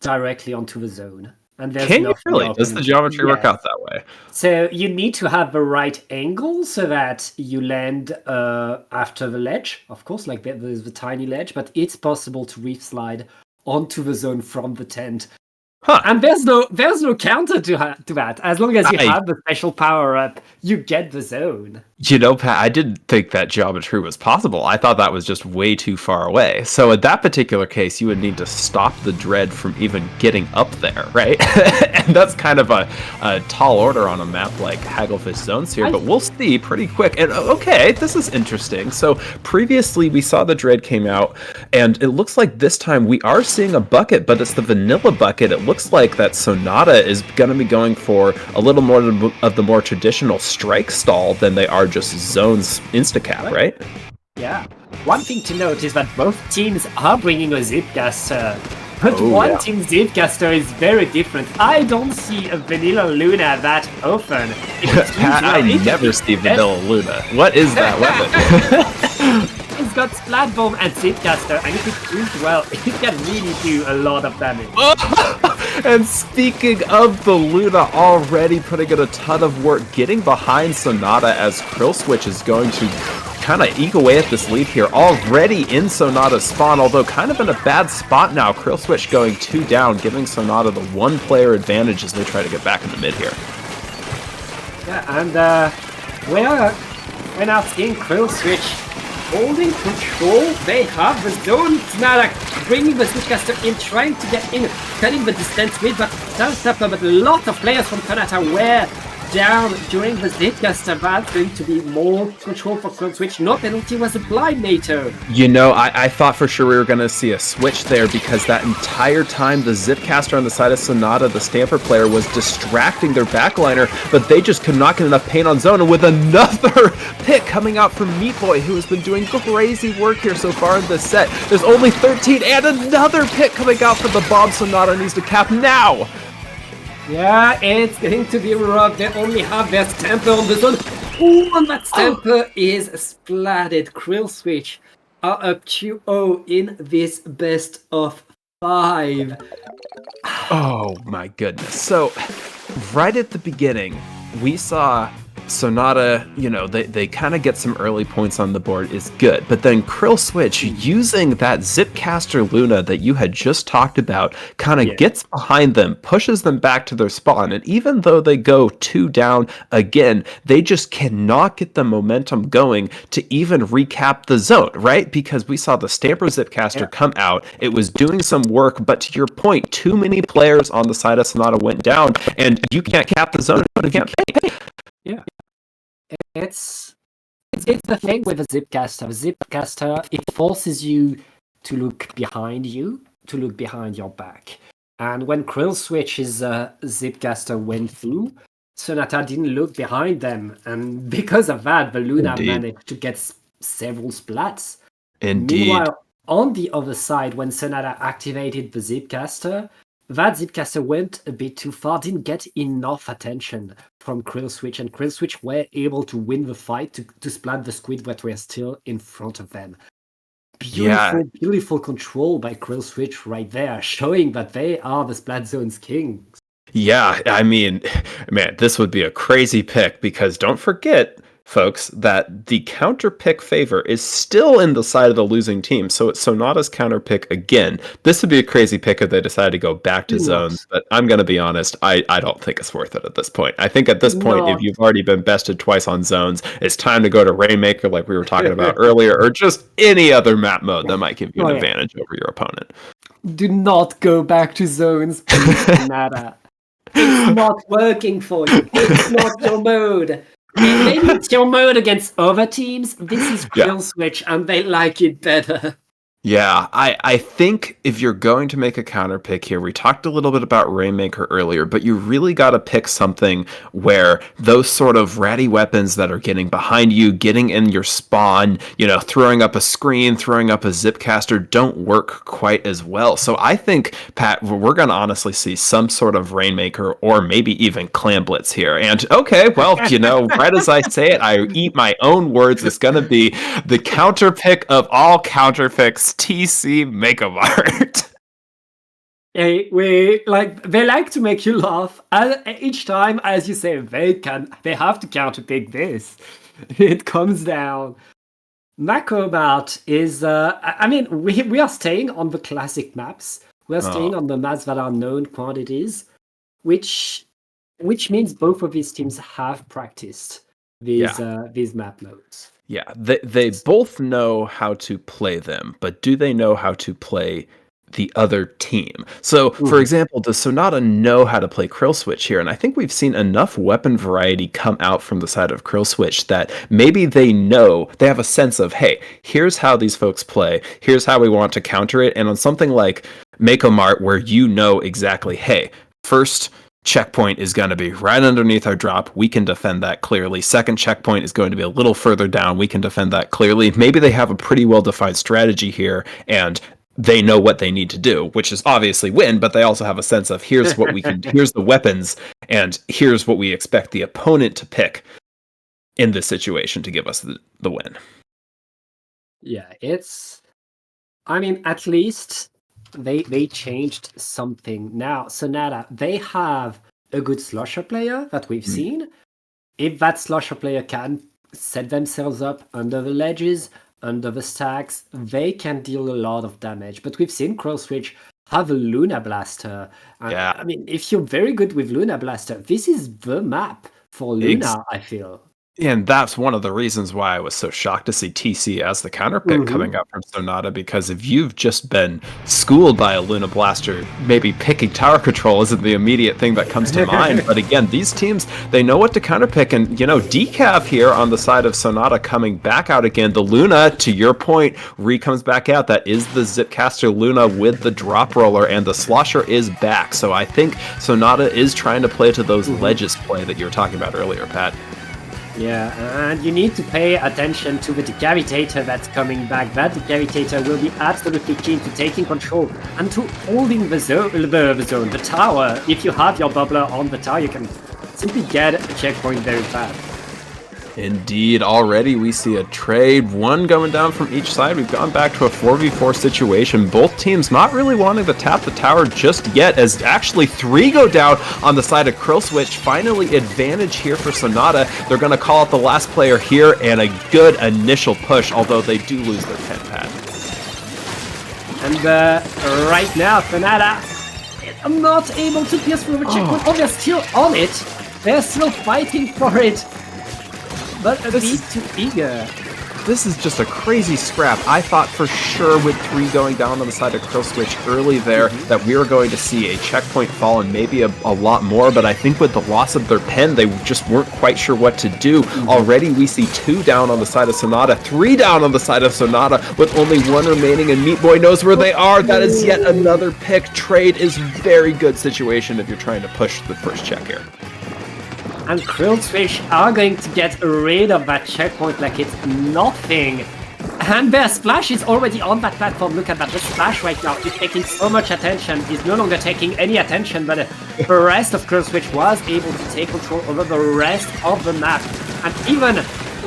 directly onto the zone. And there's Can you nothing really? open. Does the geometry work Yes. out that way? So you need to have the right angle so that you land after the ledge. Of course, like there's the tiny ledge, but it's possible to reef slide onto the zone from the tent. Huh. And there's no counter to that. As long as you have the special power up, you get the zone. Pat, I didn't think that geometry was possible. I thought that was just way too far away. So in that particular case, you would need to stop the dread from even getting up there, right? And that's kind of a tall order on a map like Hagglefish Zones here, but we'll see pretty quick. And okay, this is interesting. So previously we saw the dread came out, and it looks like this time we are seeing a bucket, but it's the vanilla bucket. It looks like that Sonata is going to be going for a little more of the more traditional strike stall than they are just zones instacap, right? Yeah. One thing to note is that both teams are bringing a Zipcaster, but team Zipcaster is very different. I don't see a Vanilla Luna that often. I never see Vanilla Luna. What is that weapon? It's got Splat Bomb and Zipcaster, and if it's used well, it can really do a lot of damage. And speaking of the Luna, already putting in a ton of work, getting behind Sonata as Krill Switch is going to kind of eke away at this lead here. Already in Sonata's spawn, although kind of in a bad spot now. Krill Switch going 2 down, giving Sonata the 1-player advantage as they try to get back in the mid here. Yeah, and we're now seeing Krill Switch holding control. They have the zone. Sonata bringing the Switchcaster in, trying to get in, cutting the distance with, but but a lot of players from Sonata were down during the Zipcaster. That's going to be more control for Krill Switch. No penalty was applied, NATO. I thought for sure we were going to see a switch there, because that entire time the Zipcaster on the side of Sonata, the Stamper player, was distracting their backliner, but they just could not get enough paint on zone. And with another pick coming out from Meat Boy, who has been doing crazy work here so far in this set. There's only 13, and another pick coming out for the bomb Sonata needs to cap now. Yeah, it's going to be rough. They only have their Stamper on the zone. Ooh, and that Stamper is splatted. Krill Switch are up 2-0 in this best of 5. Oh my goodness. So, right at the beginning, we saw Sonata, they kind of get some early points on the board is good, but then Krill Switch, using that Zipcaster Luna that you had just talked about, kind of gets behind them, pushes them back to their spawn, and even though they go 2 down again, they just cannot get the momentum going to even recap the zone, right? Because we saw the Stamper Zipcaster come out, it was doing some work, but to your point, too many players on the side of Sonata went down, and you can't cap the zone, you can't pay. Yeah. It's the thing with a Zipcaster. Zipcaster, it forces you to look behind you, to look behind your back. And when Krill Switch's Zipcaster went through, Sonata didn't look behind them. And because of that, the Luna managed to get several splats. Indeed. Meanwhile, on the other side, when Sonata activated the Zipcaster, that Zipcaster went a bit too far, didn't get enough attention from Krill Switch, and Krill Switch were able to win the fight to splat the Squid that were still in front of them. Beautiful control by Krill Switch right there, showing that they are the Splat Zone's kings. Yeah, I mean, man, this would be a crazy pick, because don't forget, folks, that the counter pick favor is still in the side of the losing team. So it's Sonata's counter pick again. This would be a crazy pick if they decided to go back to zones, but I'm going to be honest, I don't think it's worth it at this point. I think at this point, if you've already been bested twice on zones, it's time to go to Rainmaker like we were talking about earlier, or just any other map mode that might give you an advantage over your opponent. Do not go back to zones, please, Sonata. It's not working for you. It's not your mode. Maybe it's your mode against other teams. This is Kill Switch, and they like it better. Yeah, I think if you're going to make a counter pick here, we talked a little bit about Rainmaker earlier, but you really got to pick something where those sort of ratty weapons that are getting behind you, getting in your spawn, throwing up a screen, throwing up a zipcaster don't work quite as well. So I think, Pat, we're going to honestly see some sort of Rainmaker or maybe even Clam Blitz here. And okay, well, right as I say it, I eat my own words. It's going to be the counter pick of all counter picks. TC Makeup Art. Hey, they like to make you laugh. Each time, as you say, they have to counterpick this. It comes down. Macrobot is we are staying on the classic maps. We're staying on the maps that are known quantities, which means both of these teams have practiced these map modes. Yeah, they both know how to play them, but do they know how to play the other team? So, for example, does Sonata know how to play Krill Switch here? And I think we've seen enough weapon variety come out from the side of Krill Switch that maybe they have a sense of, hey, here's how these folks play, here's how we want to counter it. And on something like Mako Mart, where exactly, hey, first checkpoint is going to be right underneath our drop. We can defend that clearly. Second checkpoint is going to be a little further down. We can defend that clearly. Maybe they have a pretty well-defined strategy here, and they know what they need to do, which is obviously win, but they also have a sense of here's what we can, here's the weapons, and here's what we expect the opponent to pick in this situation to give us the win. Yeah, at least they changed something. Now, Sonata, they have a good slosher player that we've seen. If that slosher player can set themselves up under the ledges, under the stacks, they can deal a lot of damage. But we've seen Krill Switch have a Luna Blaster. If you're very good with Luna Blaster, this is the map for Luna, I feel. And that's one of the reasons why I was so shocked to see TC as the counter pick coming up from Sonata, because if you've just been schooled by a Luna Blaster, maybe picking tower control isn't the immediate thing that comes to mind. But again, these teams, they know what to counter pick. And, Decav here on the side of Sonata coming back out again. The Luna, to your point, comes back out. That is the Zipcaster Luna with the drop roller, and the Slosher is back. So I think Sonata is trying to play to those ledges play that you were talking about earlier, Pat. Yeah, and you need to pay attention to the Decavitator that's coming back. That Decavitator will be absolutely key to taking control and to holding the tower. If you have your bubbler on the tower, you can simply get a checkpoint very fast. Indeed, already we see a trade, one going down from each side. We've gone back to a 4v4 situation. Both teams not really wanting to tap the tower just yet, as actually 3 go down on the side of Krill Switch. Finally, advantage here for Sonata. They're going to call out the last player here, and a good initial push, although they do lose their pen pad. And right now, Sonata, I'm not able to pierce through the checkpoint. Oh, they're still on it. They're still fighting for it. But a bit too eager. This is just a crazy scrap. I thought for sure with 3 going down on the side of Krill Switch early there that we were going to see a checkpoint fall and maybe a lot more, but I think with the loss of their pen, they just weren't quite sure what to do. Already we see 2 down on the side of Sonata, 3 down on the side of Sonata with only 1 remaining, and Meat Boy knows where they are. That is yet another pick. Trade is very good situation if you're trying to push the first check here. And Krill Switch are going to get rid of that checkpoint like it's nothing. And their splash is already on that platform. Look at that. The splash right now is taking so much attention. Is no longer taking any attention, but the rest of Krill Switch was able to take control over the rest of the map. And even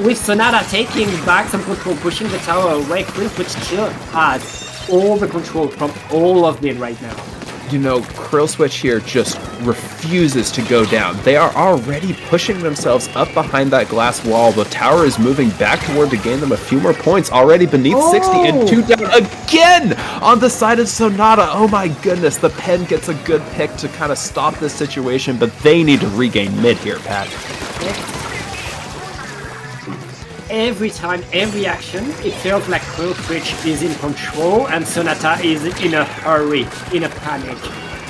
with Sonata taking back some control, pushing the tower away, Krill Switch still has all the control from all of mid right now. Krill Switch here just refuses to go down. They are already pushing themselves up behind that glass wall. The tower is moving back toward to gain them a few more points, already beneath 60 and 2 down again on the side of Sonata. Oh my goodness, the pen gets a good pick to kind of stop this situation, but they need to regain mid here, Pat. Every time, every action, it feels like Krill Switch is in control and Sonata is in a hurry, in a panic.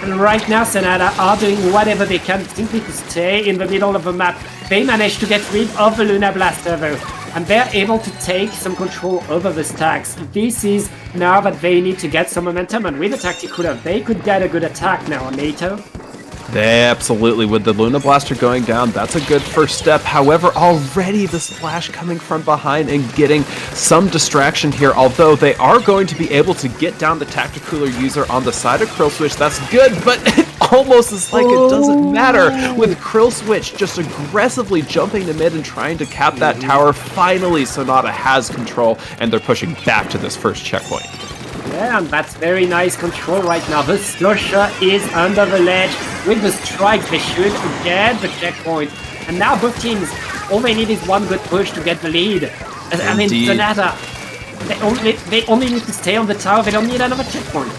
And right now, Sonata are doing whatever they can simply to stay in the middle of the map. They managed to get rid of the Luna Blaster though, and they're able to take some control over the stacks. This is now that they need to get some momentum, and with a Tacticula, they could get a good attack now on NATO. Absolutely, with the Luna Blaster going down, that's a good first step. However, already the splash coming from behind and getting some distraction here, although they are going to be able to get down the Tacticooler user on the side of Krill Switch. That's good, but it almost is like it doesn't matter with Krill Switch just aggressively jumping to mid and trying to cap that tower. Finally, Sonata has control, and they're pushing back to this first checkpoint. Yeah, and that's very nice control right now. The Slusher is under the ledge. With the strikes, they should get the checkpoint. And now both teams, all they need is one good push to get the lead. I mean, Sonata, they only need to stay on the tower. They don't need another checkpoint.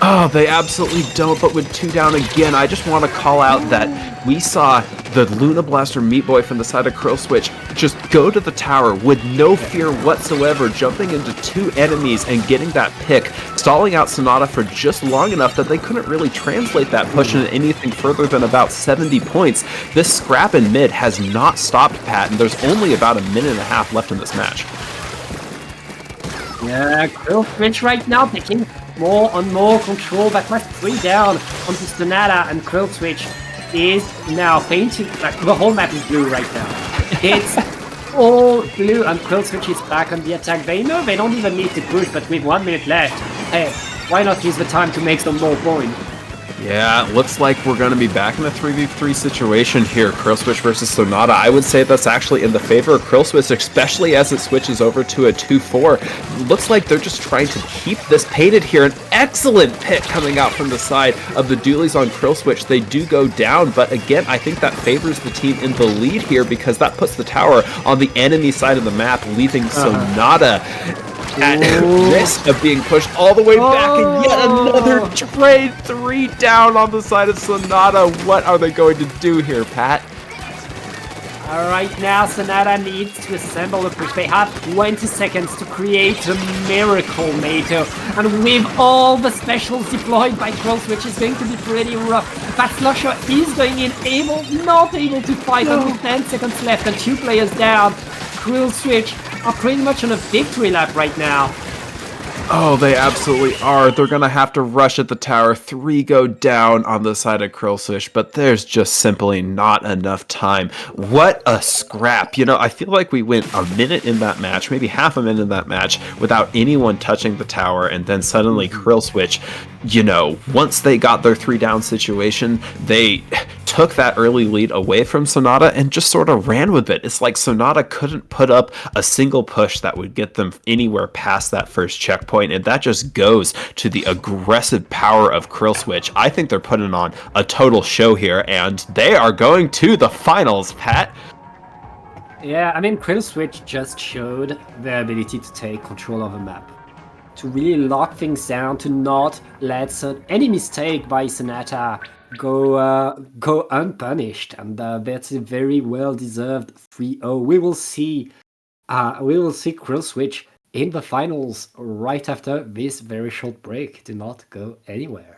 Oh, they absolutely don't, but with 2 down again, I just want to call out that we saw the Luna Blaster Meat Boy from the side of Krill Switch just go to the tower with no fear whatsoever, jumping into 2 enemies and getting that pick, stalling out Sonata for just long enough that they couldn't really translate that push into anything further than about 70 points. This scrap in mid has not stopped, Pat, and there's only about a minute and a half left in this match. Yeah, Krill Switch right now taking more and more control. That was 3 down onto Sonata, and Krill Switch is now painted. Like, the whole map is blue right now. It's all blue, and Krill Switch is back on the attack. They know they don't even need to push, but with 1 minute left, hey, why not use the time to make some more points? Yeah, it looks like we're going to be back in a 3v3 situation here. Krill Switch versus Sonata. I would say that's actually in the favor of Krill Switch, especially as it switches over to a 2-4. Looks like they're just trying to keep this painted here. An excellent pick coming out from the side of the dualies on Krill Switch. They do go down, but again, I think that favors the team in the lead here because that puts the tower on the enemy side of the map, leaving Sonata at risk of being pushed all the way back, and yet another trade. 3 down on the side of Sonata. What are they going to do here, Pat? Alright, now Sonata needs to assemble a push. They have 20 seconds to create a miracle, NATO. And with all the specials deployed by Krill Switch, it's going to be pretty rough. That Slusher is going in, not able to fight until 10 seconds left and 2 players down. Krill Switch are pretty much on a victory lap right now. Oh, they absolutely are. They're going to have to rush at the tower. 3 go down on the side of Krill Switch, but there's just simply not enough time. What a scrap. I feel like we went a minute in that match, maybe half a minute in that match, without anyone touching the tower, and then suddenly Krill Switch, once they got their 3 down situation, they took that early lead away from Sonata and just sort of ran with it. It's like Sonata couldn't put up a single push that would get them anywhere past that first checkpoint, and that just goes to the aggressive power of Krill Switch. I think they're putting on a total show here, and they are going to the finals, Pat. Yeah, I mean, Krill Switch just showed their ability to take control of a map, to really lock things down, to not let any mistake by Sonata go unpunished, and that's a very well deserved 3-0. We will see Krill Switch in the finals right after this very short break. Do not go anywhere.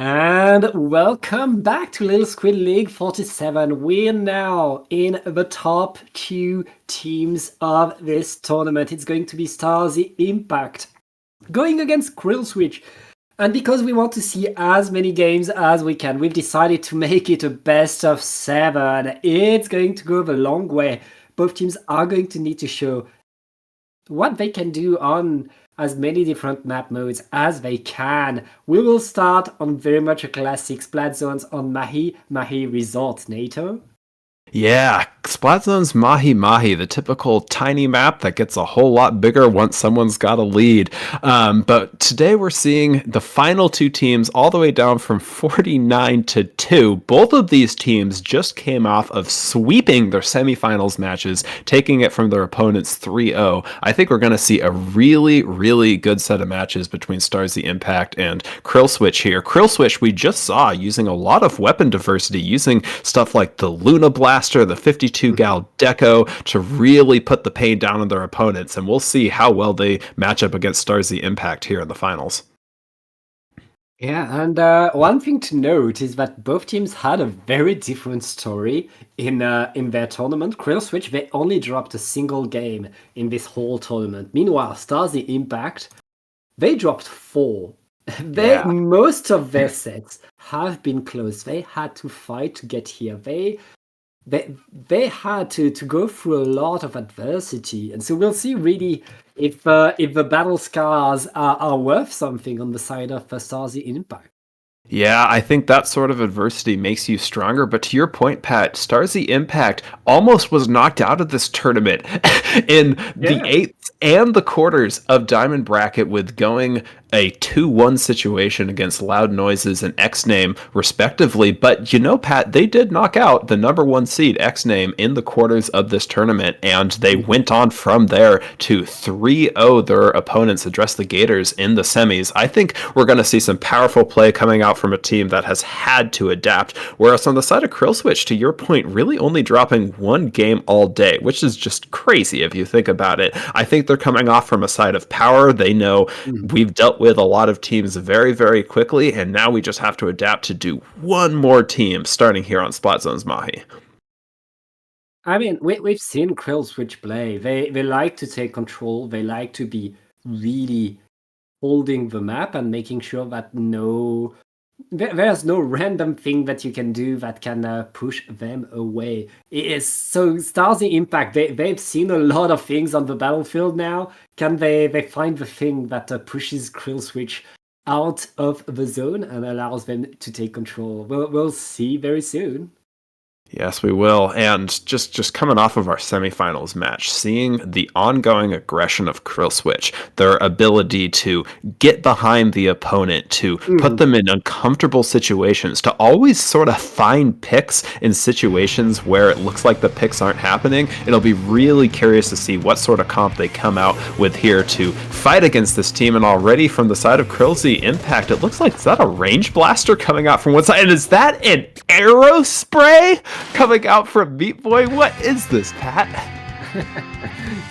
And welcome back to Little Squid League 47. We're now in the top 2 teams of this tournament. It's going to be Stars Impact going against Krill Switch. And because we want to see as many games as we can, we've decided to make it a best of 7. It's going to go the long way. Both teams are going to need to show what they can do on as many different map modes as they can. We will start on very much a classic Splat Zones on Mahi Resort, NATO. Yeah, Splat Zone's Mahi Mahi, the typical tiny map that gets a whole lot bigger once someone's got a lead. But today we're seeing the final 2 teams all the way down from 49 to 2. Both of these teams just came off of sweeping their semifinals matches, taking it from their opponents 3-0. I think we're going to see a really, really good set of matches between Starzy Impact and Krill Switch here. Krill Switch we just saw using a lot of weapon diversity, using stuff like the Luna Blaster, the 52 gal Deco to really put the pain down on their opponents, and we'll see how well they match up against Starzy Impact here in the finals. Yeah, and one thing to note is that both teams had a very different story in their tournament. Krill Switch, they only dropped a single game in this whole tournament. Meanwhile, Starzy Impact, they dropped 4. Most of their sets have been close. They had to fight to get here. They had to go through a lot of adversity, and so we'll see really if the battle scars are worth something on the side of Starzy Impact. Yeah, I think that sort of adversity makes you stronger. But to your point, Pat, Starzy Impact almost was knocked out of this tournament in the 8th and the quarters of Diamond Bracket with going a 2-1 situation against Loud Noises and X-Name, respectively. But you know, Pat, they did knock out the number 1 seed, X-Name, in the quarters of this tournament, and they went on from there to 3-0 their opponents, address the Gators, in the semis. I think we're going to see some powerful play coming out from a team that has had to adapt, whereas on the side of Krill Switch, to your point, really only dropping 1 game all day, which is just crazy if you think about it. I think they're coming off from a side of power. They know we've dealt with a lot of teams very, very quickly, and now we just have to adapt to do one more team starting here on Splat Zones Mahi. I mean, we've seen Krill Switch play. They like to take control. They like to be really holding the map and making sure that there's no random thing that you can do that can push them away. So Starzy Impact, they've seen a lot of things on the battlefield now. Can they find the thing that pushes Krill Switch out of the zone and allows them to take control? We'll see very soon. Yes, we will. And just coming off of our semifinals match, seeing the ongoing aggression of Krill Switch, their ability to get behind the opponent, to put them in uncomfortable situations, to always sort of find picks in situations where it looks like the picks aren't happening. It'll be really curious to see what sort of comp they come out with here to fight against this team. And already from the side of Krillzy Impact, it looks like, is that a range blaster coming out from one side? And is that an arrow spray coming out from Meat Boy? What is this, Pat?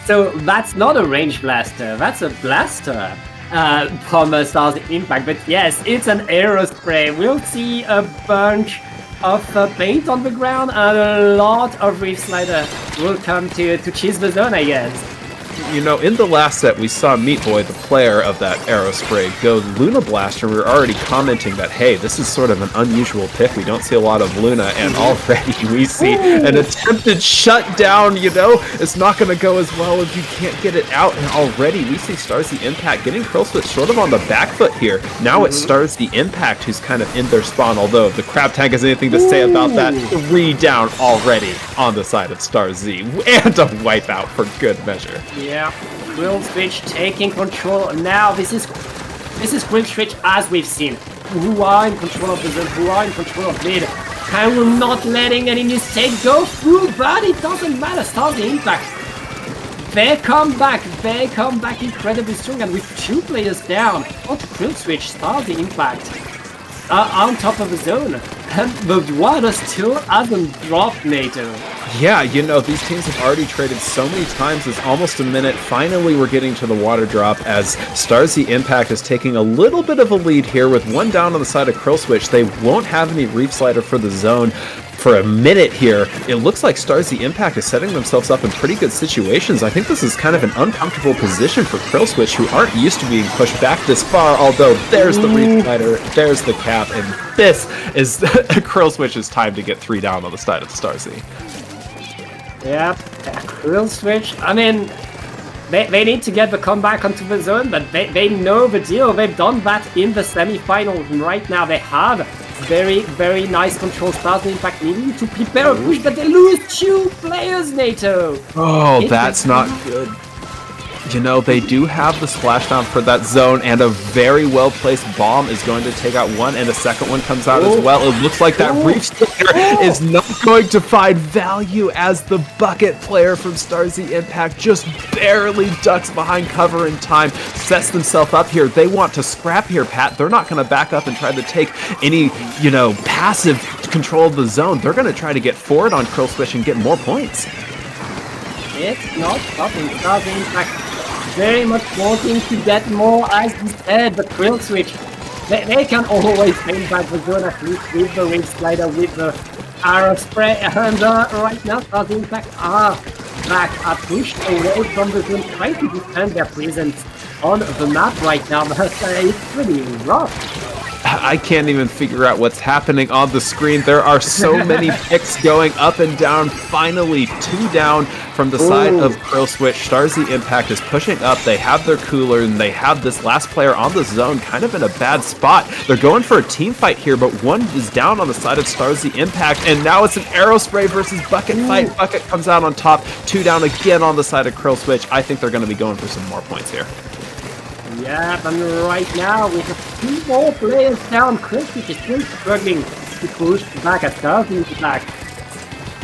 So that's not a range blaster, that's a blaster from Stars Impact. But yes, it's an arrow spray. We'll see a bunch of paint on the ground and a lot of Reef Slider will come to cheese the zone, I guess. You know, in the last set, we saw Meat Boy, the player of that arrow spray, go Luna Blaster. We were already commenting that, hey, this is sort of an unusual pick. We don't see a lot of Luna, and already we see an attempted shutdown. You know, it's not going to go as well if you can't get it out. And already we see Starzy Impact getting Krill Switch sort of on the back foot here. Now it's Starzy Impact who's kind of in their spawn, although if the Crab Tank has anything to say about that, 3 down already on the side of Starzy, and a wipeout for good measure. Yeah, Krill Switch taking control now. This is Krill Switch as we've seen, who are in control of the zone, who are in control of mid, and we're not letting any mistake go through, but it doesn't matter. Starzy Impact, they come back incredibly strong, and with 2 players down onto Krill Switch, Starzy Impact are on top of the zone, and the water still hasn't dropped, NATO. Yeah, these teams have already traded so many times. It's almost a minute. Finally, we're getting to the water drop as Starzy Impact is taking a little bit of a lead here with one down on the side of Krill Switch. They won't have any Reef Slider for the zone for a minute here. It looks like Starzy Impact is setting themselves up in pretty good situations. I think this is kind of an uncomfortable position for Krill Switch, who aren't used to being pushed back this far, although there's the Reef Slider, there's the cap, and this is Krill Switch's time to get 3 down on the side of Starzy. Yep, Krill Switch. I mean, they need to get the comeback onto the zone, but they know the deal. They've done that in the semi-finals, and right now they have very, very nice control. Starzy Impact needing to prepare a push, but they lose 2 players, NATO. Oh, that's not good. They do have the splashdown for that zone, and a very well-placed bomb is going to take out one, and a second one comes out as well. It looks like that Reef Slider is not going to find value as the bucket player from Starzy Impact just barely ducks behind cover in time, sets themselves up here. They want to scrap here, Pat. They're not going to back up and try to take any, passive control of the zone. They're going to try to get forward on Krill Switch and get more points. It's not stopping. Starzy Impact very much wanting to get more, as he said, but Krill Switch, they can always bring back the zone at least with the Reef Slider, with the arrow spray, and right now Starzy Impact are back, pushed away from the zone, trying to defend their presence on the map right now, but it's pretty rough. I can't even figure out what's happening on the screen. There are so many picks going up and down. Finally, 2 down from the side of Krill Switch. Starzy Impact is pushing up. They have their cooler, and they have this last player on the zone kind of in a bad spot. They're going for a team fight here, but one is down on the side of Starzy Impact, and now it's an arrow spray versus bucket fight. Bucket comes out on top. 2 down again on the side of Krill Switch. I think they're going to be going for some more points here. Yeah, and right now with a 2 more players down, Krill Switch is still struggling to push back at Starzy Impact.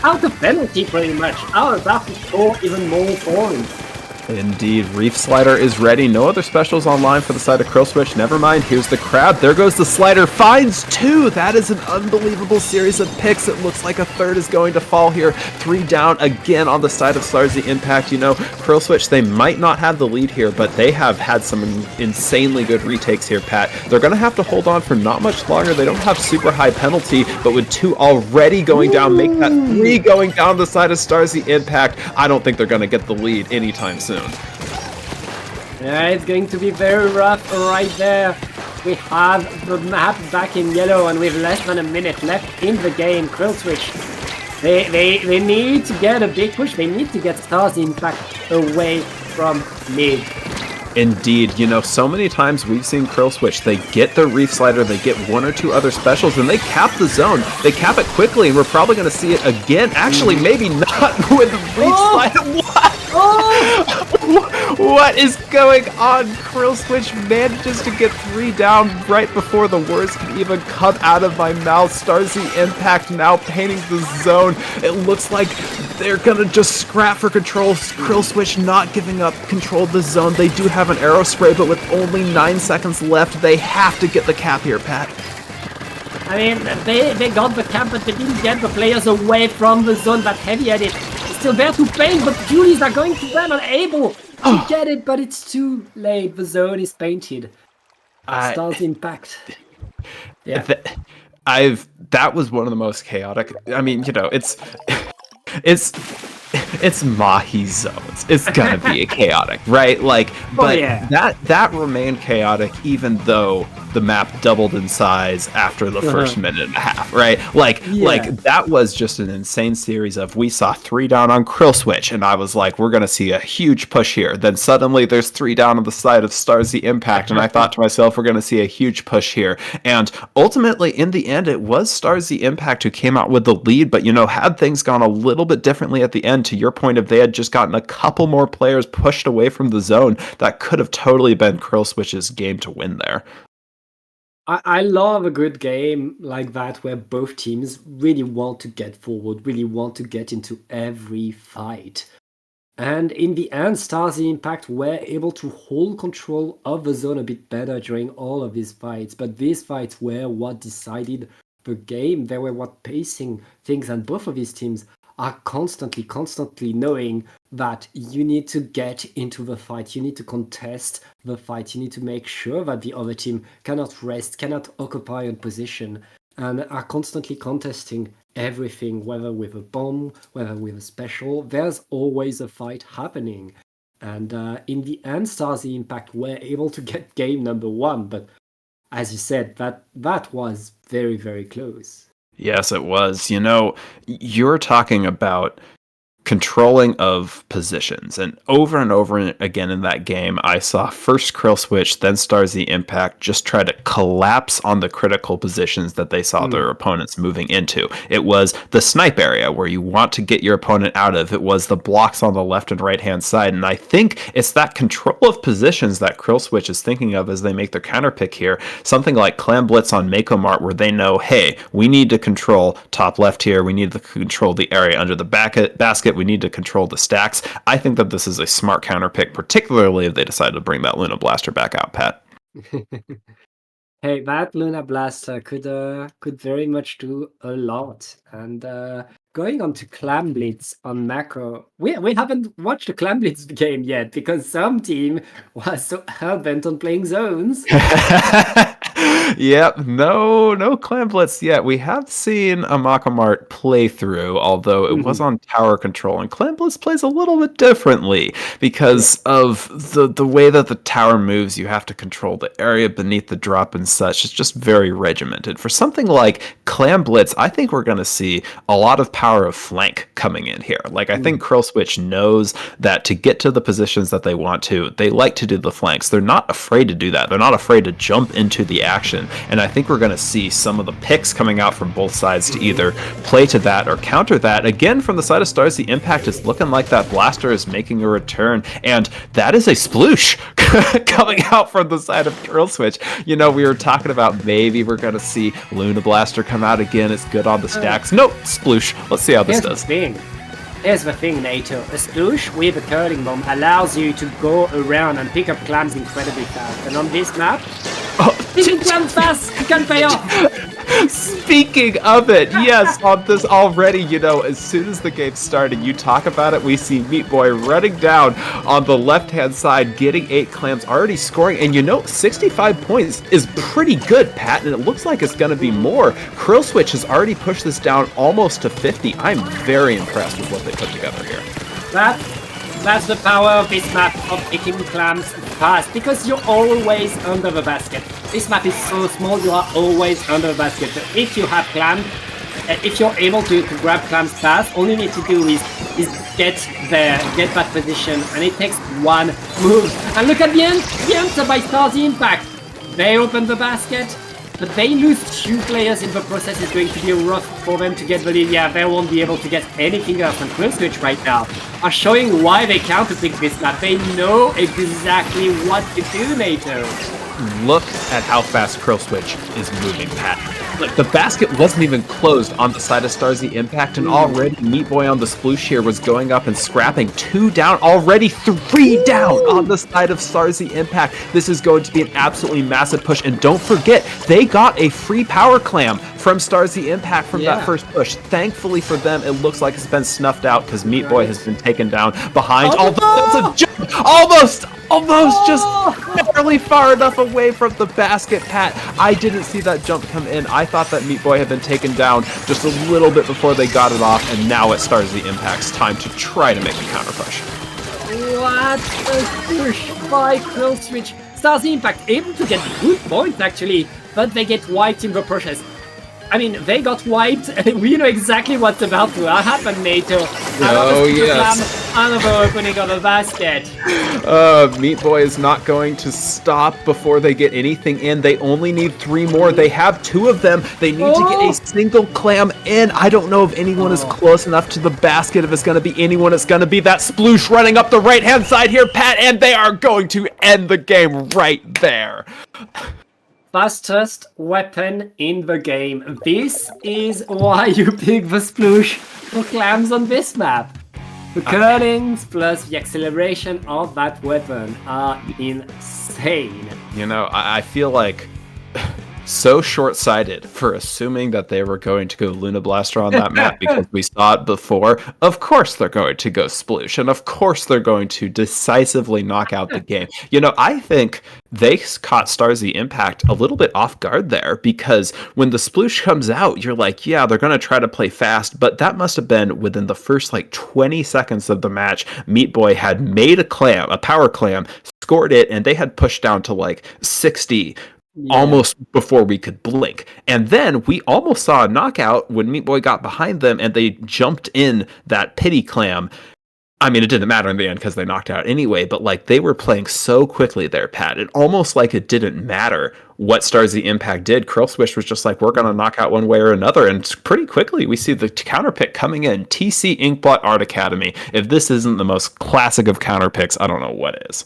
Out of penalty pretty much, about to score even more points. Indeed, Reef Slider is ready. No other specials online for the side of Krill Switch. Never mind, here's the crab. There goes the slider. Finds 2. That is an unbelievable series of picks. It looks like a third is going to fall here. 3 down again on the side of Starzy Impact. Krill Switch, they might not have the lead here, but they have had some insanely good retakes here, Pat. They're going to have to hold on for not much longer. They don't have super high penalty, but with 2 already going down, make that 3 going down the side of Starzy Impact. I don't think they're going to get the lead anytime soon. Yeah, it's going to be very rough right there. We have the map back in yellow, and with less than a minute left in the game, Krill Switch, they need to get a big push. They need to get Starzy Impact away from mid. Indeed, so many times we've seen Krill Switch, they get their Reef Slider, they get 1 or 2 other specials, and they cap the zone. They cap it quickly, and we're probably going to see it again. Actually, maybe not with Reef Slider. What? What is going on? Krill Switch manages to get 3 down right before the words can even come out of my mouth. Starzy Impact now painting the zone. It looks like they're gonna just scrap for control. Krill Switch not giving up control of the zone. They do have an arrow spray, but with only 9 seconds left, they have to get the cap here, Pat. I mean, they got the cap, but they didn't get the players away from the zone that heavy at it. It's still there to paint, but Julies are going to them, unable to get it, but it's too late. The zone is painted. Starzy Impact. Yeah. That was one of the most chaotic. I mean, it's Mahi zones. It's gonna be chaotic, right? But that remained chaotic even though the map doubled in size after the first minute and a half, right? That was just an insane series of, we saw 3 down on Krill Switch, and I was like, we're gonna see a huge push here. Then suddenly there's 3 down on the side of Starzy Impact, and I thought to myself, we're gonna see a huge push here. And ultimately, in the end, it was Starzy Impact who came out with the lead, but had things gone a little bit differently at the end, to your point, if they had just gotten a couple more players pushed away from the zone, that could have totally been Krill Switch's game to win there. I love a good game like that where both teams really want to get forward, really want to get into every fight. And in the end, Starzy Impact were able to hold control of the zone a bit better during all of these fights. But these fights were what decided the game. They were what pacing things, and both of these teams are constantly knowing that you need to get into the fight, you need to contest the fight, you need to make sure that the other team cannot rest, cannot occupy a position, and are constantly contesting everything, whether with a bomb, whether with a special. There's always a fight happening. And in the end, Stars Impact were able to get game number 1, but as you said, that was very, very close. Yes, it was. You're talking about controlling of positions, and over again in that game I saw first Krill Switch, then Starzy Impact just try to collapse on the critical positions that they saw their opponents moving into. It was the snipe area where you want to get your opponent out of. It was the blocks on the left and right hand side, and I think it's that control of positions that Krill Switch is thinking of as they make their counter pick here. Something like Clam Blitz on Mako Mart, where they know, hey, we need to control top left here, we need to control the area under the basket, we need to control the stacks. I think that this is a smart counter pick, particularly if they decide to bring that Luna Blaster back out, Pat. Hey, that Luna Blaster could very much do a lot. And going on to Clam Blitz on macro, we haven't watched a Clam Blitz game yet because some team was so hell-bent on playing zones. Yep, no Clam Blitz yet. We have seen a Makamart playthrough, although it was on tower control, and Clam Blitz plays a little bit differently because of the way that the tower moves. You have to control the area beneath the drop and such. It's just very regimented. For something like Clam Blitz, I think we're going to see a lot of power of flank coming in here. Like, I think Krill Switch knows that to get to the positions that they want to, they like to do the flanks. They're not afraid to do that. They're not afraid to jump into the action. And I think we're going to see some of the picks coming out from both sides to either play to that or counter that. Again, from the side of Stars, the impact is looking like that blaster is making a return, and that is a sploosh coming out from the side of Krill Switch. We were talking about maybe we're going to see Luna Blaster come out again. It's good on the stacks. Nope, sploosh. Let's see how this does. Here's the thing, NATO. A sploosh with a curling bomb allows you to go around and pick up clams incredibly fast. And on this map, picking clams fast can pay off. Speaking of it, yes, on this already, as soon as the game started, you talk about it, we see Meat Boy running down on the left-hand side, getting 8 clams, already scoring, and 65 points is pretty good, Pat, and it looks like it's going to be more. Krill Switch has already pushed this down almost to 50. I'm very impressed with what they put together here. That's the power of this map, of picking clams fast, because you're always under the basket. This map is so small, you are always under the basket. So if you have clams, if you're able to grab clams fast, all you need to do is get there, get that position, and it takes one move. And look at the answer by Stars Impact. They open the basket, but they lose 2 players in the process. It's going to be rough for them to get the lead. Yeah, they won't be able to get anything else. And Krill Switch right now are showing why they counterpick this map. They know exactly what to do, NATO. Look at how fast Krill Switch is moving, Pat. Like, the basket wasn't even closed on the side of Starzy Impact, and already Meat Boy on the sploosh here was going up and scrapping 2 down, already 3 down on the side of Starzy Impact. This is going to be an absolutely massive push, and don't forget, they got a free power clam from Starzy Impact from that first push. Thankfully for them, it looks like it's been snuffed out because Meat Boy has been taken down behind. Although it's a jump, almost just barely far enough away from the basket, Pat. I didn't see that jump come in. I thought that Meat Boy had been taken down just a little bit before they got it off, and now it starts the Impact's time to try to make a counter push. What a push by Krill Switch. Stars Impact able to get good points actually, but they get wiped in the process. I mean, they got wiped, and we know exactly what's about to happen, NATO. Oh, yes. Another opening of the basket. Meat Boy is not going to stop before they get anything in. They only need 3 more. They have 2 of them. They need to get a single clam in. I don't know if anyone is close enough to the basket. If it's going to be anyone, it's going to be that sploosh running up the right-hand side here, Pat, and they are going to end the game right there. Fastest weapon in the game. This is why you pick the sploosh for clams on this map. The curlings plus the acceleration of that weapon are insane. I feel like so short-sighted for assuming that they were going to go Luna Blaster on that map because we saw it before. Of course they're going to go Sploosh, and of course they're going to decisively knock out the game. You know, I think they caught Starzy Impact a little bit off guard there, because when the Sploosh comes out, you're like, yeah, they're going to try to play fast, but that must have been within the first like 20 seconds of the match. Meat Boy had made a power clam, scored it, and they had pushed down to like 60 almost before we could blink. And then we almost saw a knockout when Meat Boy got behind them and they jumped in that pity clam. I mean, it didn't matter in the end because they knocked out anyway, but like they were playing so quickly there, Pat. It almost like it didn't matter what Starzy Impact did. Curl Swish was just like, we're going to knock out one way or another. And pretty quickly, we see the counter pick coming in. TC Inkblot Art Academy. If this isn't the most classic of counter picks, I don't know what is.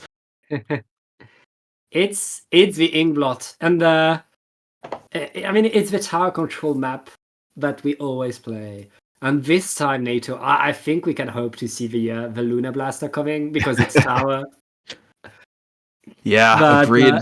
It's the Inkblot, and I mean, it's the tower control map that we always play. And this time, NATO, I think we can hope to see the Luna Blaster coming because it's tower. Yeah, But, agreed.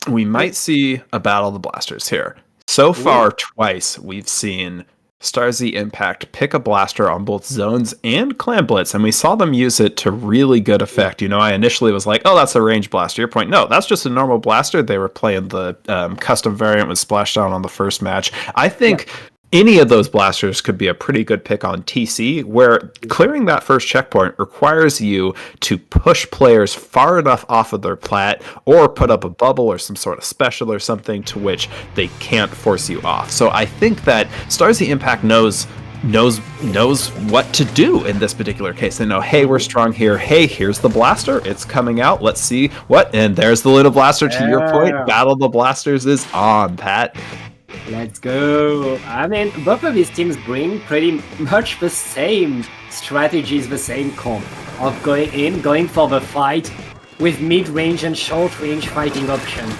We might see a Battle of the Blasters here. So far, twice we've seen Starzy Impact pick a blaster on both zones and Clan Blitz, and we saw them use it to really good effect. You know, I initially was like, oh, that's a range blaster. Your point, no, that's just a normal blaster. They were playing the custom variant with Splashdown on the first match. I think any of those blasters could be a pretty good pick on TC, where clearing that first checkpoint requires you to push players far enough off of their plat or put up a bubble or some sort of special or something to which they can't force you off. So I think that Starzy Impact knows what to do in this particular case. They know, hey, we're strong here. Hey, here's the blaster. It's coming out. Let's see what. And there's the Luna Blaster. To your point, Battle of the Blasters is on, Pat. Let's go. I mean, both of these teams bring pretty much the same strategies, the same comp of going for the fight with mid-range and short-range fighting options.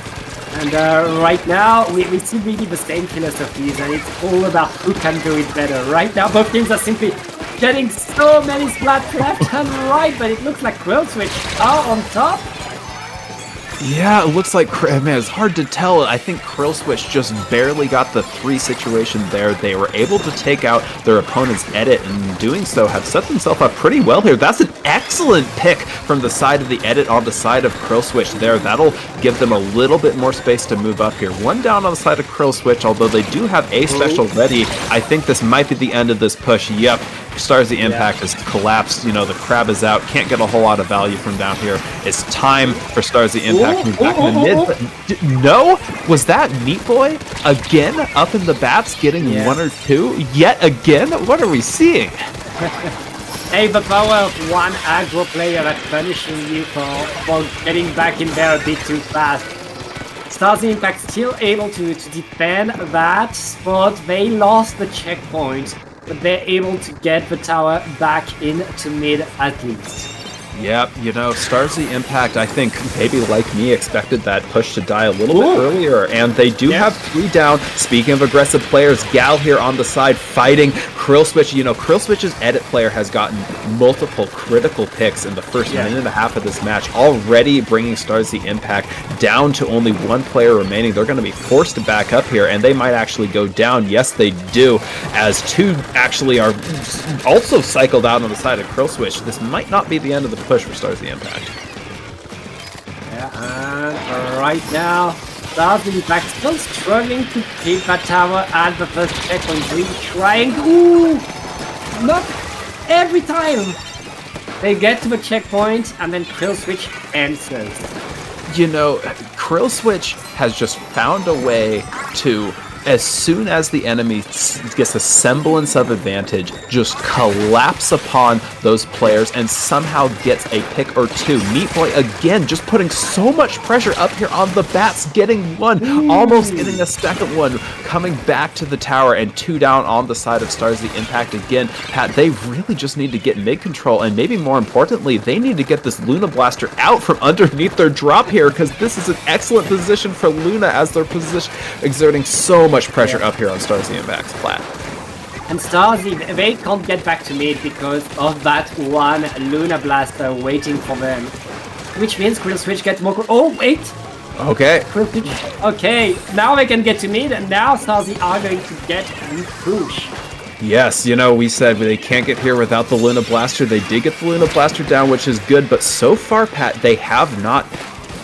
And right now, we see really the same philosophies, and it's all about who can do it better. Right now, both teams are simply getting so many splats left and right, but it looks like Quill Switch are on top. Yeah, it looks like, man, it's hard to tell. I think Krill Switch just barely got the 3 situation there. They were able to take out their opponent's edit, and in doing so have set themselves up pretty well here. That's an excellent pick from the side of the edit on the side of Krill Switch there. That'll give them a little bit more space to move up here. One down on the side of Krill Switch, although they do have a special ready. I think this might be the end of this push. Yep. Starzy Impact has collapsed. You know, the crab is out. Can't get a whole lot of value from down here. It's time for Starzy Impact to move back in the mid. But no? Was that Meat Boy again up in the bats getting 1 or 2? Yet again? What are we seeing? Hey, the power of one aggro player at punishing you for getting back in there a bit too fast. Starzy Impact still able to defend that spot. They lost the checkpoint, but they're able to get the tower back into mid at least. Yep, you know, Starzy Impact, I think, maybe like me, expected that push to die a little bit earlier, and they do have 3 down. Speaking of aggressive players, Gal here on the side fighting. Krill Switch, you know, Krill Switch's edit player has gotten multiple critical picks in the first minute and a half of this match, already bringing Starzy Impact down to only 1 player remaining. They're going to be forced to back up here, and they might actually go down. Yes, they do, as 2 actually are also cycled out on the side of Krill Switch. This might not be the end of the push for Starzy Impact. Yeah, and right now, Starzy Impact still struggling to keep that tower at the first checkpoint. Really trying. Ooh! Not every time! They get to the checkpoint and then Krill Switch answers. You know, Krill Switch has just found a way to, as soon as the enemy gets a semblance of advantage, just collapse upon those players and somehow gets a pick or 2. Meat Boy, again, just putting so much pressure up here on the bats, getting 1, almost getting a second one, coming back to the tower, and 2 down on the side of Starzy Impact again. Pat, they really just need to get mid-control, and maybe more importantly, they need to get this Luna Blaster out from underneath their drop here, because this is an excellent position for Luna as their position exerting so much pressure up here on Starzy Impact's plat. And Starzy, they can't get back to mid because of that 1 Luna Blaster waiting for them. Which means Krill Switch gets more... Oh, wait! Okay. Okay, now they can get to mid, and now Starzy are going to get the push. Yes, we said they can't get here without the Luna Blaster. They did get the Luna Blaster down, which is good, but so far, Pat, they have not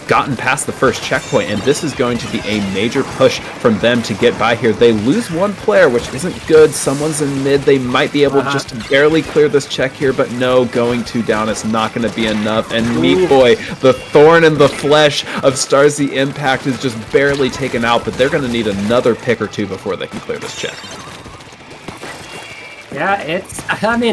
gotten past the first checkpoint, and this is going to be a major push from them to get by here. They lose one player, which isn't good. Someone's in mid. They might be able just to barely clear this check here, but no, going 2 down is not going to be enough. And Meat Boy, the thorn in the flesh of Starzy Impact, is just barely taken out, but they're going to need another pick or 2 before they can clear this check. Yeah,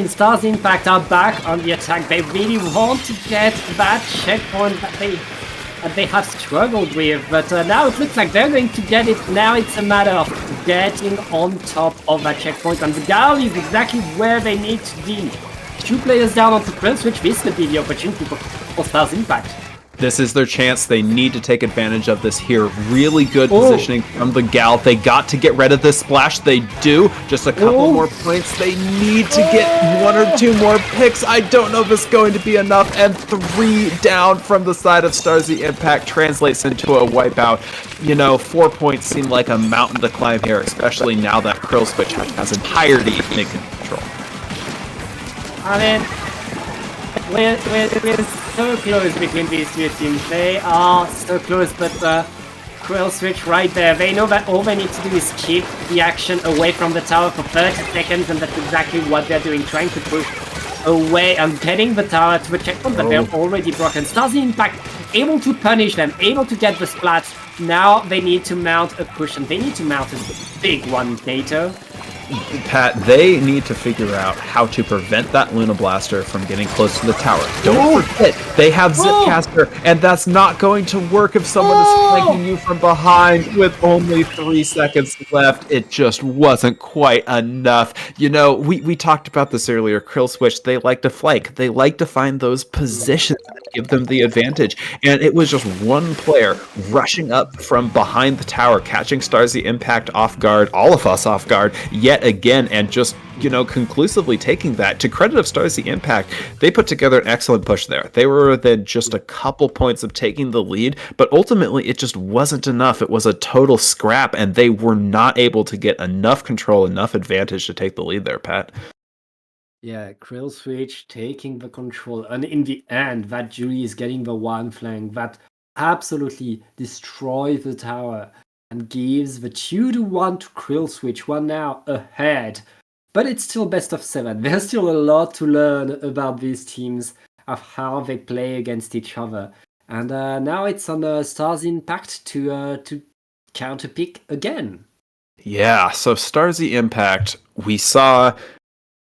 Stars Impact are back on the attack. They really want to get that checkpoint that they have struggled with, but now it looks like they're going to get it. Now it's a matter of getting on top of that checkpoint, and the Gal is exactly where they need to be. 2 players down onto Prince, Switch. This could be the opportunity for Stars Impact. This is their chance. They need to take advantage of this here. Really good positioning from the Gal. They got to get rid of this splash. They do. Just a couple more points. They need to get 1 or 2 more picks. I don't know if it's going to be enough. And 3 down from the side of Starzy Impact translates into a wipeout. 4 points seem like a mountain to climb here, especially now that Krill Switch has entirety in control. We're so close between these 2 teams. They are so close, but Krill Switch right there. They know that all they need to do is keep the action away from the tower for 30 seconds, and that's exactly what they're doing, trying to push away and getting the tower to a checkpoint that they're already broken. Starzy Impact able to punish them, able to get the splat. Now they need to mount a push, and they need to mount a big one, Nato. Pat, they need to figure out how to prevent that Luna Blaster from getting close to the tower. Don't forget, they have Zipcaster, and that's not going to work if someone is flanking you from behind with only 3 seconds left. It just wasn't quite enough. We talked about this earlier. Krill Switch, they like to flank. They like to find those positions that give them the advantage. And it was just one player rushing up from behind the tower, catching Starzy Impact off guard, all of us off guard, yet again, and just conclusively taking that. To credit of Starzy Impact, they put together an excellent push there. They were within just a couple points of taking the lead, but ultimately it just wasn't enough. It was a total scrap, and they were not able to get enough control, enough advantage to take the lead there, Pat. Yeah, Krill Switch taking the control, and in the end, that Julie is getting the one flank that absolutely destroys the tower and gives the 2-1 to Krill Switch, 1 now ahead. But it's still best of 7. There's still a lot to learn about these teams, of how they play against each other. And now it's on Stars Impact to counterpick again. Yeah, so Starzy Impact, we saw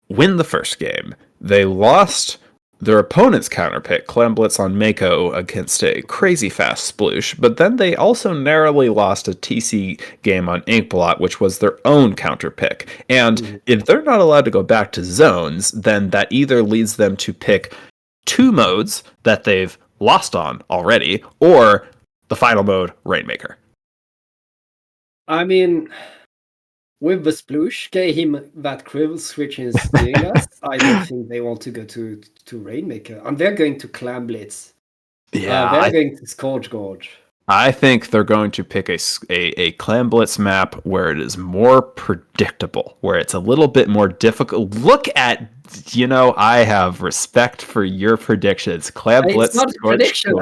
win the first game. They lost their opponent's counterpick, Clamblitz on Mako, against a crazy fast sploosh, but then they also narrowly lost a TC game on Inkblot, which was their own counterpick. And if they're not allowed to go back to zones, then that either leads them to pick 2 modes that they've lost on already, or the final mode, Rainmaker. With the sploosh game that Krill Switch is doing us, I don't think they want to go to Rainmaker. And they're going to Clamblitz. Yeah, they're going to Scourge Gorge. I think they're going to pick a Clamblitz map where it is more predictable, where it's a little bit more difficult. Look at, I have respect for your predictions. Clamblitz. It's not a prediction.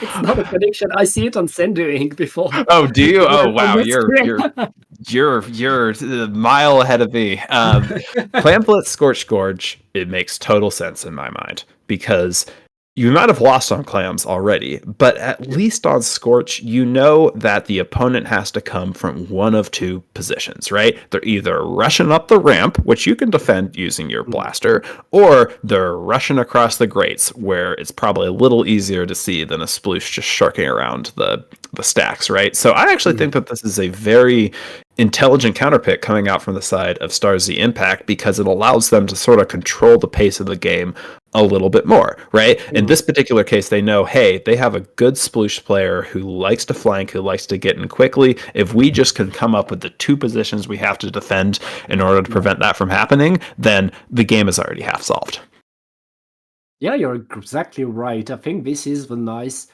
It's not a prediction. I see it on Sendoing before. Oh, do you? Oh, wow. You're a mile ahead of me. Clamblitz Scorched Gorge, it makes total sense in my mind, because you might have lost on Clams already, but at least on Scorch, that the opponent has to come from one of 2 positions, right? They're either rushing up the ramp, which you can defend using your blaster, or they're rushing across the grates, where it's probably a little easier to see than a sploosh just sharking around the stacks, right? So I actually think that this is a very intelligent counterpick coming out from the side of Starzy Impact, because it allows them to sort of control the pace of the game a little bit more, right? In this particular case, they know, hey, they have a good sploosh player who likes to flank, who likes to get in quickly. If we just can come up with the 2 positions we have to defend in order to prevent that from happening, then the game is already half solved. Yeah, you're exactly right. I think this is the nice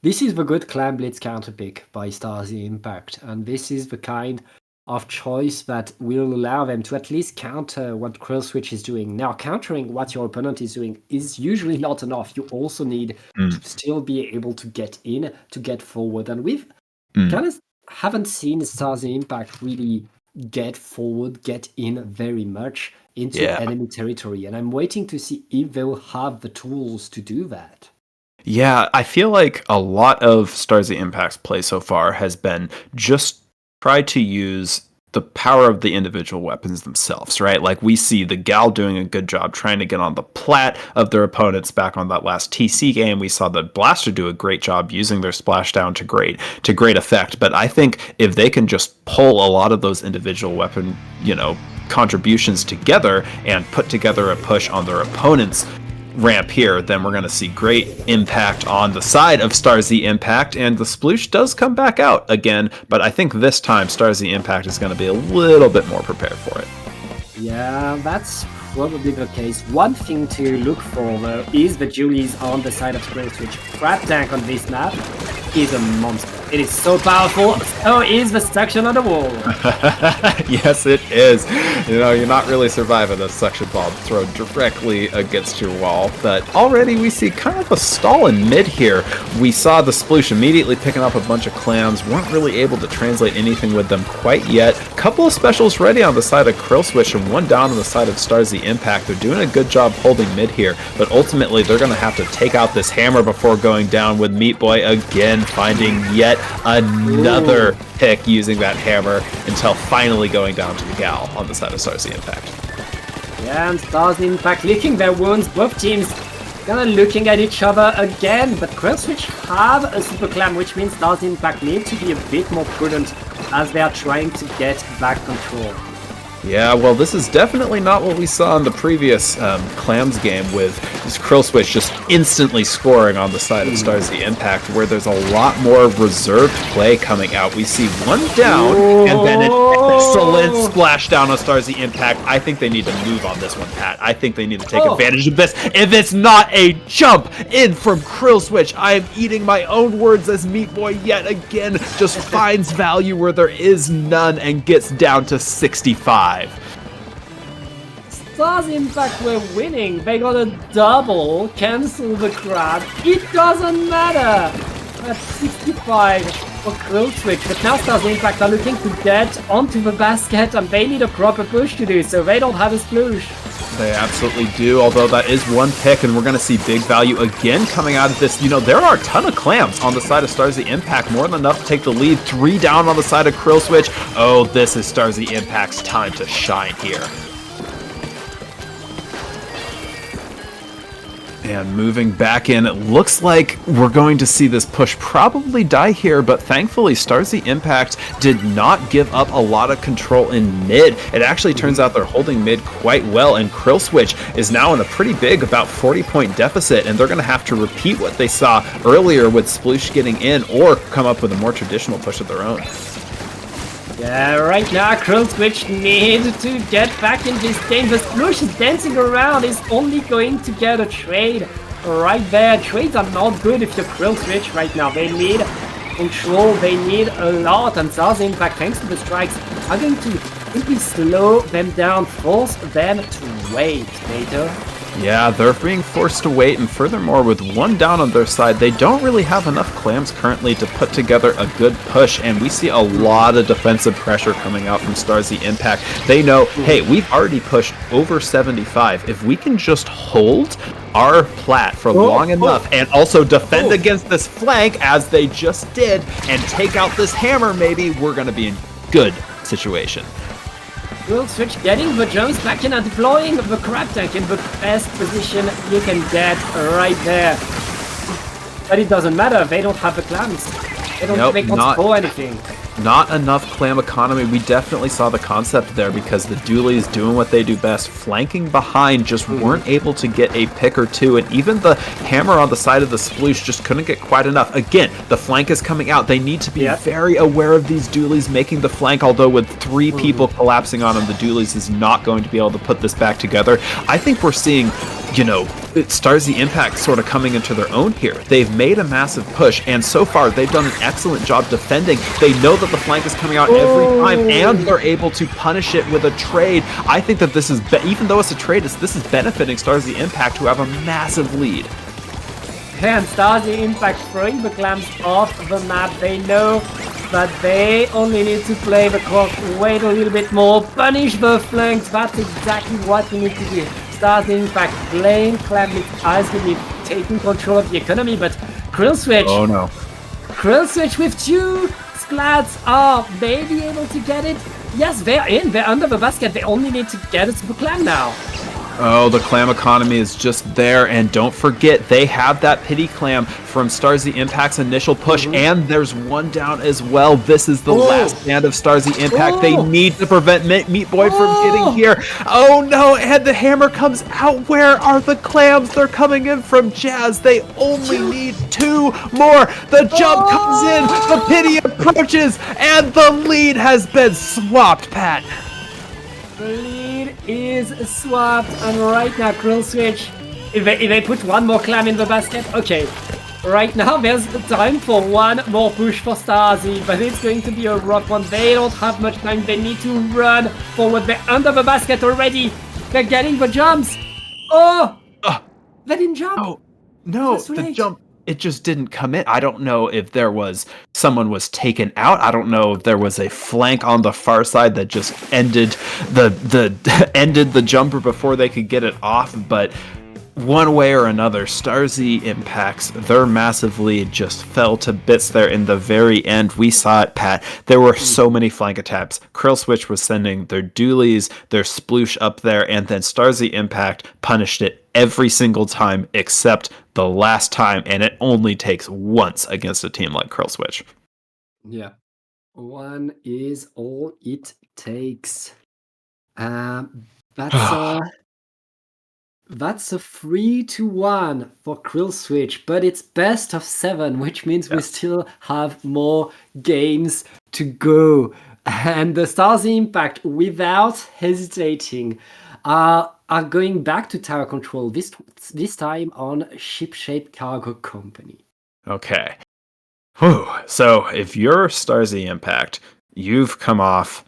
This is the good Clan Blitz counter pick by Stasi Impact, and this is the kind of choice that will allow them to at least counter what Krill Switch is doing. Now, countering what your opponent is doing is usually not enough. You also need to still be able to get in, to get forward. And we've kind of haven't seen Stasi Impact really get forward, get in very much into enemy territory. And I'm waiting to see if they'll have the tools to do that. Yeah, I feel like a lot of Stasi Impact's play so far has been just try to use the power of the individual weapons themselves, right? Like we see the Gal doing a good job trying to get on the plat of their opponents back on that last TC game. We saw the Blaster do a great job using their splashdown to great effect. But I think if they can just pull a lot of those individual weapon, contributions together and put together a push on their opponents ramp here, then we're going to see great impact on the side of Stasi Impact, and the sploosh does come back out again, but I think this time Stasi Impact is going to be a little bit more prepared for it. Yeah, that's probably the case. One thing to look for, though, is the Julies on the side of Squid, which Crab Tank on this map is a monster. It is so powerful, so is the suction on the wall. Yes, it is. You're not really surviving a suction ball thrown directly against your wall, but already we see kind of a stall in mid here. We saw the sploosh immediately picking up a bunch of clams, weren't really able to translate anything with them quite yet. Couple of specials ready on the side of Krill Switch and one down on the side of Stasi Impact. They're doing a good job holding mid here, but ultimately they're going to have to take out this hammer before going down, with Meat Boy again finding yet another pick using that hammer until finally going down to the Gal on the side of Stasi Impact. Yeah, and Stasi Impact licking their wounds. Both teams kind of looking at each other again, but Krill Switch have a super clam, which means Stasi Impact need to be a bit more prudent as they are trying to get back control. Yeah, well, this is definitely not what we saw in the previous Clams game, with this Krill Switch just instantly scoring on the side of Stasi Impact, where there's a lot more reserved play coming out. We see one down, and then an excellent splashdown on Stasi Impact. I think they need to move on this one, Pat. I think they need to take advantage of this. If it's not a jump in from Krill Switch, I am eating my own words as Meat Boy yet again just finds value where there is none and gets down to 65. Stasi Impact were winning. They got a double, cancel the crab. It doesn't matter. That's 65 for Krill Switch. But now Stasi Impact are looking to get onto the basket, and they need a proper push to do so. They don't have a sploosh. They absolutely do, although that is one pick, and we're going to see big value again coming out of this. There are a ton of clams on the side of Stasi Impact, more than enough to take the lead. 3 down on the side of Krill Switch. Oh, this is Stasi Impact's time to shine here. And moving back in, it looks like we're going to see this push probably die here, but thankfully Stasi Impact did not give up a lot of control in mid. It actually turns out they're holding mid quite well, and Krill Switch is now in a pretty big, about 40-point deficit, and they're going to have to repeat what they saw earlier with Sploosh getting in, or come up with a more traditional push of their own. Yeah, right now Krill Switch need to get back in this game. The Sploosh is dancing around, is only going to get a trade right there. Trades are not good if you're Krill Switch right now. They need control, they need a lot, and Stasi Impact, thanks to the strikes, are going to simply slow them down, force them to wait, later. Yeah, they're being forced to wait, and furthermore, with one down on their side, they don't really have enough clams currently to put together a good push, and we see a lot of defensive pressure coming out from Stasi Impact. They know, hey, we've already pushed over 75. If we can just hold our plat for long enough and also defend against this flank, as they just did, and take out this hammer, maybe, we're going to be in good situation. Krill Switch getting the Jones back in and deploying the Crab Tank in the best position you can get right there. But it doesn't matter, they don't have the clams. They can't score anything. Not enough clam economy. We definitely saw the concept there, because the Doolies doing what they do best, flanking behind, just weren't able to get a pick or two, and even the hammer on the side of the Sploosh just couldn't get quite enough. Again, the flank is coming out. They need to be very aware of these Doolies making the flank, although with 3 people collapsing on them, the Doolies is not going to be able to put this back together. I think we're seeing Stars the Impact sort of coming into their own here. They've made a massive push, and so far they've done an excellent job defending. They know that the flank is coming out every time, and they're able to punish it with a trade. I think that this is, even though it's a trade, this is benefiting Stars the Impact, who have a massive lead. And Stars the Impact throwing the clams off the map. They know that they only need to play the clock, wait a little bit more, punish the flanks. That's exactly what we need to do. Stars the Impact playing Clamlet as we taking control of the economy, but Krill Switch. Oh no. Krill Switch with 2 splats. Are they be able to get it? Yes, they're in. They're under the basket. They only need to get it to the clam now. Oh, the clam economy is just there, and don't forget, they have that pity clam from Stars the Impact's initial push, and there's one down as well. This is the last stand of Stars the Impact. They need to prevent Meat Boy from getting here. Oh no, and the hammer comes out. Where are the clams? They're coming in from Jazz. They only need 2 more. The jump comes in, the pity approaches, and the lead has been swapped, Pat. The lead is swapped, and right now Krill Switch, if they put one more clam in the basket, okay. Right now there's time for one more push for Starzy, but it's going to be a rough one. They don't have much time, they need to run forward. They're under the basket already. They're getting the jumps. Oh! They didn't jump. Oh, no, the jump. It just didn't come in. I don't know if someone was taken out. I don't know if there was a flank on the far side that just ended the jumper before they could get it off. But one way or another, Starzy Impacts, their massive lead just fell to bits there in the very end. We saw it, Pat. There were so many flank attacks. Krill Switch was sending their dualies, their sploosh up there, and then Starzy Impact punished it every single time except the last time, and it only takes once against a team like Krill Switch. Yeah. 1 is all it takes. That's a 3-1 for Krill Switch, but it's best of 7, which means we still have more games to go. And the Stars Impact, without hesitating, are going back to tower control, this time on Shipshape Cargo Company. Okay. Whew. So if you're Starzy Impact, you've come off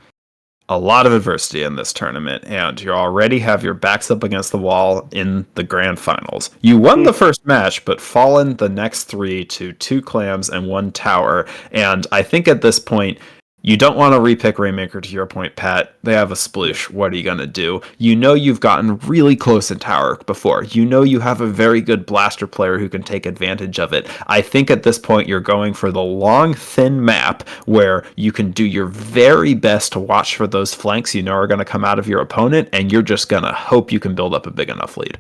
a lot of adversity in this tournament, and you already have your backs up against the wall in the grand finals. You won the first match, but fallen the next 3 to 2 clams and 1 tower, and I think at this point, you don't want to repick Rainmaker, to your point, Pat. They have a sploosh. What are you going to do? You know you've gotten really close in tower before. You know you have a very good blaster player who can take advantage of it. I think at this point you're going for the long, thin map where you can do your very best to watch for those flanks you know are going to come out of your opponent, and you're just going to hope you can build up a big enough lead.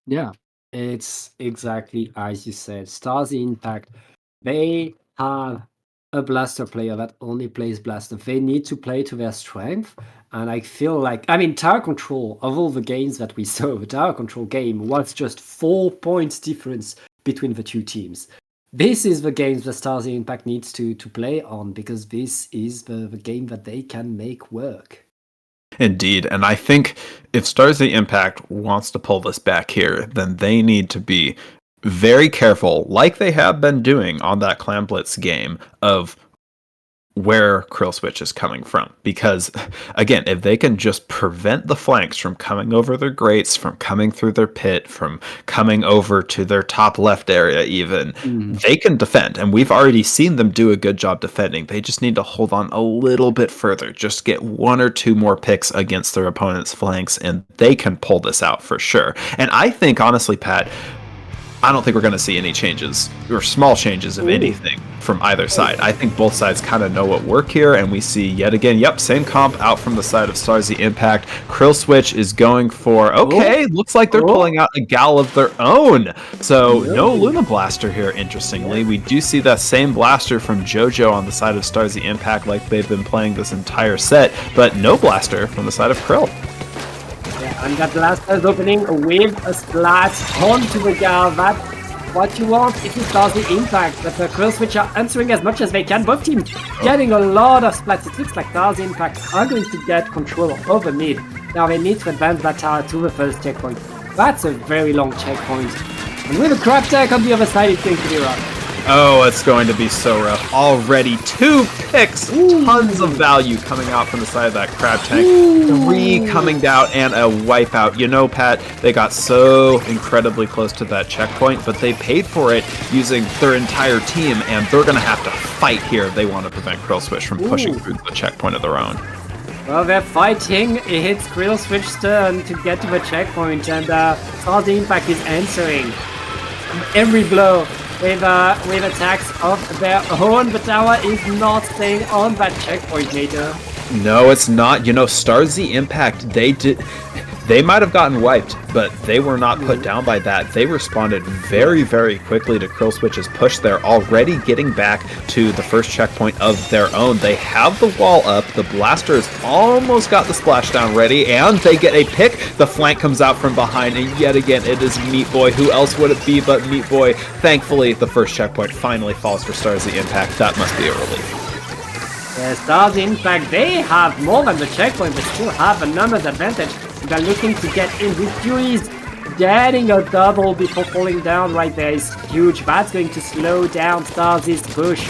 Yeah, it's exactly as you said. Starzy Impact, they have a blaster player that only plays blaster. They need to play to their strength, and I feel like, tower control, of all the games that we saw, the tower control game was just 4 points difference between the 2 teams. This is the games that Starzy Impact needs to play on, because this is the game that they can make work. Indeed, and I think if Starzy Impact wants to pull this back here, then they need to be very careful, like they have been doing on that Clam Blitz game, of where Krill Switch is coming from. Because, again, if they can just prevent the flanks from coming over their grates, from coming through their pit, from coming over to their top left area even, they can defend. And we've already seen them do a good job defending. They just need to hold on a little bit further. Just get 1 or 2 more picks against their opponent's flanks, and they can pull this out for sure. And I think, honestly, Pat, I don't think we're going to see any changes, or small changes of anything, from either side. I think both sides kind of know what work here, and we see yet again, same comp out from the side of Starzy Impact. Krill Switch is going for, looks like they're pulling out a gal of their own. So no Luna Blaster here, interestingly. We do see that same blaster from JoJo on the side of Starzy Impact like they've been playing this entire set, but no blaster from the side of Krill. Yeah, and that blaster is opening with a splat onto the gal. That's what you want. It is Starzy Impact, but the Krill Switch are answering as much as they can. Both teams getting a lot of splats. It looks like Starzy Impact are going to get control over mid. Now they need to advance that tower to the first checkpoint. That's a very long checkpoint. And with a crab tech on the other side, it's going to be rough. Oh, it's going to be so rough. Already 2 picks, tons of value coming out from the side of that crab tank. 3 coming down and a wipeout. You know, Pat, they got so incredibly close to that checkpoint, but they paid for it using their entire team, and they're going to have to fight here if they want to prevent Krill Switch from pushing through the checkpoint of their own. Well, they're fighting. It hits Krill Switch's turn to get to the checkpoint, and Stars Impact is answering every blow with attacks of their own. The tower is not staying on that checkpoint, Nato. No, it's not. You know, Starzy Impact, they might have gotten wiped, but they were not put down by that. They responded very, very quickly to Krill Switch's push. They're already getting back to the first checkpoint of their own. They have the wall up. The blasters almost got the splashdown ready, and they get a pick. The flank comes out from behind, and yet again, it is Meat Boy. Who else would it be but Meat Boy? Thankfully, the first checkpoint finally falls for Starzy Impact. That must be a relief. The Stars Impact, they have more than the checkpoint, but still have a numbers advantage. They're looking to get in with Furies. Getting a double before falling down right there is huge. That's going to slow down Stars' push.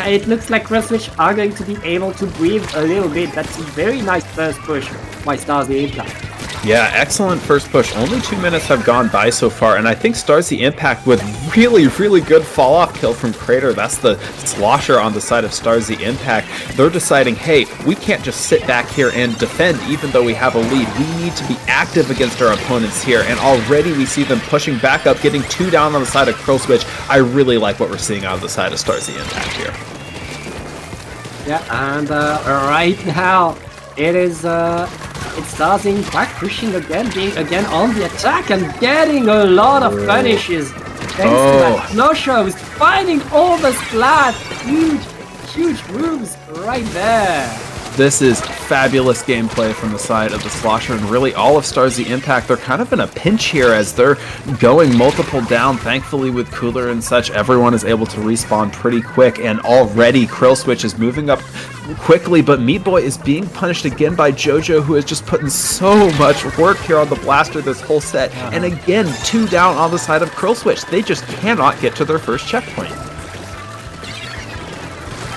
It looks like Krill Switch are going to be able to breathe a little bit. That's a very nice first push by Stars Impact. Yeah, excellent first push. Only 2 minutes have gone by so far, and I think Starzy Impact with really, really good fall-off kill from Crater. That's the slosher on the side of Starzy Impact. They're deciding, hey, we can't just sit back here and defend even though we have a lead. We need to be active against our opponents here, and already we see them pushing back up, getting 2 down on the side of Krill Switch. I really like what we're seeing out of the side of Starzy Impact here. Yeah, and right now, it's Stars Impact pushing again, being again on the attack and getting a lot of punishes. Thanks to that Slosher who's finding all the splats. Huge moves right there. This is fabulous gameplay from the side of the Slosher, and really all of Starzy Impact. They're kind of in a pinch here as they're going multiple down. Thankfully, with Cooler and such, everyone is able to respawn pretty quick, and already Krill Switch is moving up quickly, but Meat Boy is being punished again by JoJo, who has just put in so much work here on the blaster this whole set. And again, 2 down on the side of Krill Switch. They just cannot get to their first checkpoint.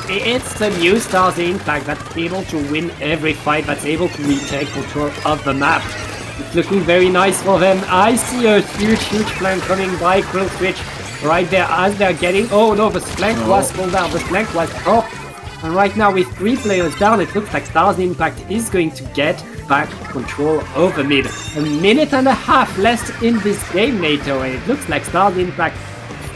It's the new Stars Impact that's able to win every fight, that's able to retake control of the map. It's looking very nice for them. I see a huge flank coming by Krill Switch right there as they're getting... Oh no, the flank was pulled down, the flank was up. And right now with 3 players down, it looks like Stars Impact is going to get back control over mid. A minute and a half left in this game, Nato, and it looks like Stars Impact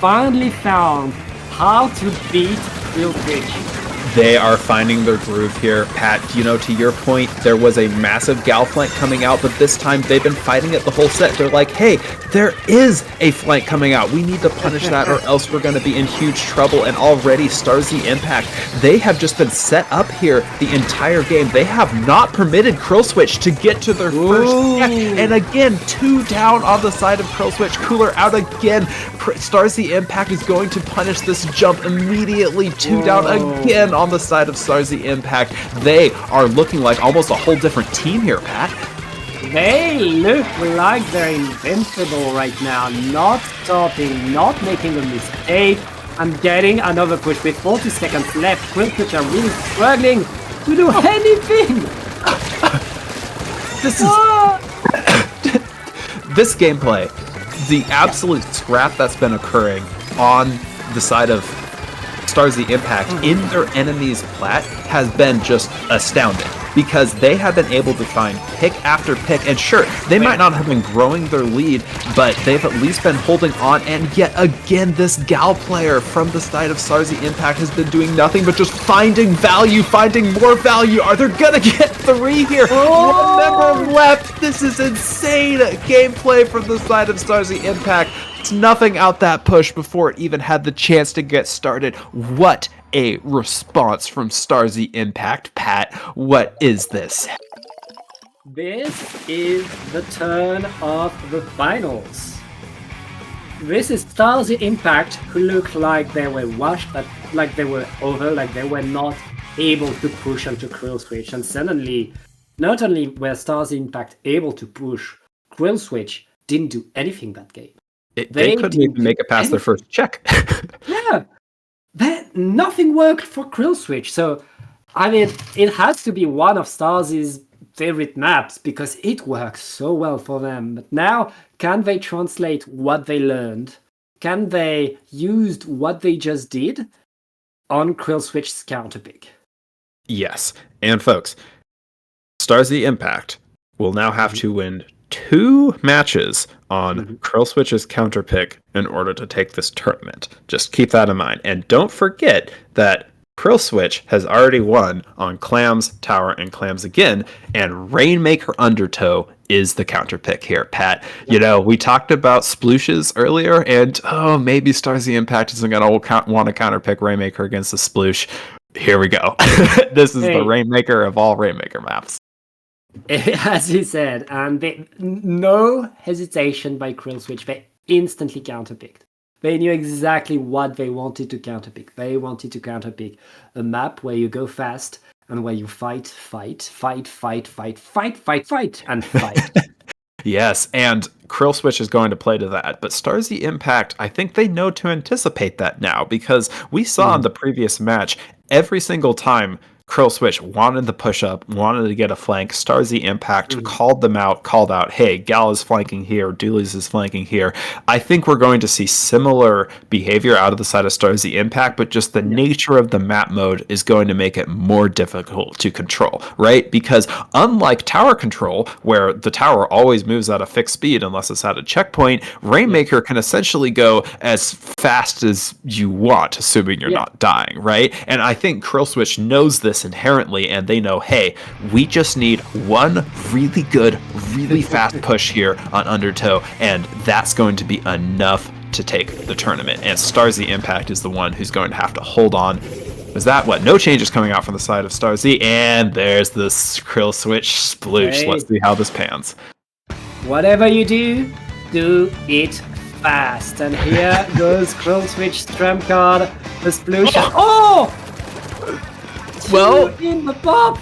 finally found how to beat Krill Switch. They are finding their groove here. Pat, you know, to your point, there was a massive gal flank coming out, but this time they've been fighting it the whole set. They're like, hey, there is a flank coming out. We need to punish that or else we're going to be in huge trouble. And already Starzy Impact, they have just been set up here the entire game. They have not permitted Krill Switch to get to their first check. And again, 2 down on the side of Krill Switch. Cooler out again. Starzy Impact is going to punish this jump immediately. 2 down again on the side of Starzy Impact. They are looking like almost a whole different team here, Pat. They look like they're invincible right now. Not stopping, not making a mistake. I'm getting another push with 40 seconds left. Krill Switch are really struggling to do anything. This is this gameplay, the absolute scrap that's been occurring on the side of Starzy Impact in their enemy's plat has been just astounding, because they have been able to find pick after pick, and sure, they might not have been growing their lead, but they've at least been holding on. And yet again, this gal player from the side of Starzy Impact has been doing nothing but just finding value, finding more value. Are they gonna get 3 here? 1 member left. This is insane gameplay from the side of Starzy Impact. It's nothing out that push before it even had the chance to get started. What a response from Starzy Impact, Pat. What is this? This is the turn of the finals. This is Starzy Impact, who looked like they were washed, like they were over, like they were not able to push onto Krill Switch. And suddenly, not only were Starzy Impact able to push Krill Switch, didn't do anything that game. They couldn't even make it past their first check. Yeah, nothing worked for Krill Switch. So, I mean, it has to be one of Stars' favorite maps because it works so well for them. But now, can they translate what they learned? Can they use what they just did on Krill Switch's counterpick? Yes. And folks, Stars Impact will now have to win 2 matches on Krill Switch's counterpick in order to take this tournament. Just keep that in mind. And don't forget that Krill Switch has already won on Clams, Tower, and Clams again, and Rainmaker Undertow is the counterpick here, Pat. You know, we talked about splooshes earlier, and maybe Stars Impact isn't going to want to counterpick Rainmaker against the sploosh. Here we go. This is the Rainmaker of all Rainmaker maps. As you said, and no hesitation by Krill Switch. They instantly counterpicked. They knew exactly what they wanted to counterpick. They wanted to counterpick a map where you go fast and where you fight, and fight. Yes, and Krill Switch is going to play to that, but Stars Impact, I think they know to anticipate that now, because we saw in the previous match, every single time Krill Switch wanted the push-up, wanted to get a flank, Stars Impact called them out, called out, hey, Gal is flanking here, Dooley's is flanking here. I think we're going to see similar behavior out of the side of Stars Impact, but just the nature of the map mode is going to make it more difficult to control, right? Because unlike tower control, where the tower always moves at a fixed speed unless it's at a checkpoint, Rainmaker can essentially go as fast as you want, assuming you're not dying, right? And I think Krill Switch knows this inherently, and they know, hey, we just need one really good, really fast push here on Undertow, and that's going to be enough to take the tournament. And Starzy Impact is the one who's going to have to hold on. Is that what? No changes coming out from the side of Starzy, and there's the Krill Switch sploosh. Hey. Let's see how this pans. Whatever you do, do it fast. And here goes Krill Switch trump card, the sploosh. Oh! Well, in the pop.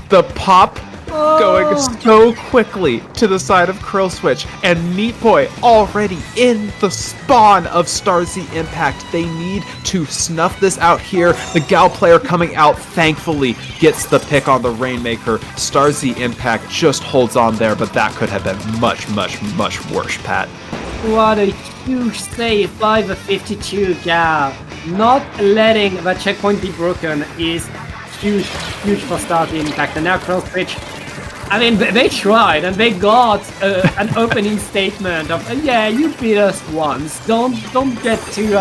the pop going so quickly to the side of Krill Switch, and Meat Boy already in the spawn of Starzy Impact. They need to snuff this out here. The Gal player coming out thankfully gets the pick on the Rainmaker. Starzy Impact just holds on there, but that could have been much, much, much worse, Pat. What a huge save by the 52 Gal. Not letting the checkpoint be broken is huge for Starzy Impact. And now Krill Switch, I mean, they tried and they got an opening statement of, yeah, you beat us once. Don't get too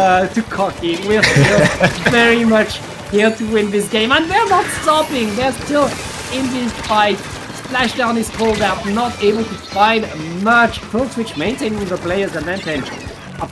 cocky. We're still very much here to win this game, and they're not stopping. They're still in this fight. Splashdown is called out, not able to find much. Krill Switch maintaining the player's advantage.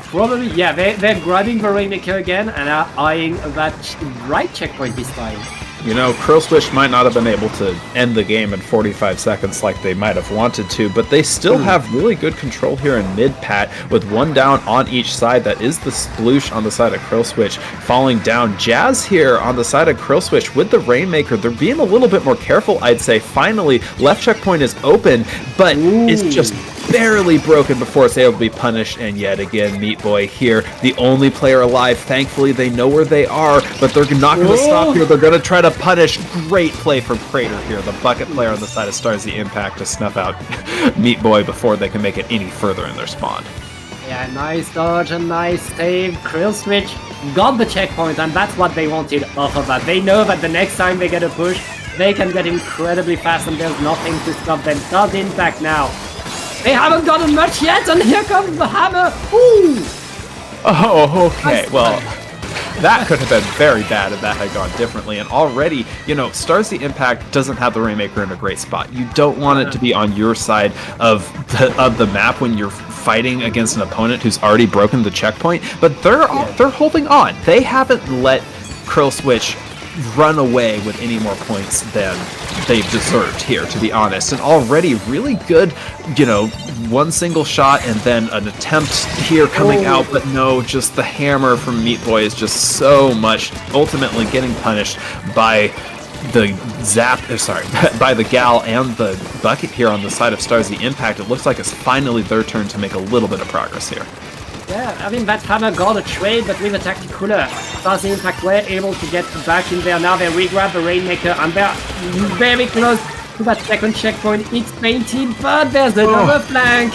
Probably, yeah, they're grabbing the Rainmaker again and are eyeing that right checkpoint this time. You know, Krill Switch might not have been able to end the game in 45 seconds like they might have wanted to, but they still have really good control here in mid, Pat, with one down on each side. That is the sploosh on the side of Krill Switch falling down. Jazz here on the side of Krill Switch with the Rainmaker. They're being a little bit more careful, I'd say. Finally, left checkpoint is open, but it's just barely broken before it's able to be punished. And yet again, Meat Boy here, the only player alive. Thankfully, they know where they are, but they're not going to stop here. They're going to try to punish. Great play from Crater here, the bucket player on the side of Starzy Impact, to snuff out Meat Boy before they can make it any further in their spawn. Yeah, nice dodge and nice save. Krill Switch got the checkpoint, and that's what they wanted off of that. They know that the next time they get a push, they can get incredibly fast, and there's nothing to stop them. Does Impact now. They haven't gotten much yet, and here comes the hammer. Ooh! Oh, okay. Well, that could have been very bad if that had gone differently. And already, you know, Starzy Impact doesn't have the Rainmaker in a great spot. You don't want it to be on your side of the map when you're fighting against an opponent who's already broken the checkpoint. But they're holding on. They haven't let Krill Switch run away with any more points than they've deserved here, to be honest. And already really good, you know, one single shot and then an attempt here coming out, but no, just the hammer from Meat Boy is just so much, ultimately getting punished by by the Gal and the Bucket here on the side of Stars the Impact, it looks like it's finally their turn to make a little bit of progress here. Yeah, I mean, that Hammer got a trade, but with a Tacticooler, Stars the Impact were able to get back in there. Now they re-grab the Rainmaker, and they're very close to that second checkpoint. It's painted, but there's another flank.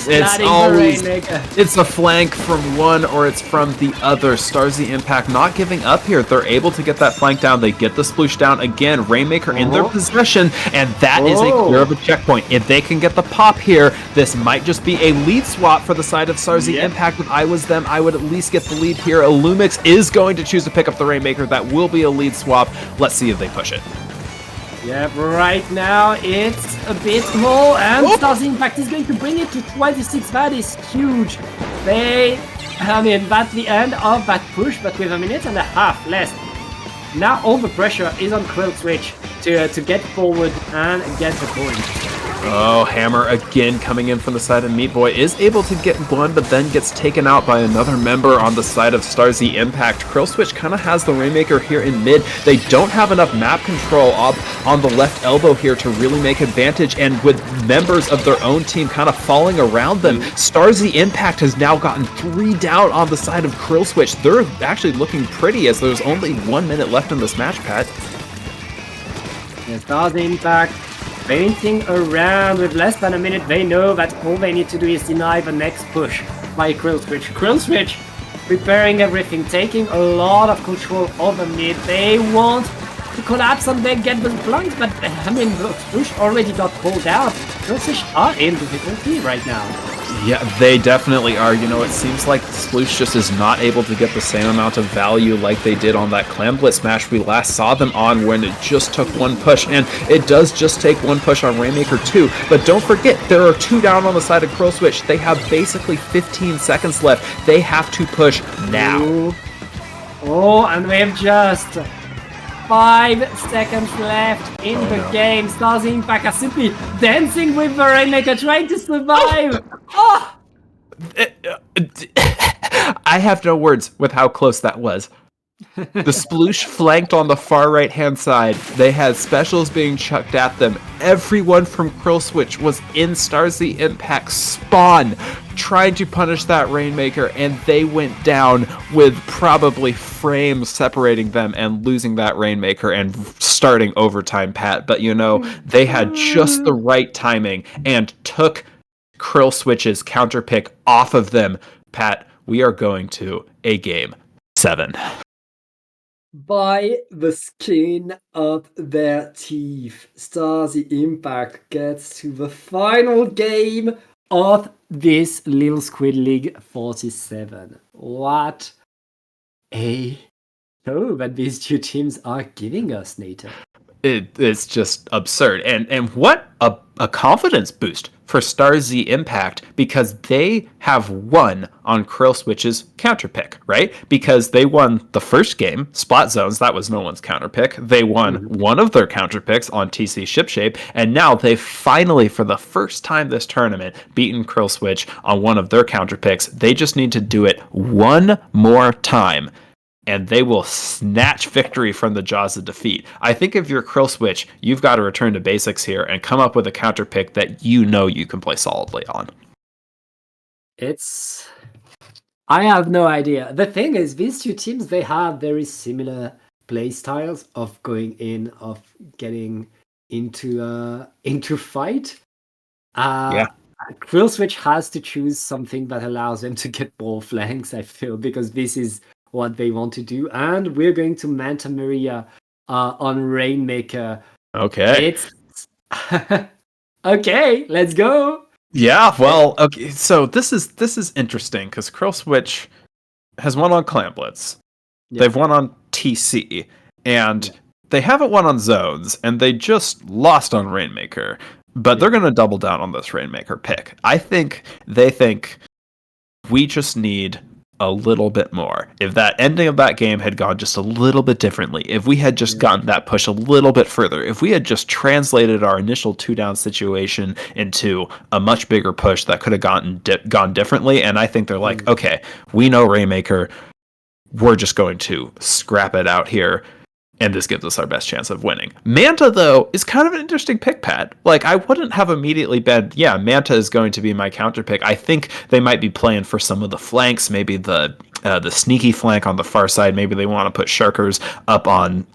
It's a flank from one or it's from the other. Stars the Impact not giving up here. They're able to get that flank down. They get the sploosh down again. Rainmaker in their possession, and that is a clear of a checkpoint. If they can get the pop here, this might just be a lead swap for the side of Stars the Impact. If I was them, I would at least get the lead here. Illumix is going to choose to pick up the Rainmaker. That will be a lead swap. Let's see if they push it. Yep, right now it's a bit more, and Stars Impact is going to bring it to 26. That is huge. That's the end of that push, but with a minute and a half left. Now all the pressure is on Krill Switch to get forward and get the point. Oh, Hammer again coming in from the side of Meat Boy is able to get one, but then gets taken out by another member on the side of Stars the Impact. Krill Switch kind of has the Rainmaker here in mid. They don't have enough map control up on the left elbow here to really make advantage, and with members of their own team kind of falling around them, Stars the Impact has now gotten 3 down on the side of Krill Switch. They're actually looking pretty as there's only 1 minute left in this match, Pat. Yeah, Stars Impact painting around with less than a minute. They know that all they need to do is deny the next push by Krill Switch. Krill Switch preparing everything, taking a lot of control over mid. They want to collapse and then get the flanks, but the push already got pulled out. Krill Switch are in difficulty right now. Yeah, they definitely are. You know, it seems like Sploosh just is not able to get the same amount of value like they did on that Clam Blitz match we last saw them on, when it just took 1 push, and it does just take 1 push on Rainmaker too. But don't forget, there are 2 down on the side of Krill Switch. They have basically 15 seconds left. They have to push now. And we have just 5 seconds left in the game. Stars Impact are simply dancing with the Rainmaker, trying to survive. I have no words with how close that was. The Sploosh flanked on the far right-hand side. They had specials being chucked at them. Everyone from Krill Switch was in Stars the Impact spawn, trying to punish that Rainmaker, and they went down with probably frames separating them and losing that Rainmaker and starting overtime, Pat. But you know, they had just the right timing and took Krill Switch's counter pick off of them. Pat, we are going to a game 7. By the skin of their teeth, Stars the Impact gets to the final game of this Little Squid League 47. What a show that these 2 teams are giving us, Nathan. It's just absurd. And what a confidence boost for Stars the Impact, because they have won on Krill Switch's counter pick, right? Because they won the first game, Spot Zones, that was no one's counter pick. They won one of their counter picks on TC Shipshape, and now they've finally, for the first time this tournament, beaten Krill Switch on one of their counter picks. They just need to do it one more time, and they will snatch victory from the jaws of defeat. I think if you're Krill Switch, you've got to return to basics here and come up with a counter pick that you know you can play solidly on. I have no idea. The thing is, these 2 teams, they have very similar play styles of going in, of getting into fight. Krill Switch has to choose something that allows them to get more flanks, I feel, because this is what they want to do, and we're going to Manta Maria on Rainmaker. Okay. Okay, let's go. Yeah, well, okay. So this is interesting because Krill Switch has won on Clam Blitz. Yeah. They've won on TC, and they haven't won on Zones, and they just lost on Rainmaker. But they're going to double down on this Rainmaker pick. I think they think we just need a little bit more. If that ending of that game had gone just a little bit differently, if we had just gotten that push a little bit further, if we had just translated our initial 2-down situation into a much bigger push that could have gone differently, and I think they're like, okay, we know Rainmaker, we're just going to scrap it out here. and this gives us our best chance of winning. Manta, though, is kind of an interesting pick, Pat. Like, I wouldn't have immediately bet, yeah, Manta is going to be my counter pick. I think they might be playing for some of the flanks, maybe the sneaky flank on the far side. Maybe they want to put Sharkers up on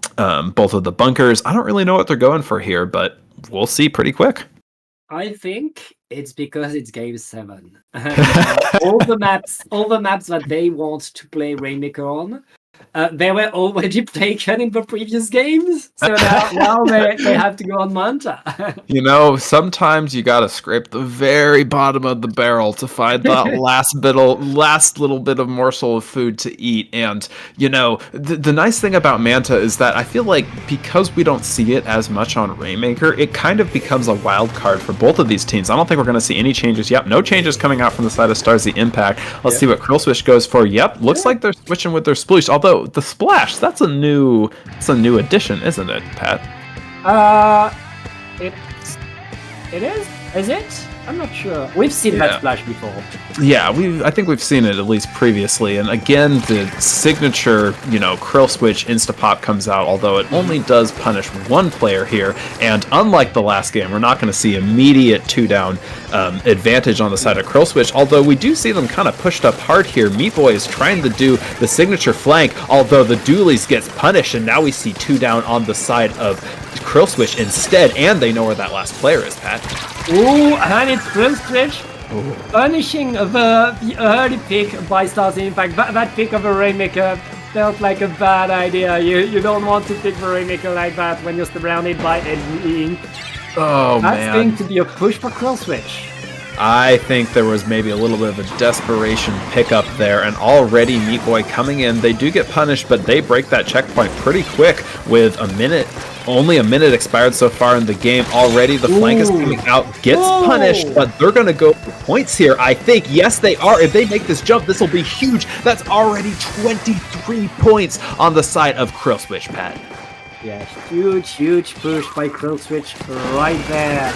both of the bunkers. I don't really know what they're going for here, but we'll see pretty quick. I think it's because it's game 7. all the maps that they want to play Rainmaker on, they were already taken in the previous games, so now they have to go on Manta. You know, sometimes you gotta scrape the very bottom of the barrel to find that last little bit of morsel of food to eat. And you know, the nice thing about Manta is that I feel like because we don't see it as much on Rainmaker, it kind of becomes a wild card for both of these teams. I don't think we're gonna see any changes. Yep, no changes coming out from the side of Stars the Impact. Let's see what Krillswish goes for. Yep, looks like they're switching with their sploosh. Although the splash, that's a new addition, isn't it, Pat? It is? Is it? I'm not sure. We've seen that splash before. Yeah, I think we've seen it at least previously. And again, the signature, Krill Switch Instapop comes out, although it only does punish one player here. And unlike the last game, we're not going to see immediate 2-down advantage on the side of Krill Switch, although we do see them kind of pushed up hard here. Meat Boy is trying to do the signature flank, although the Doolies gets punished, and now we see 2-down on the side of Krill Switch instead, and they know where that last player is, Pat. Ooh, and it's Krill Switch punishing the early pick by Stars Impact. That pick of a Rainmaker felt like a bad idea. You don't want to pick the Rainmaker like that when you're surrounded by enemy ink. Oh, That's man. going to be a push for Krill Switch. I think there was maybe a little bit of a desperation pickup there, and already Meat Boy coming in. They do get punished, but they break that checkpoint pretty quick with only a minute expired so far in the game. Already the flank is coming out, gets punished, but they're going to go for points here, I think. Yes, they are. If they make this jump, this will be huge. That's already 23 points on the side of Krill Switch, Pat. Yeah, huge push by Krill Switch right there.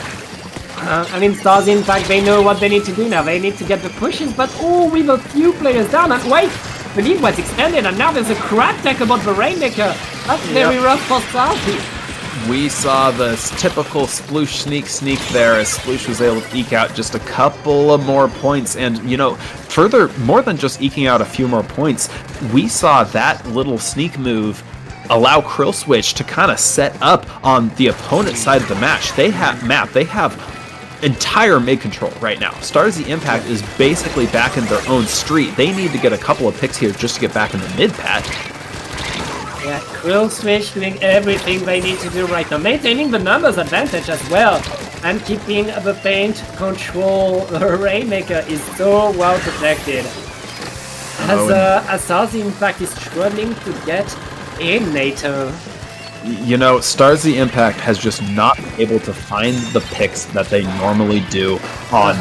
Stars Impact, they know what they need to do now. They need to get the pushes, but with a few players down. And wait, the lead was extended, and now there's a crap deck about the Rainmaker. That's very rough for Starsy. We saw this typical Sploosh sneak there as Sploosh was able to eke out just a couple of more points. And, further, more than just eking out a few more points, we saw that little sneak move allow Krill Switch to kind of set up on the opponent's side of the match. They have entire mid control right now. Stars the Impact is basically back in their own street. They need to get a couple of picks here just to get back in the mid, Pat. Yeah, Krill Switch doing everything they need to do right now, maintaining the numbers advantage as well, and keeping the paint control. The Rainmaker is so well protected. As Stars the Impact is struggling to get in NATO. Stars the Impact has just not been able to find the picks that they normally do on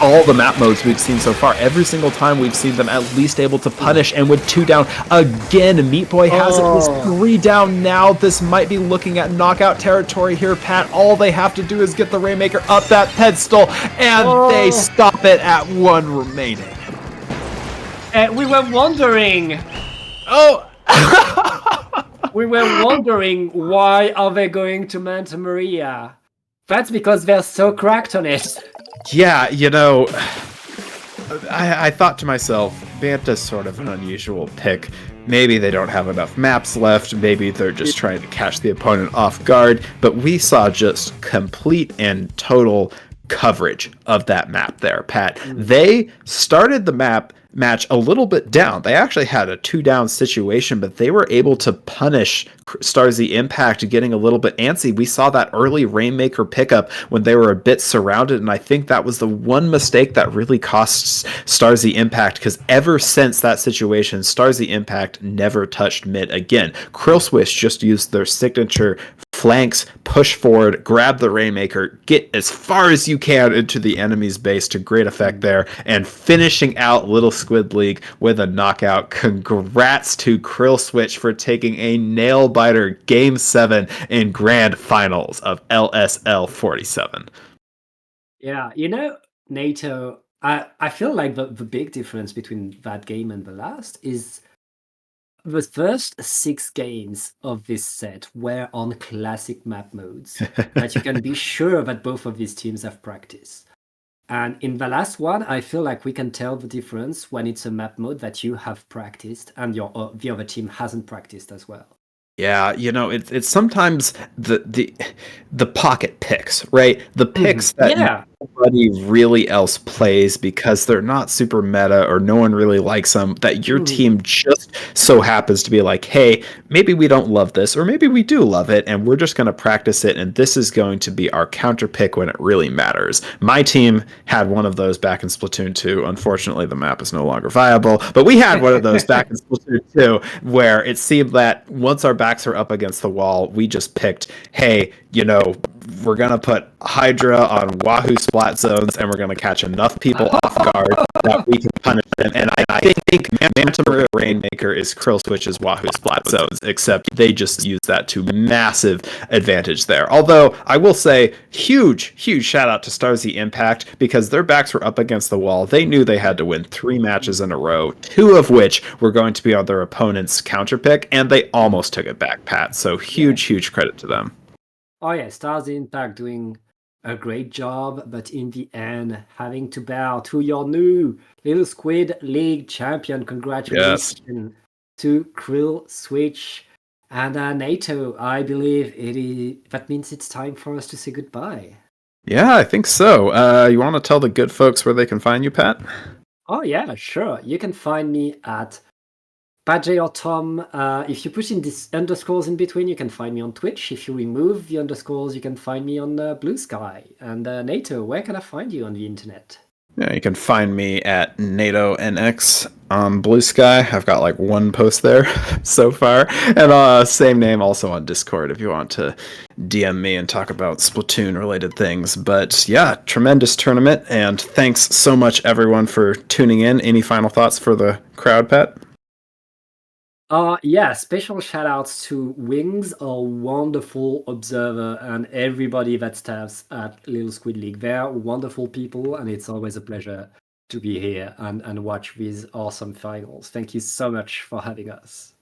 all the map modes we've seen so far. Every single time we've seen them at least able to punish, and with 2 down, again, Meat Boy has at least 3 down now. This might be looking at knockout territory here, Pat. All they have to do is get the Rainmaker up that pedestal, and they stop it at 1 remaining. We were wondering... We were wondering, why are they going to Manta Maria? That's because they're so cracked on it. Yeah, I thought to myself, Manta's sort of an unusual pick. Maybe they don't have enough maps left. Maybe they're just trying to catch the opponent off guard. But we saw just complete and total coverage of that map there, Pat. They started the match a little bit down. They actually had a 2-down situation, but they were able to punish Stars the Impact getting a little bit antsy. We saw that early Rainmaker pickup when they were a bit surrounded, and I think that was the one mistake that really cost Stars the Impact, because ever since that situation, Stars the Impact never touched mid again. Krill Switch just used their signature flanks, push forward, grab the Rainmaker, get as far as you can into the enemy's base to great effect there, and finishing out Little Squid League with a knockout. Congrats to Krill Switch for taking a nail-biter Game 7 in Grand Finals of LSL 47. Yeah, NATO, I feel like the big difference between that game and the last is The first 6 games of this set were on classic map modes that you can be sure that both of these teams have practiced. And in the last one, I feel like we can tell the difference when it's a map mode that you have practiced and the other team hasn't practiced as well. Yeah, it's sometimes the pocket picks, right? The picks that Yeah. nobody really else plays because they're not super meta or no one really likes them, that your team just so happens to be like, hey, maybe we don't love this, or maybe we do love it, and we're just going to practice it, and this is going to be our counter pick when it really matters. My team had one of those back in Splatoon 2. Unfortunately, the map is no longer viable, but we had one of those back in Splatoon 2 where it seemed that once our backs are up against the wall, we just picked, hey, we're going to put Hydra on Wahoo splat zones, and we're going to catch enough people off guard that we can punish them. And I think Manta Maria Rainmaker is Krill Switch's Wahoo splat zones, except they just use that to massive advantage there. Although, I will say, huge shout out to Starzy Impact, because their backs were up against the wall. They knew they had to win 3 matches in a row, 2 of which were going to be on their opponent's counter pick, and they almost took it back, Pat. So huge credit to them. Oh yeah, Stars Impact doing a great job, but in the end, having to bow to your new Little Squid League champion. Congratulations to Krill Switch and NATO. I believe that means it's time for us to say goodbye. Yeah, I think so. You want to tell the good folks where they can find you, Pat? Oh yeah, sure. You can find me at Padjay or Tom. If you put in these underscores in between, you can find me on Twitch. If you remove the underscores, you can find me on Blue Sky. And NATO, where can I find you on the internet? Yeah, you can find me at NATO NX on Blue Sky. I've got like 1 post there so far. And same name also on Discord if you want to DM me and talk about Splatoon related things. But yeah, tremendous tournament. And thanks so much everyone for tuning in. Any final thoughts for the crowd, Pat? Yeah, special shout outs to Wings, a wonderful observer, and everybody that staffs at Little Squid League. They're wonderful people, and it's always a pleasure to be here and watch these awesome finals. Thank you so much for having us.